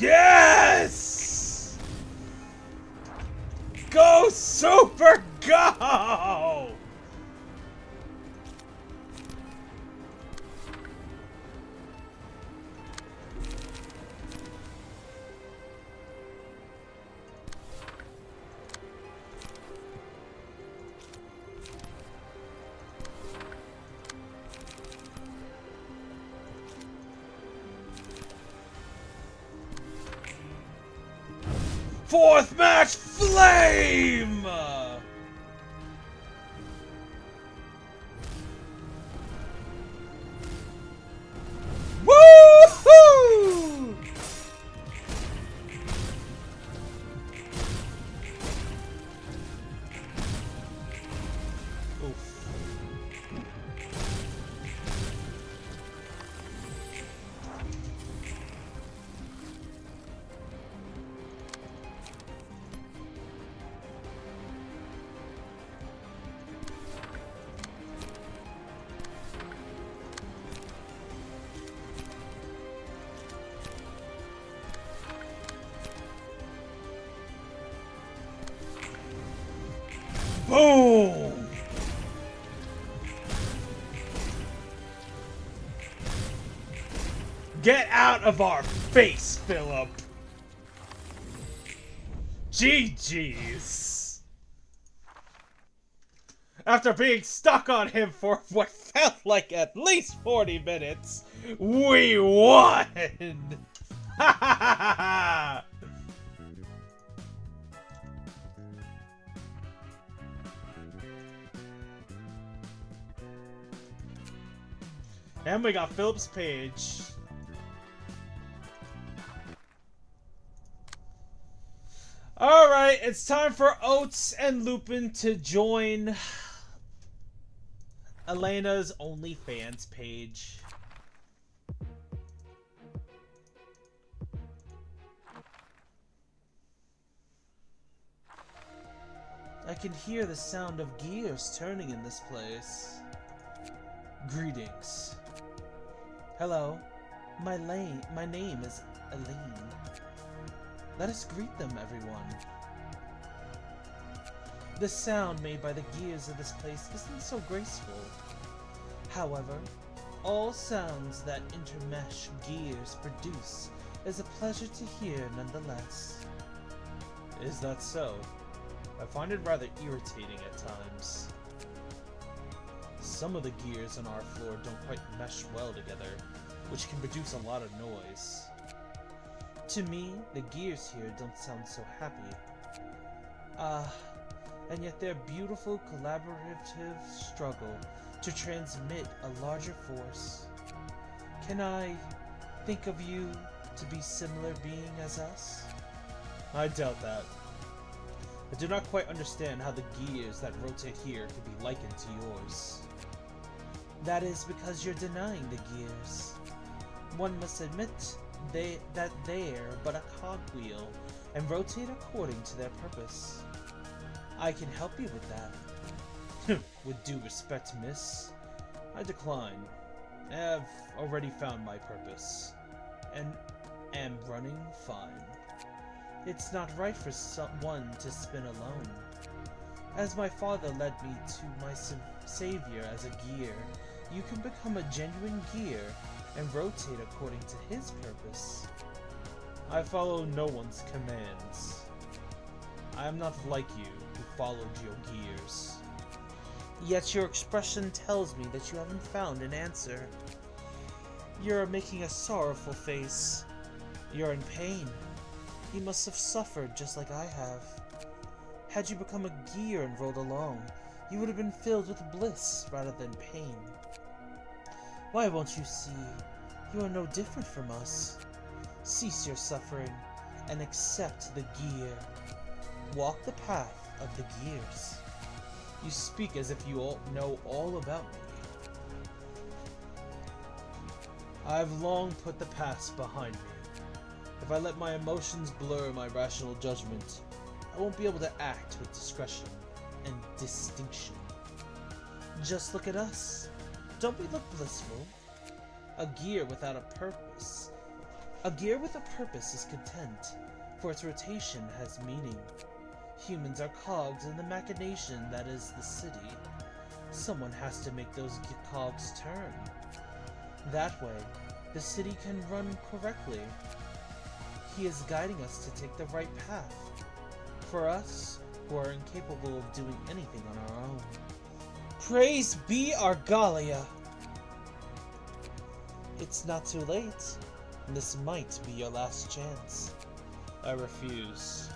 Yes! Go Super Go! Fourth match, Flame! Woohoo! Oof. Boom! Get out of our face, Philip! GG's! After being stuck on him for what felt like at least 40 minutes, we won! Ha ha ha ha ha! And we got Philip's page. Alright, it's time for Oates and Lupin to join Elena's OnlyFans page. I can hear the sound of gears turning in this place. Greetings. Hello, my name is Elaine. Let us greet them, everyone. The sound made by the gears of this place isn't so graceful. However, all sounds that intermesh gears produce is a pleasure to hear nonetheless. Is that so? I find it rather irritating at times. Some of the gears on our floor don't quite mesh well together, which can produce a lot of noise. To me, the gears here don't sound so happy. And yet their beautiful collaborative struggle to transmit a larger force. Can I think of you to be similar being as us? I doubt that. I do not quite understand how the gears that rotate here could be likened to yours. That is because you're denying the gears. One must admit that they're but a cogwheel and rotate according to their purpose. I can help you with that. With due respect, miss, I decline. I have already found my purpose, and am running fine. It's not right for someone to spin alone. As my father led me to my savior as a gear, you can become a genuine gear and rotate according to his purpose. I follow no one's commands. I am not like you, who followed your gears. Yet your expression tells me that you haven't found an answer. You're making a sorrowful face. You're in pain. You must have suffered just like I have. Had you become a gear and rode along, you would have been filled with bliss rather than pain. Why won't you see? You are no different from us. Cease your suffering and accept the gear. Walk the path of the gears. You speak as if you all know all about me. I've long put the past behind me. If I let my emotions blur my rational judgment, I won't be able to act with discretion and distinction. Just look at us. Don't we look blissful? A gear without a purpose. A gear with a purpose is content, for its rotation has meaning. Humans are cogs in the machination that is the city. Someone has to make those cogs turn. That way, the city can run correctly. He is guiding us to take the right path. For us, who are incapable of doing anything on our own. Praise be Argalia! It's not too late. This might be your last chance. I refuse.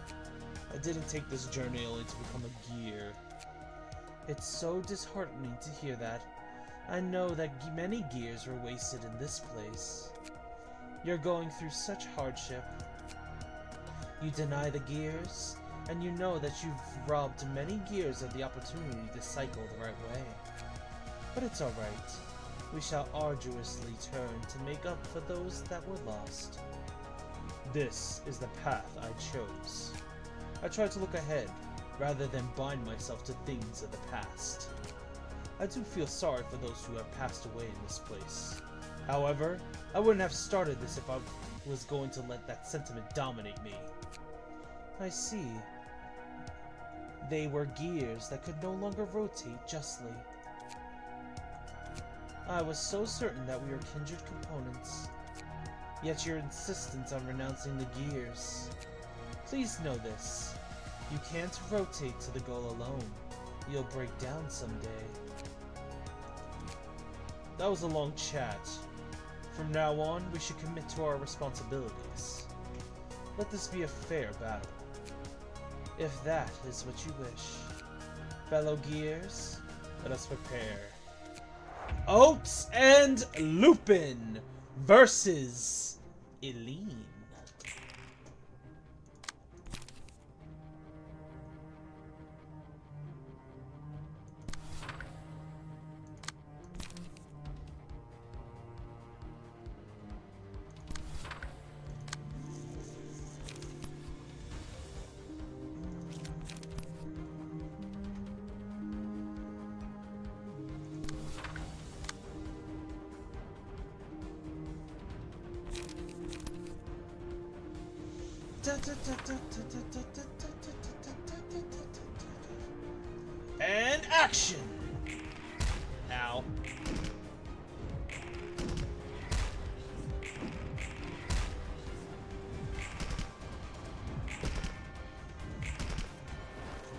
I didn't take this journey only to become a gear. It's so disheartening to hear that. I know that many gears were wasted in this place. You're going through such hardship. You deny the gears, and you know that you've robbed many gears of the opportunity to cycle the right way. But it's alright. We shall arduously turn to make up for those that were lost. This is the path I chose. I try to look ahead, rather than bind myself to things of the past. I do feel sorry for those who have passed away in this place. However, I wouldn't have started this if I was going to let that sentiment dominate me. I see. They were gears that could no longer rotate justly. I was so certain that we were kindred components. Yet your insistence on renouncing the gears. Please know this. You can't rotate to the goal alone. You'll break down someday. That was a long chat. From now on, we should commit to our responsibilities. Let this be a fair battle. If that is what you wish. Fellow gears, let us prepare. Oats and Lupin versus Eileen. And action! Ow.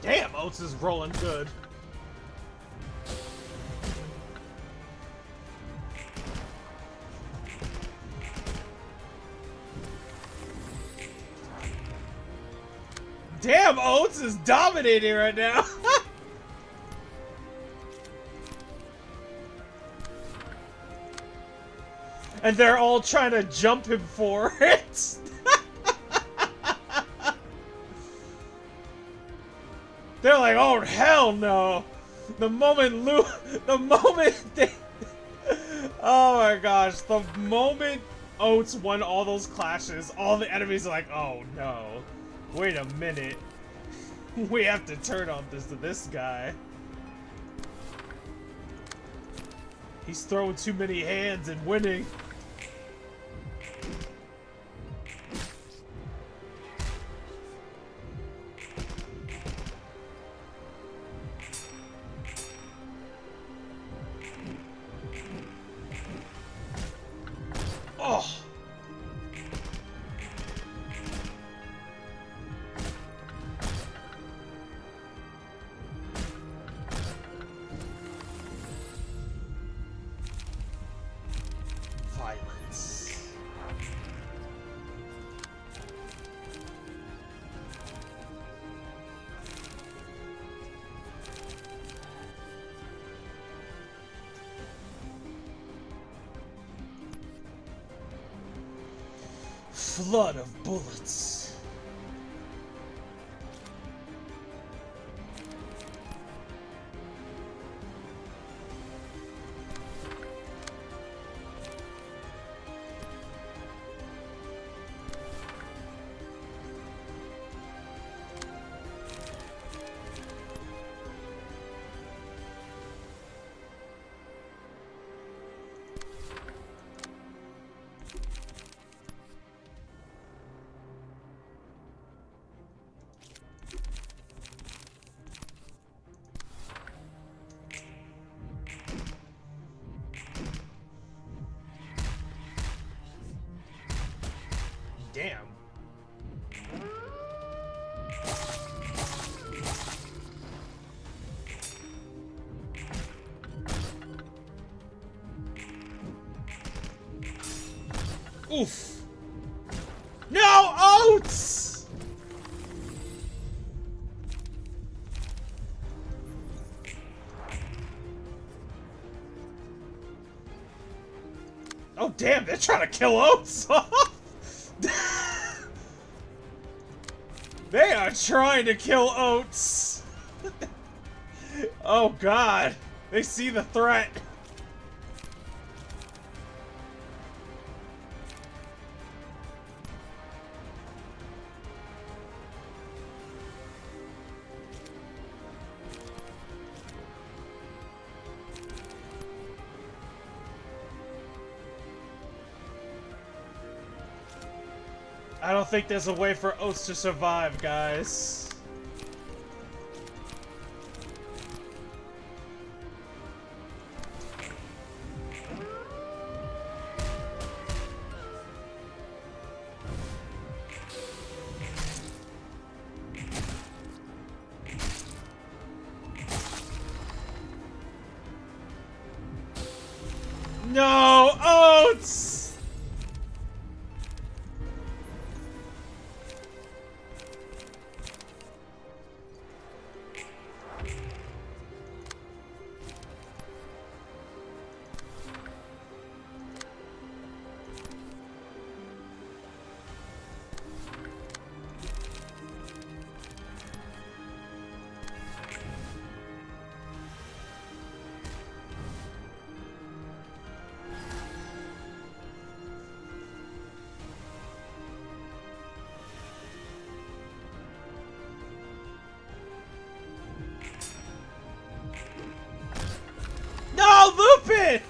Damn, Oats is rolling good. Damn, Oats is dominating right now. And they're all trying to jump him for it. They're like, oh hell no. The moment they oh my gosh, the moment Oats won all those clashes, all the enemies are like, oh no. Wait a minute. We have to turn on this guy. He's throwing too many hands and winning. Oh. Violence. Flood of bullets. Damn. Oof. No, oats! Oh, damn, they're trying to kill Oats! They are trying to kill Oats! Oh, God. They see the threat. I don't think there's a way for Oats to survive, guys. No, Oats! No, Lupin!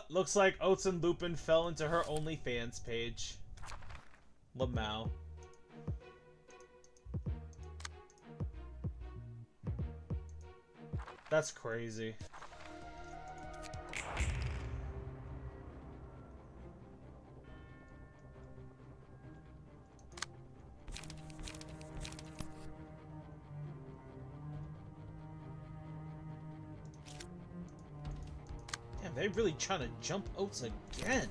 Looks like Oats and Lupin fell into her OnlyFans page. Lamau. That's crazy. Damn, they're really trying to jump Oats again.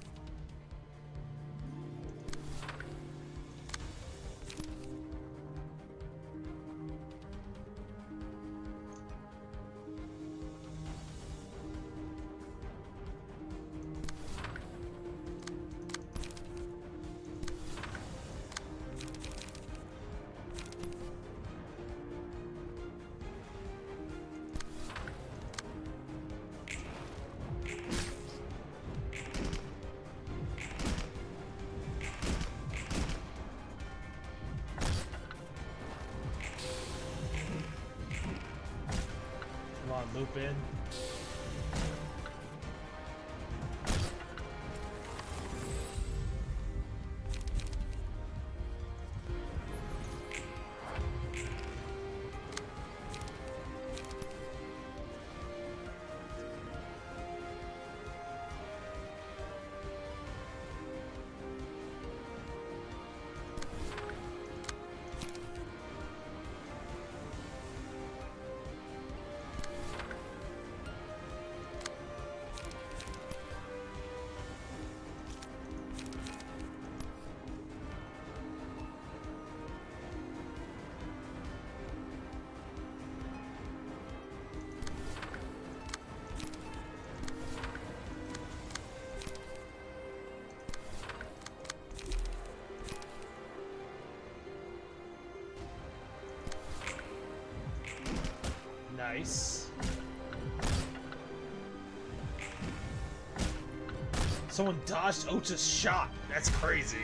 Come on, Lupin. Nice. Someone dodged Oats' shot. That's crazy.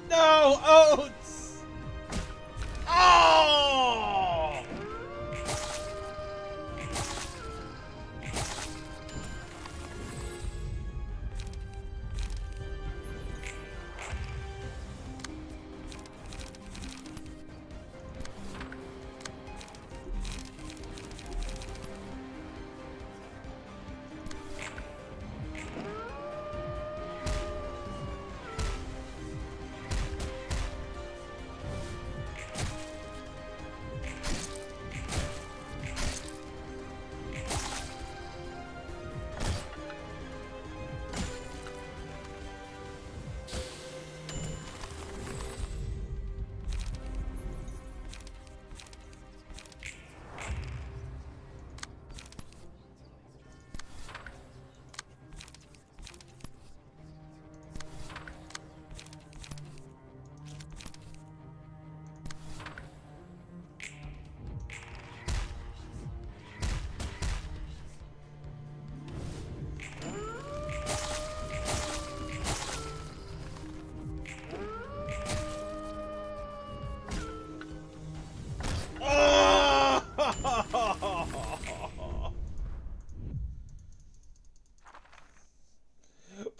No, Oats! Oh!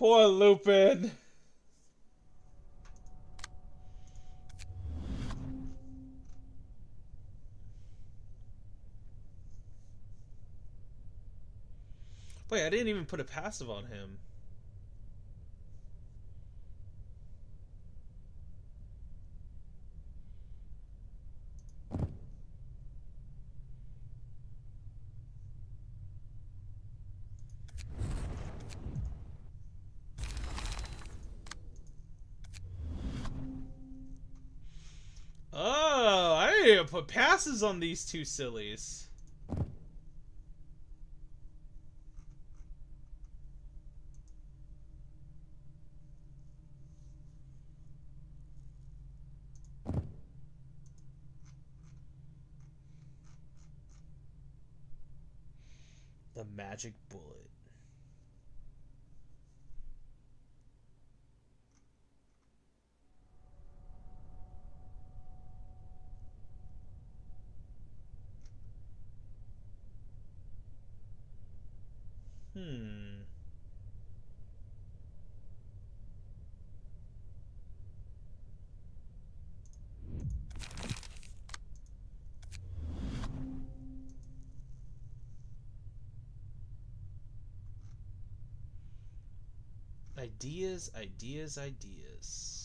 Poor Lupin. Wait, I didn't even put a passive on him. Oh, I didn't even put passes on these two sillies. The magic bullet. Hmm. Ideas, ideas, ideas.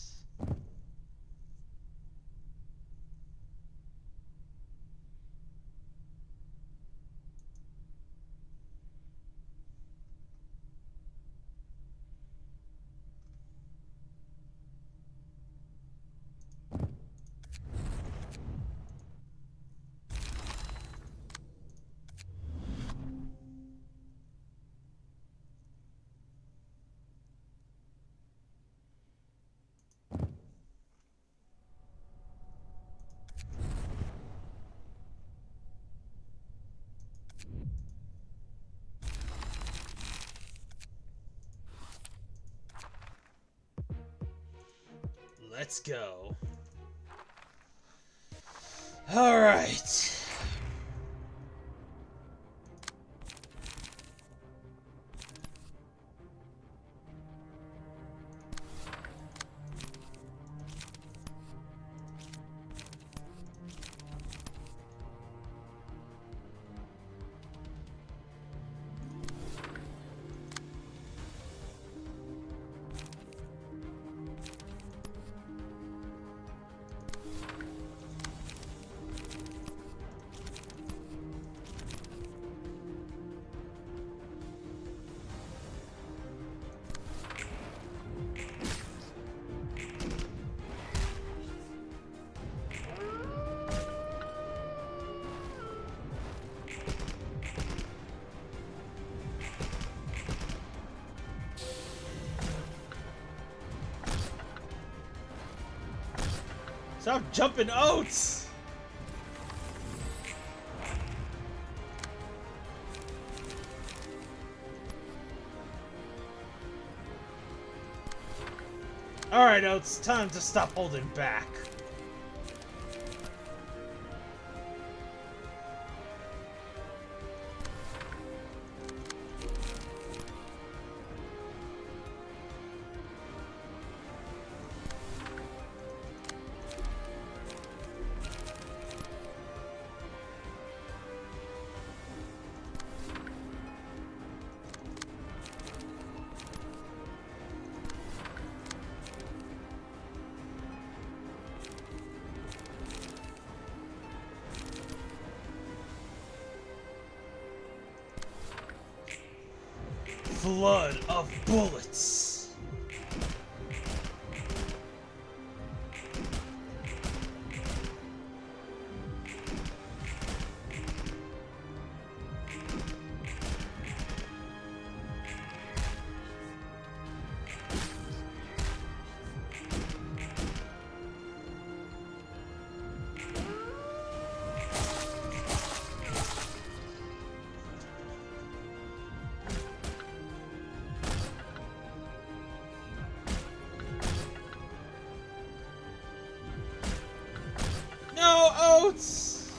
Let's go. All right. Stop jumping oats! Alright, Oats, time to stop holding back. Flood of bullets. No, Oats!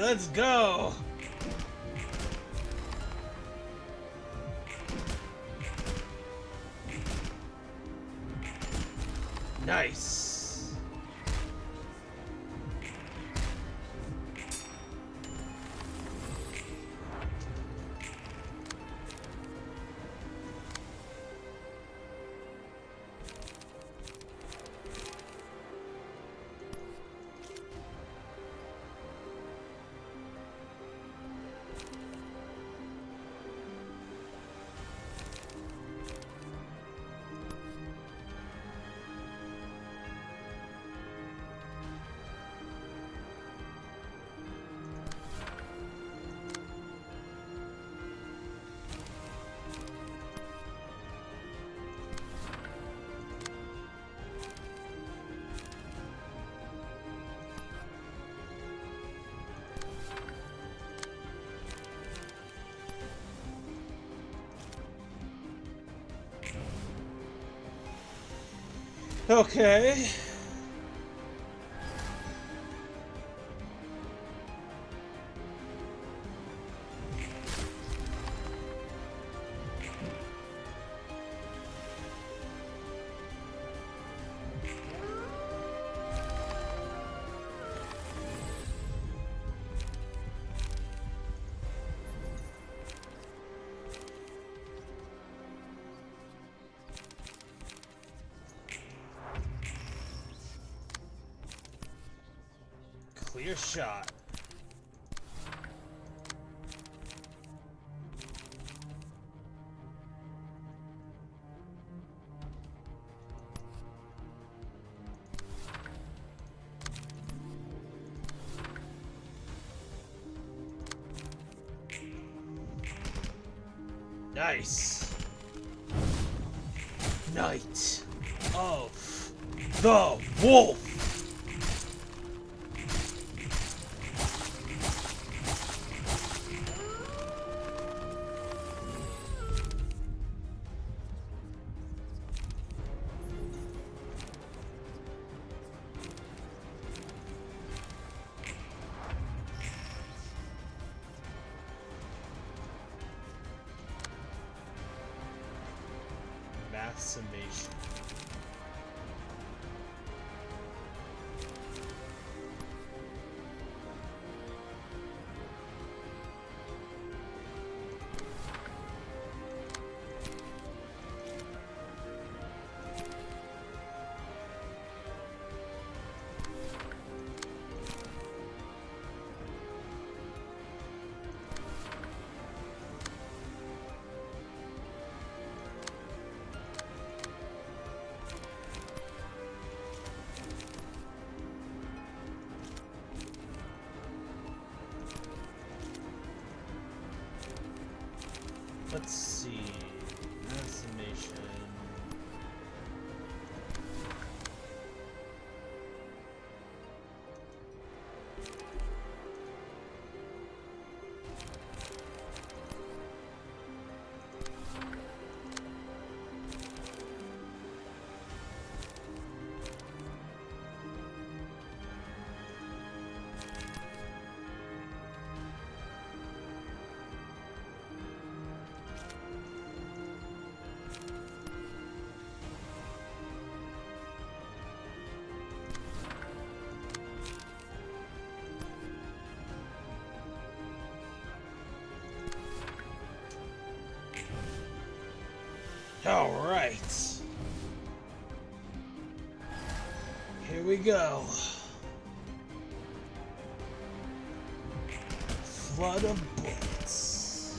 let's go. Nice. Okay. Clear shot. Nice. Night of the Wolf. Math summation. Let's see. Math summation. All right. Here we go. Flood of bullets.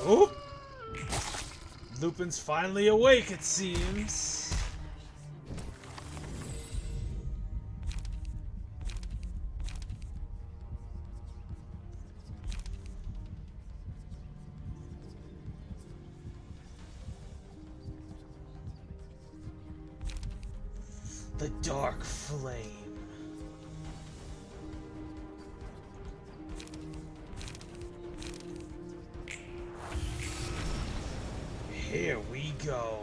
Oop! Lupin's finally awake, it seems. The dark flame. Here we go.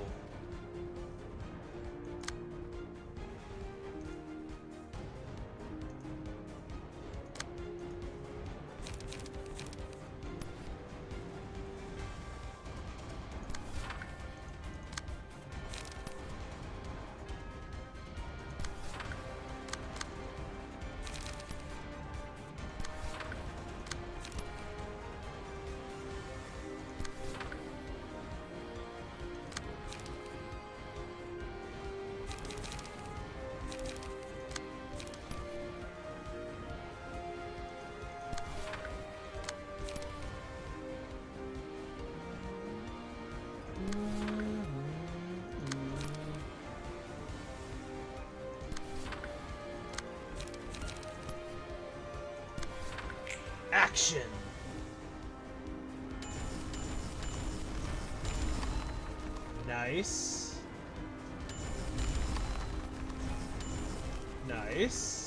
Action! Nice. Nice.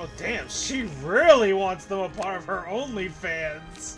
Oh damn, she really wants them a part of her OnlyFans.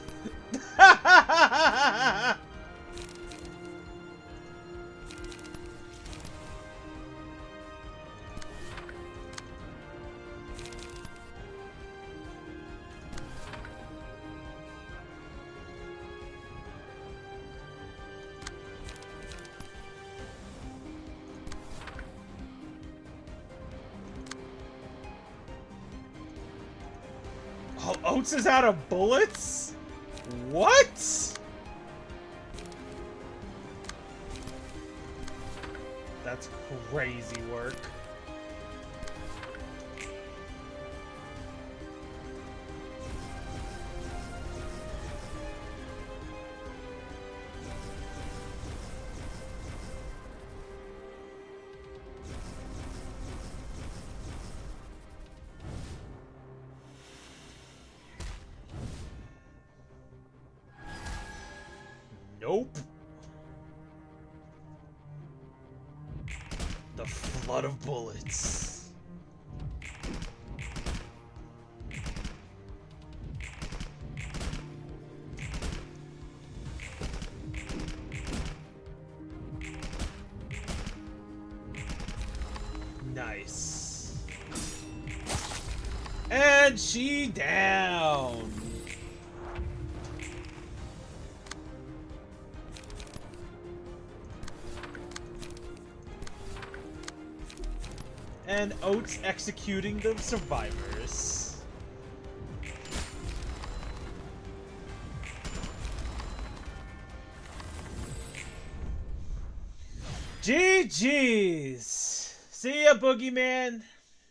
Oh, Oats is out of bullets? What? That's crazy work. Nope. The flood of bullets. Nice. And she down. And Oats executing the survivors. GG's. See ya, Boogeyman.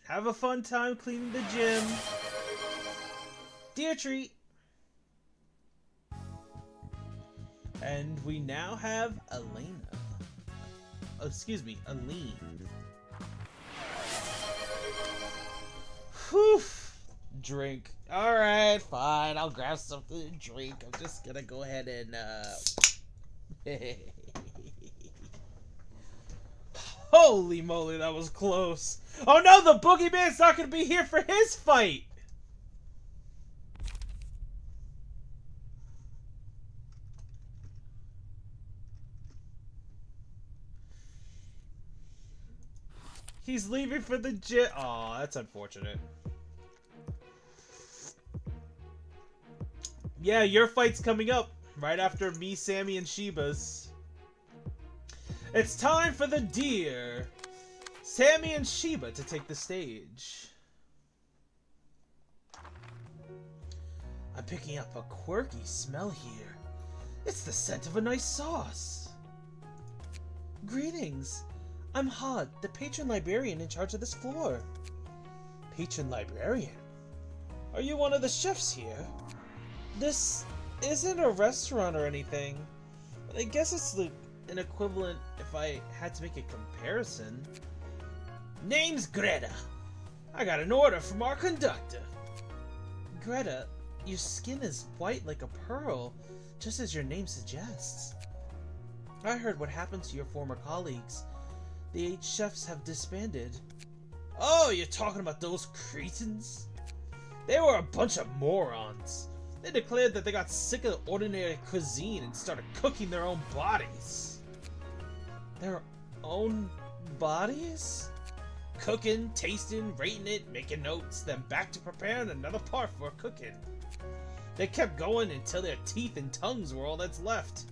Have a fun time cleaning the gym. Dear treat. And we now have Elena. Oh, excuse me, Aline. Whew. Drink. Alright, fine. I'll grab something to drink. I'm just gonna go ahead and, Holy moly, that was close. Oh no, the Boogeyman's not gonna be here for his fight! He's leaving for the gym. Aw, that's unfortunate. Yeah, your fight's coming up right after me, Sammy, and Sheba's. It's time for the deer, Sammy and Sheba, to take the stage. I'm picking up a quirky smell here. It's the scent of a nice sauce. Greetings. I'm Hod, the patron librarian in charge of this floor. Patron librarian? Are you one of the chefs here? This isn't a restaurant or anything. But I guess it's like an equivalent if I had to make a comparison. Name's Greta. I got an order from our conductor. Greta, your skin is white like a pearl, just as your name suggests. I heard what happened to your former colleagues. The 8 chefs have disbanded. Oh, you're talking about those cretins? They were a bunch of morons. They declared that they got sick of ordinary cuisine and started cooking their own bodies. Their own bodies? Cooking, tasting, rating it, making notes, then back to preparing another part for cooking. They kept going until their teeth and tongues were all that's left.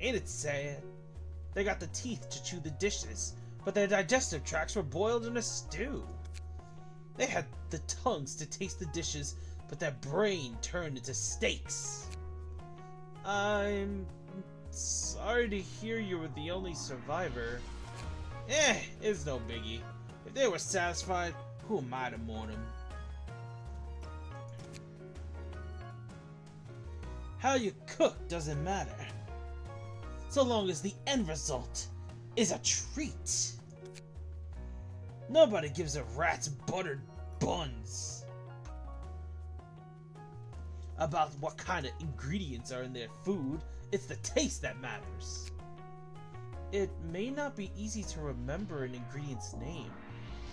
Ain't it sad? They got the teeth to chew the dishes, but their digestive tracts were boiled in a stew. They had the tongues to taste the dishes, but their brain turned into steaks. I'm sorry to hear you were the only survivor. It's no biggie. If they were satisfied, who am I to mourn them? How you cook doesn't matter, so long as the end result is a treat. Nobody gives a rat's buttered buns about what kind of ingredients are in their food. It's the taste that matters. It may not be easy to remember an ingredient's name,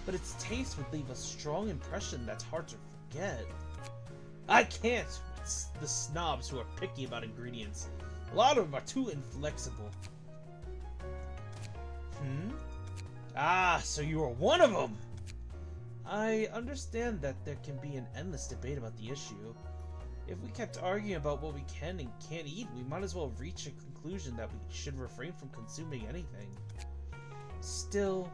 but its taste would leave a strong impression that's hard to forget. I can't with the snobs who are picky about ingredients. A lot of them are too inflexible. Ah, so you are one of them! I understand that there can be an endless debate about the issue. If we kept arguing about what we can and can't eat, we might as well reach a conclusion that we should refrain from consuming anything. Still,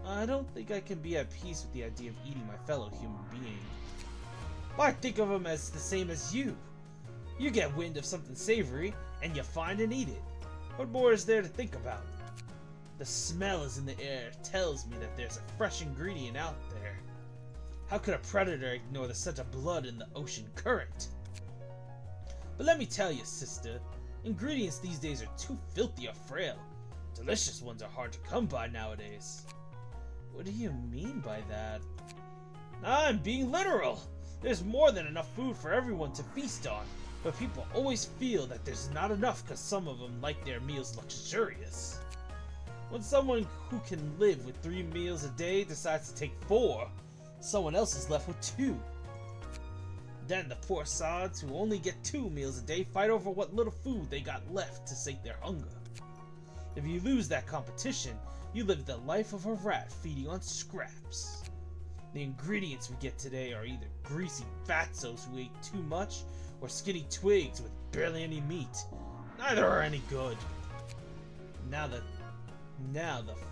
I don't think I can be at peace with the idea of eating my fellow human being. Why think of them as the same as you? You get wind of something savory, and you find and eat it. What more is there to think about? The smell is in the air, tells me that there's a fresh ingredient out there. How could a predator ignore the scent of blood in the ocean current? But let me tell you, sister, ingredients these days are too filthy or frail. Delicious ones are hard to come by nowadays. What do you mean by that? I'm being literal! There's more than enough food for everyone to feast on, but people always feel that there's not enough because some of them like their meals luxurious. When someone who can live with 3 meals a day decides to take 4, someone else is left with 2. Then the poor sods who only get 2 meals a day fight over what little food they got left to sate their hunger. If you lose that competition, you live the life of a rat feeding on scraps. The ingredients we get today are either greasy fatzos who ate too much, or skinny twigs with barely any meat. Neither are any good. Now the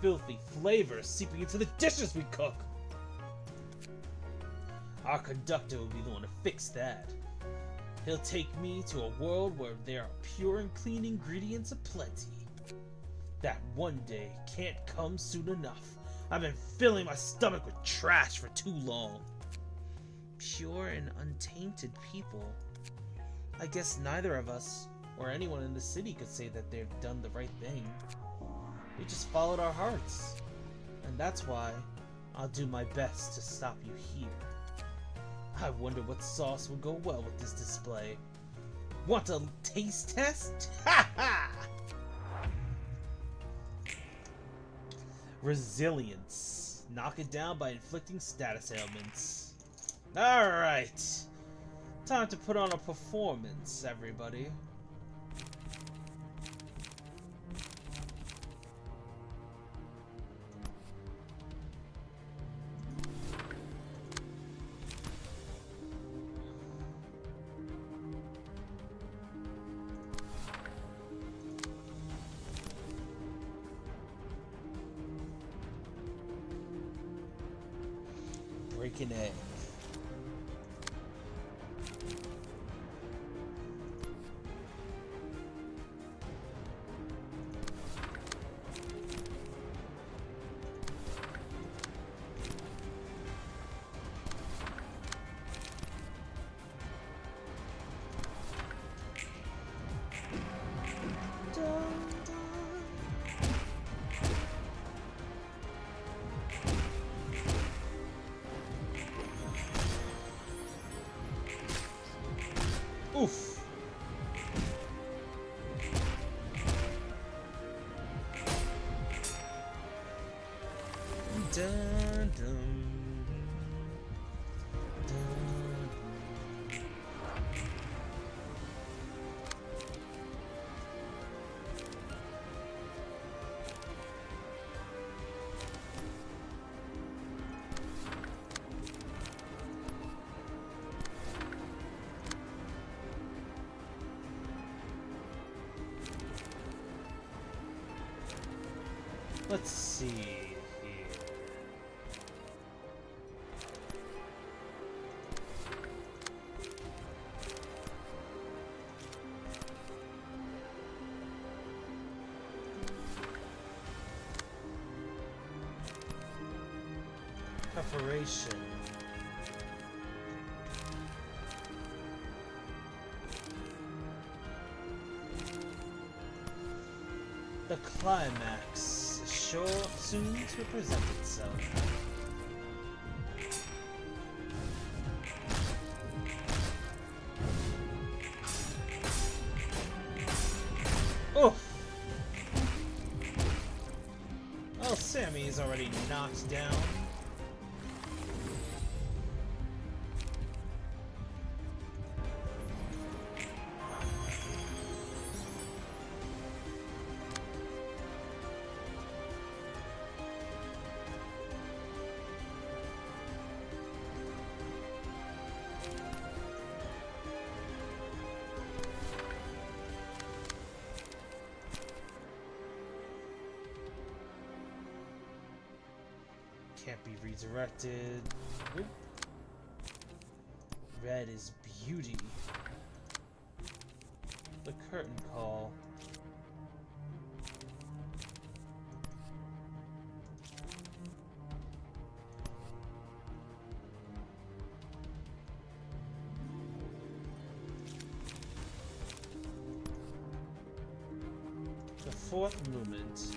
filthy flavor is seeping into the dishes we cook. Our conductor will be the one to fix that. He'll take me to a world where there are pure and clean ingredients aplenty. That one day can't come soon enough. I've been filling my stomach with trash for too long. Pure and untainted people. I guess neither of us, or anyone in the city, could say that they've done the right thing. We just followed our hearts. And that's why I'll do my best to stop you here. I wonder what sauce would go well with this display. Want a taste test? Ha ha! Resilience. Knock it down by inflicting status ailments. Alright. Time to put on a performance, everybody. Break an egg. Dun, dun, dun. Let's see here. Preparation. The climax is sure soon to present itself. Oh! Well, Sammy is already knocked down. Can't be redirected. Oop. Red is beauty. The curtain call. The fourth movement.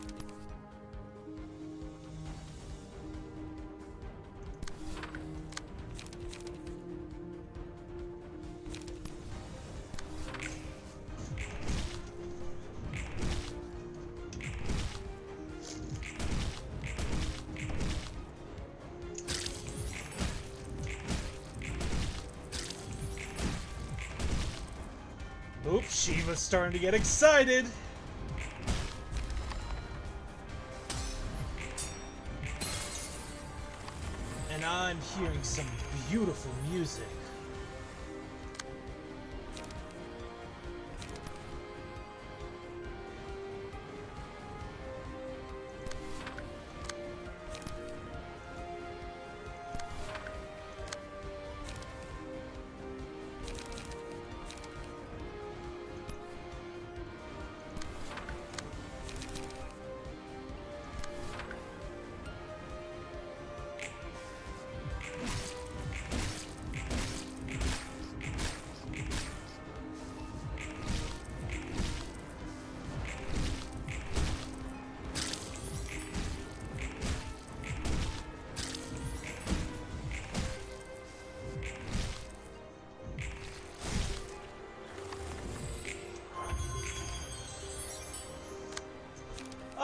Oops, Shiva's starting to get excited. And I'm hearing some beautiful music.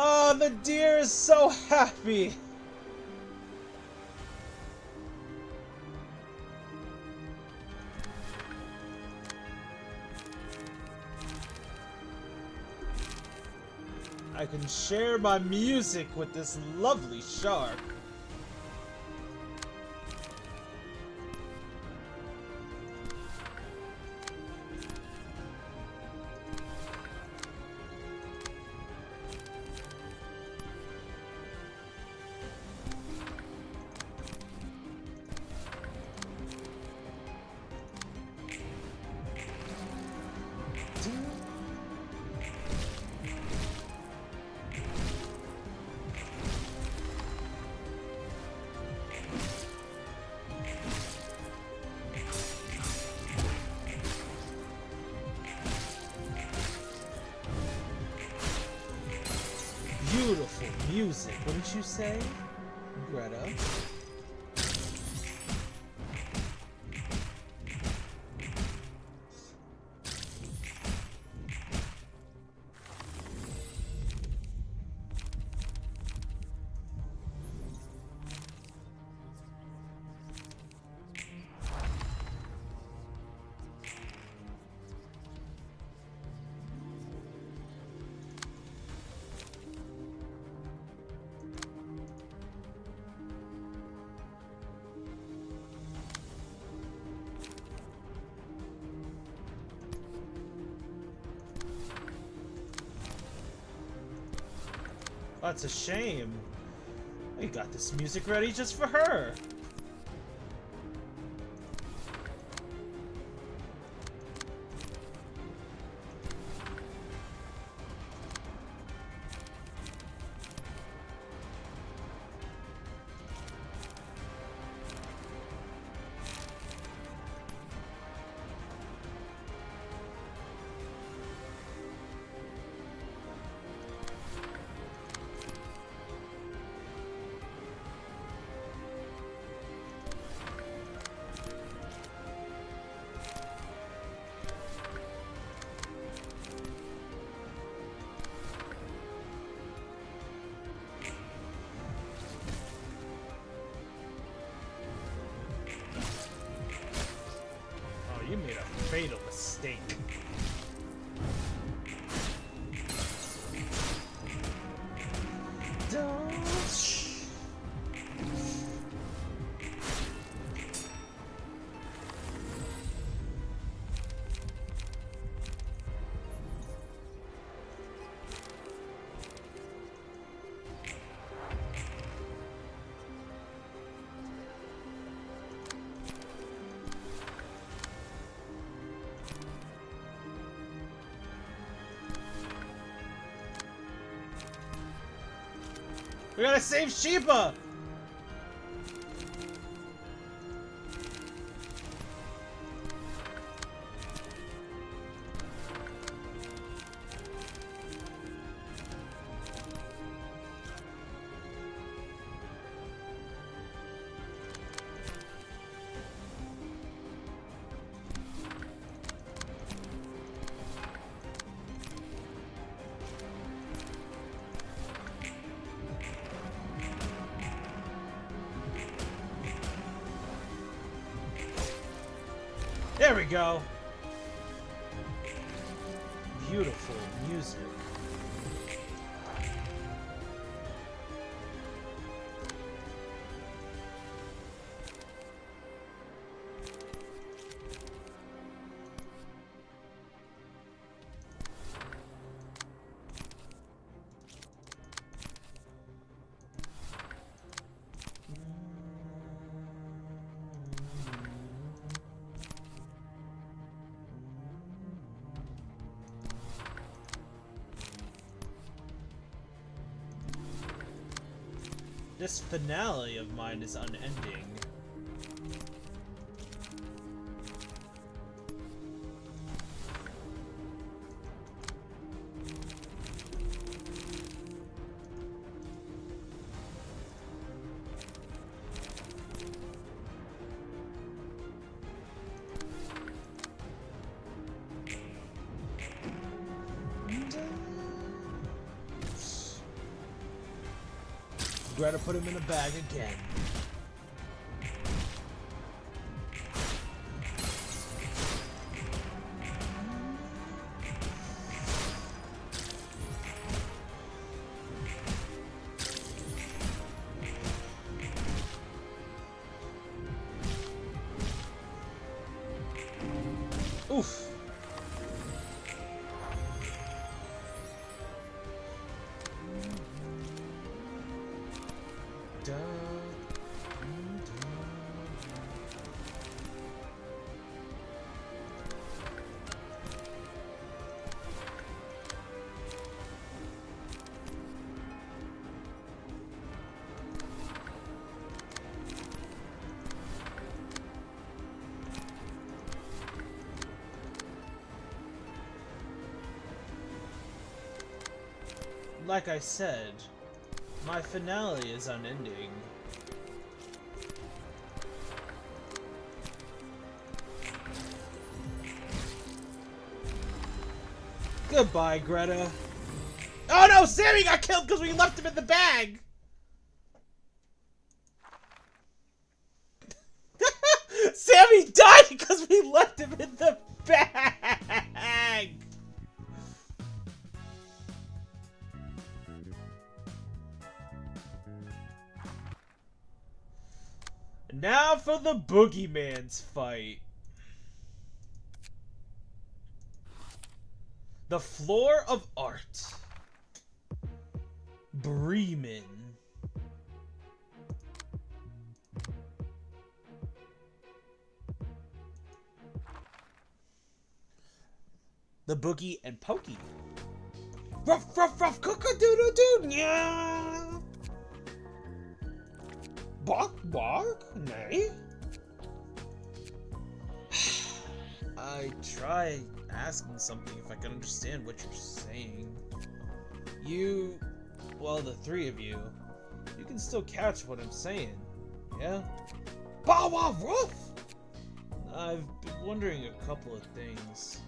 Oh, the deer is so happy! I can share my music with this lovely shark. Beautiful music, wouldn't you say, Greta? That's a shame. We got this music ready just for her. You made a fatal mistake. We gotta save Sheba! There we go. Beautiful music. This finale of mine is unending. Gotta put him in a bag again. Oof. Like I said, my finale is unending. Goodbye, Greta. Oh no, Sammy got killed because we left him in the bag! Sammy died because we left him in the bag! Now for the Boogeyman's fight. The floor of art. Bremen. The Boogie and Pokey. Ruff, ruff, ruff, cock-a-doodle-doo, yeah. Bark, bark, nay. I try asking something if I can understand what you're saying. You, well, the three of you, you can still catch what I'm saying, yeah? Bow wow woof! I've been wondering a couple of things.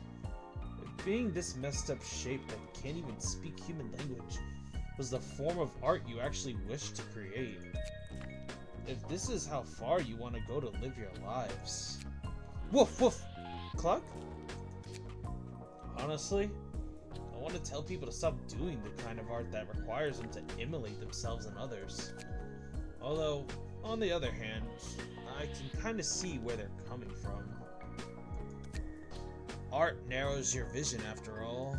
If being this messed up shape that can't even speak human language was the form of art you actually wished to create, if this is how far you want to go to live your lives. Woof woof! Cluck? Honestly, I want to tell people to stop doing the kind of art that requires them to immolate themselves and others. Although, on the other hand, I can kind of see where they're coming from. Art narrows your vision after all.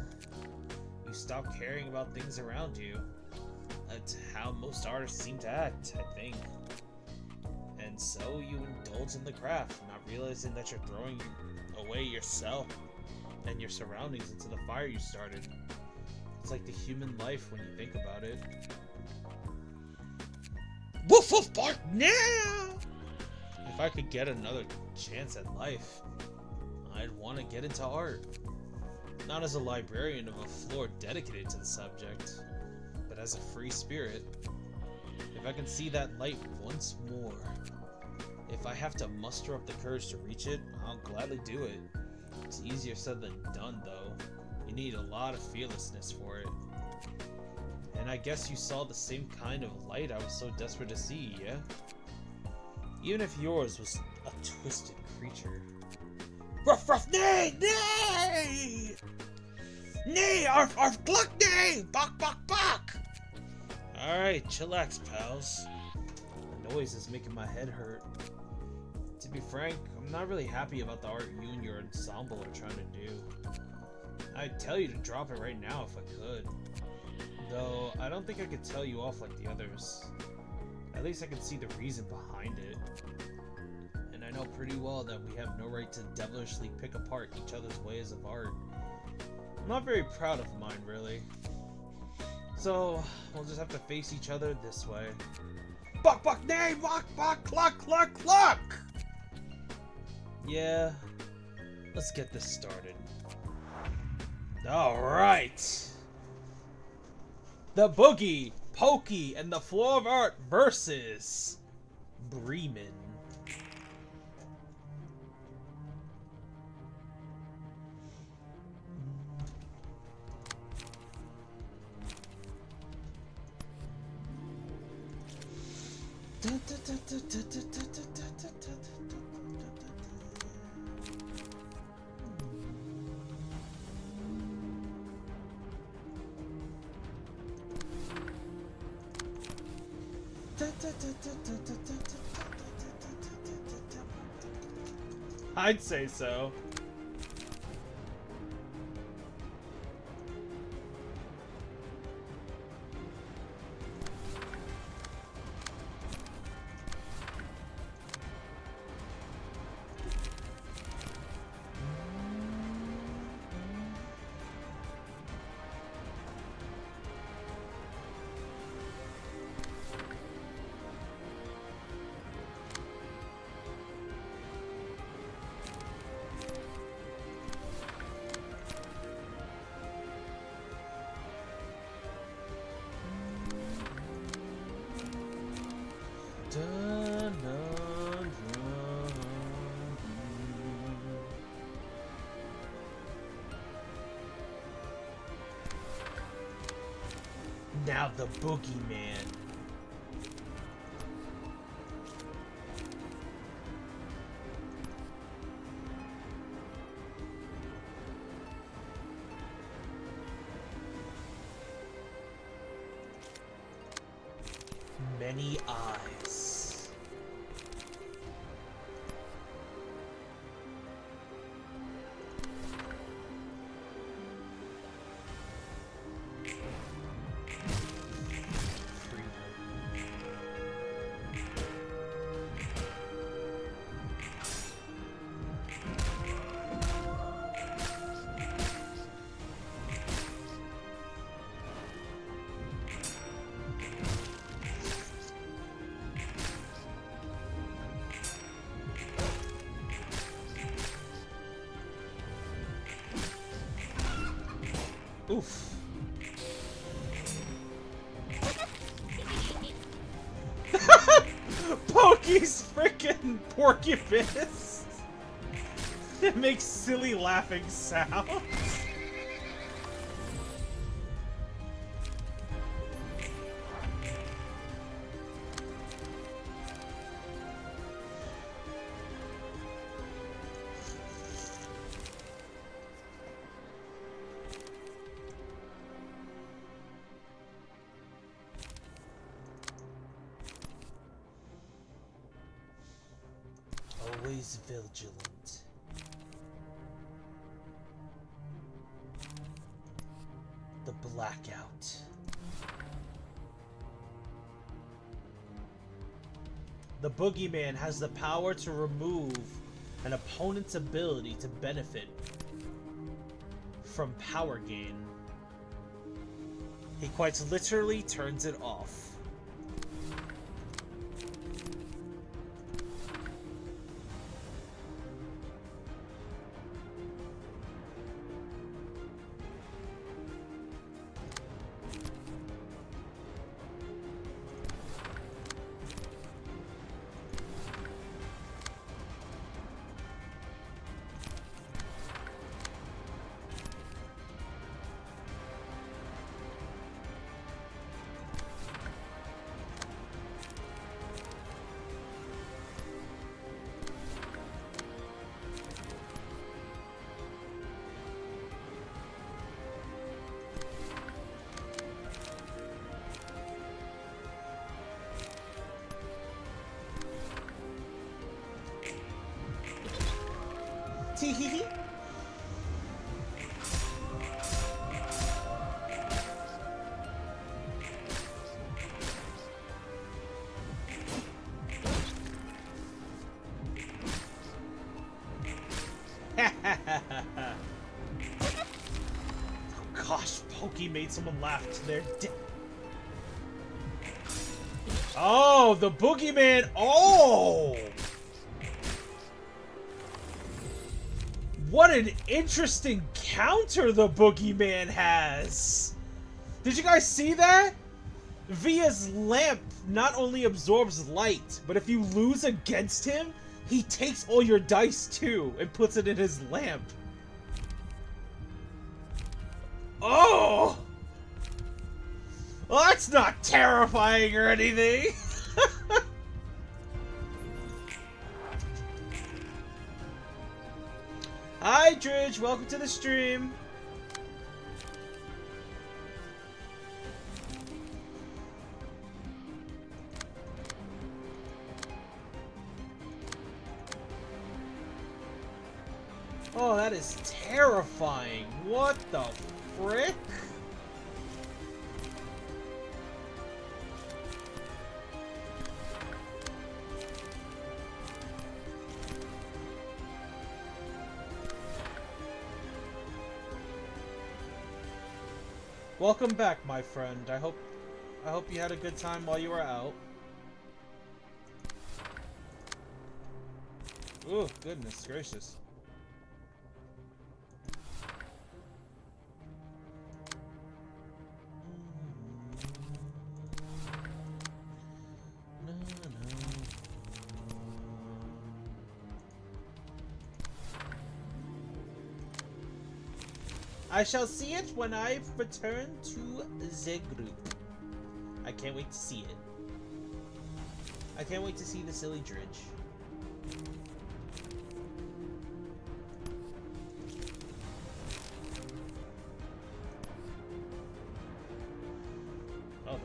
You stop caring about things around you. That's how most artists seem to act, I think. And so you indulge in the craft, not realizing that you're throwing away yourself and your surroundings into the fire you started. It's like the human life when you think about it. Woof woof bark now! If I could get another chance at life, I'd want to get into art. Not as a librarian of a floor dedicated to the subject, but as a free spirit. If I can see that light once more, if I have to muster up the courage to reach it, I'll gladly do it. It's easier said than done, though. You need a lot of fearlessness for it. And I guess you saw the same kind of light I was so desperate to see, yeah? Even if yours was a twisted creature. Ruff ruff nay! Nay! Nay! Arf arf gluck nay! Bok bok bok! Alright, chillax, pals. The noise is making my head hurt. To be frank, I'm not really happy about the art you and your ensemble are trying to do. I'd tell you to drop it right now if I could. Though, I don't think I could tell you off like the others. At least I can see the reason behind it. And I know pretty well that we have no right to devilishly pick apart each other's ways of art. I'm not very proud of mine, really. So, we'll just have to face each other this way. Buck, buck, nay, buck, buck, cluck, cluck, cluck! Yeah, let's get this started. Alright! The Boogie, Pokey, and the Floor of Art versus Bremen. I'd say so. Now the Boogeyman. Many eyes. Oof. Pokey's freaking porcupine. It makes silly laughing sounds. Always vigilant. The blackout. The boogeyman has the power to remove an opponent's ability to benefit from power gain. He quite literally turns it off. Tee-hee-hee. Oh gosh, Pokey made someone laugh to their death. Oh, the boogeyman. Oh! What an interesting counter the boogeyman has! Did you guys see that? Via's lamp not only absorbs light, but if you lose against him, he takes all your dice too and puts it in his lamp. Oh! Well, that's not terrifying or anything. Hi, Dridge. Welcome to the stream. Oh, that is terrifying. What the frick? Welcome back, my friend. I hope you had a good time while you were out. Ooh, goodness gracious. I shall see it when I return to the group. I can't wait to see it. I can't wait to see the silly Dridge. Oh,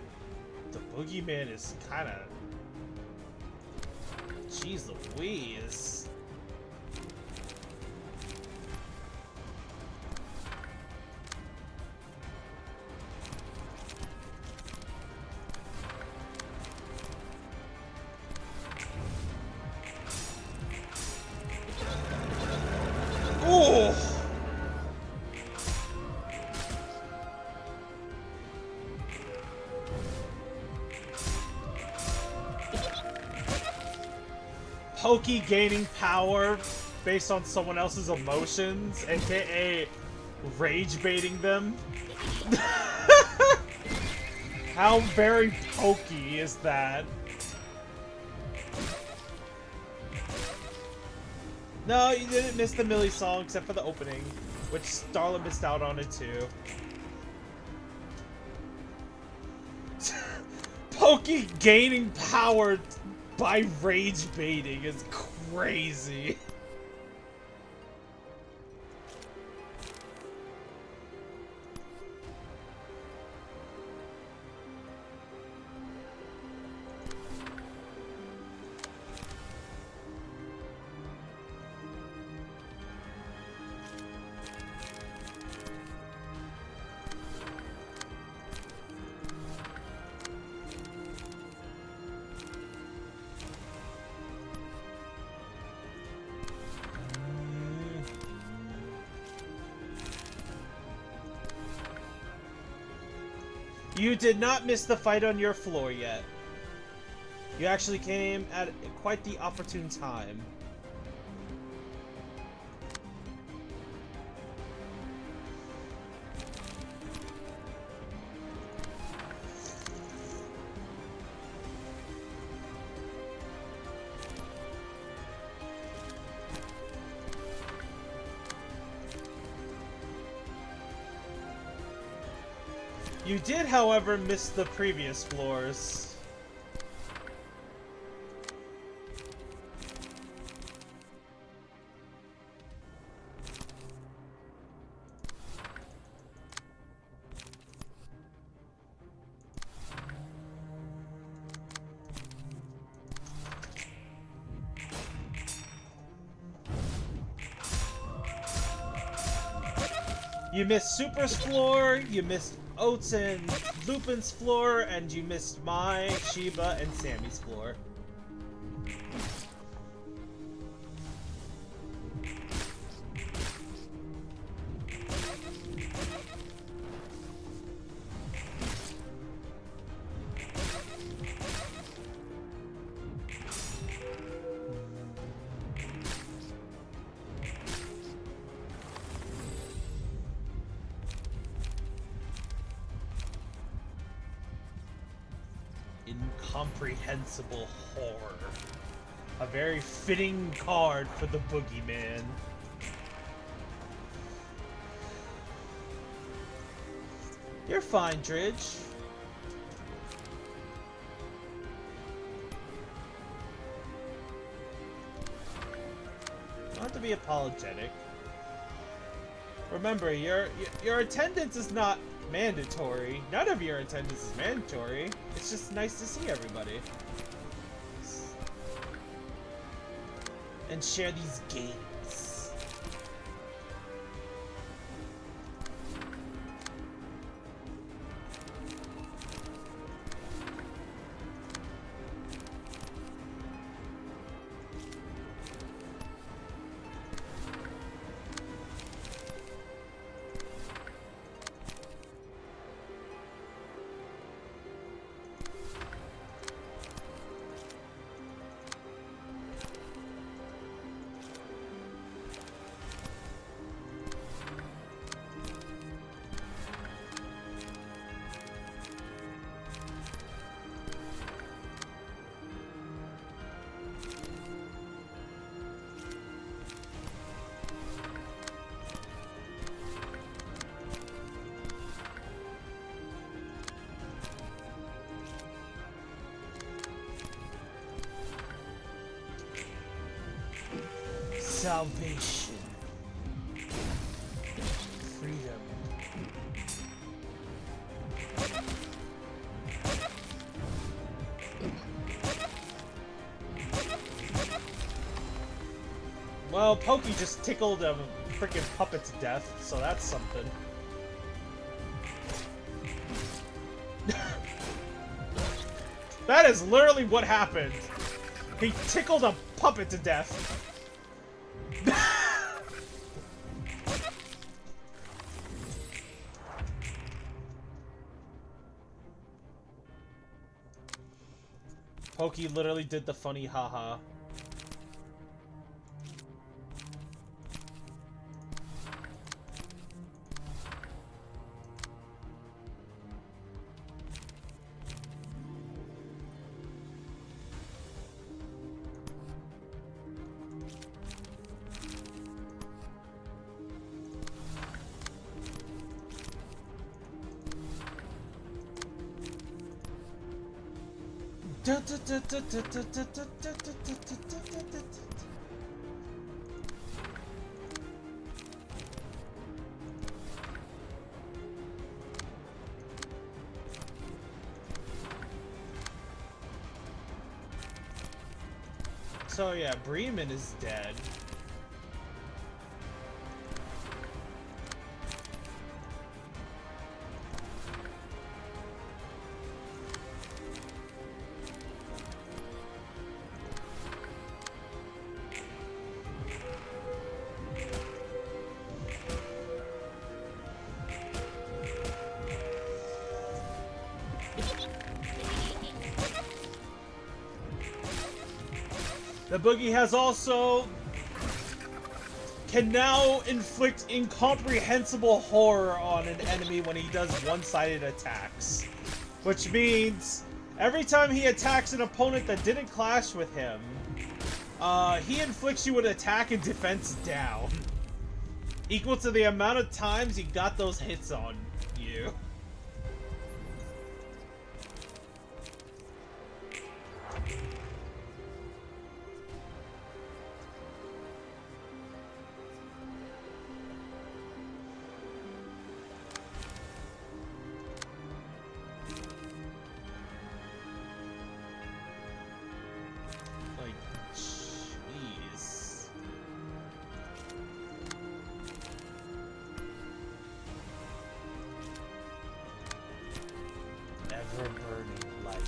the boogeyman is kind of... Jeez Louise. Pokey gaining power based on someone else's emotions, aka rage baiting them. How very pokey is that? No, you didn't miss the Millie song except for the opening, which Starla missed out on it too. Pokey gaining power by rage baiting is crazy. You did not miss the fight on your floor yet. You actually came at quite the opportune time. You did, however, miss the previous floors. You missed Super's floor, you missed Oats and Lupin's floor, and you missed my, Shiba, and Sammy's floor. Incomprehensible horror. A very fitting card for the boogeyman. You're fine, Dridge. You don't have to be apologetic. Remember, your attendance is not mandatory. None of your attendance is mandatory. It's just nice to see everybody. And share these games. Salvation. Freedom. Well, Pokey just tickled a freaking puppet to death, so that's something. That is literally what happened. He tickled a puppet to death. Pokey literally did the funny haha. So yeah, Bremen is dead. The Boogie has also can now inflict incomprehensible horror on an enemy when he does one-sided attacks. Which means every time he attacks an opponent that didn't clash with him, he inflicts you an attack and defense down. Equal to the amount of times he got those hits on you. Ever-burning light.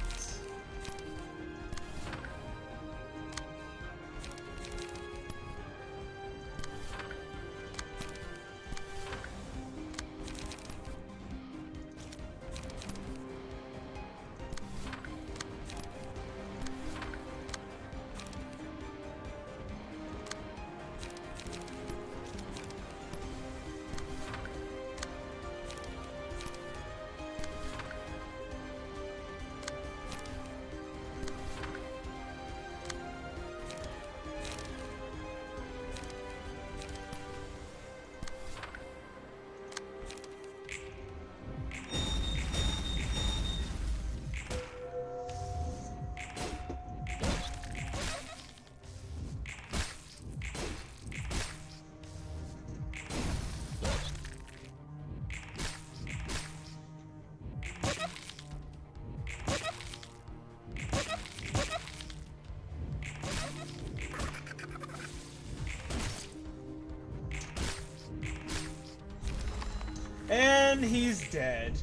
And he's dead.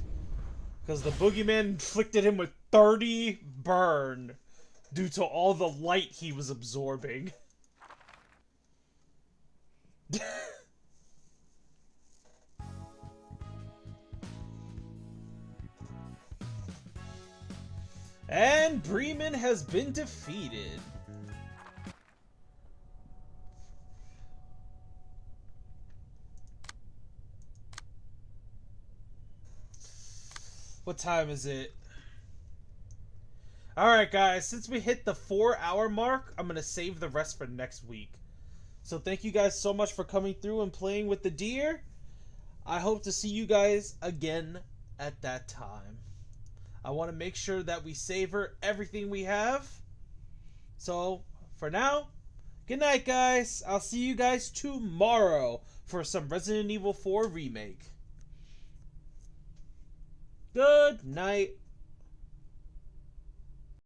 Because the boogeyman inflicted him with 30 burn due to all the light he was absorbing. And Bremen has been defeated. What time is it? Alright guys, since we hit the 4-hour mark, I'm going to save the rest for next week. So thank you guys so much for coming through and playing with the deer. I hope to see you guys again at that time. I want to make sure that we savor everything we have. So, for now, good night guys. I'll see you guys tomorrow for some Resident Evil 4 Remake. Good night.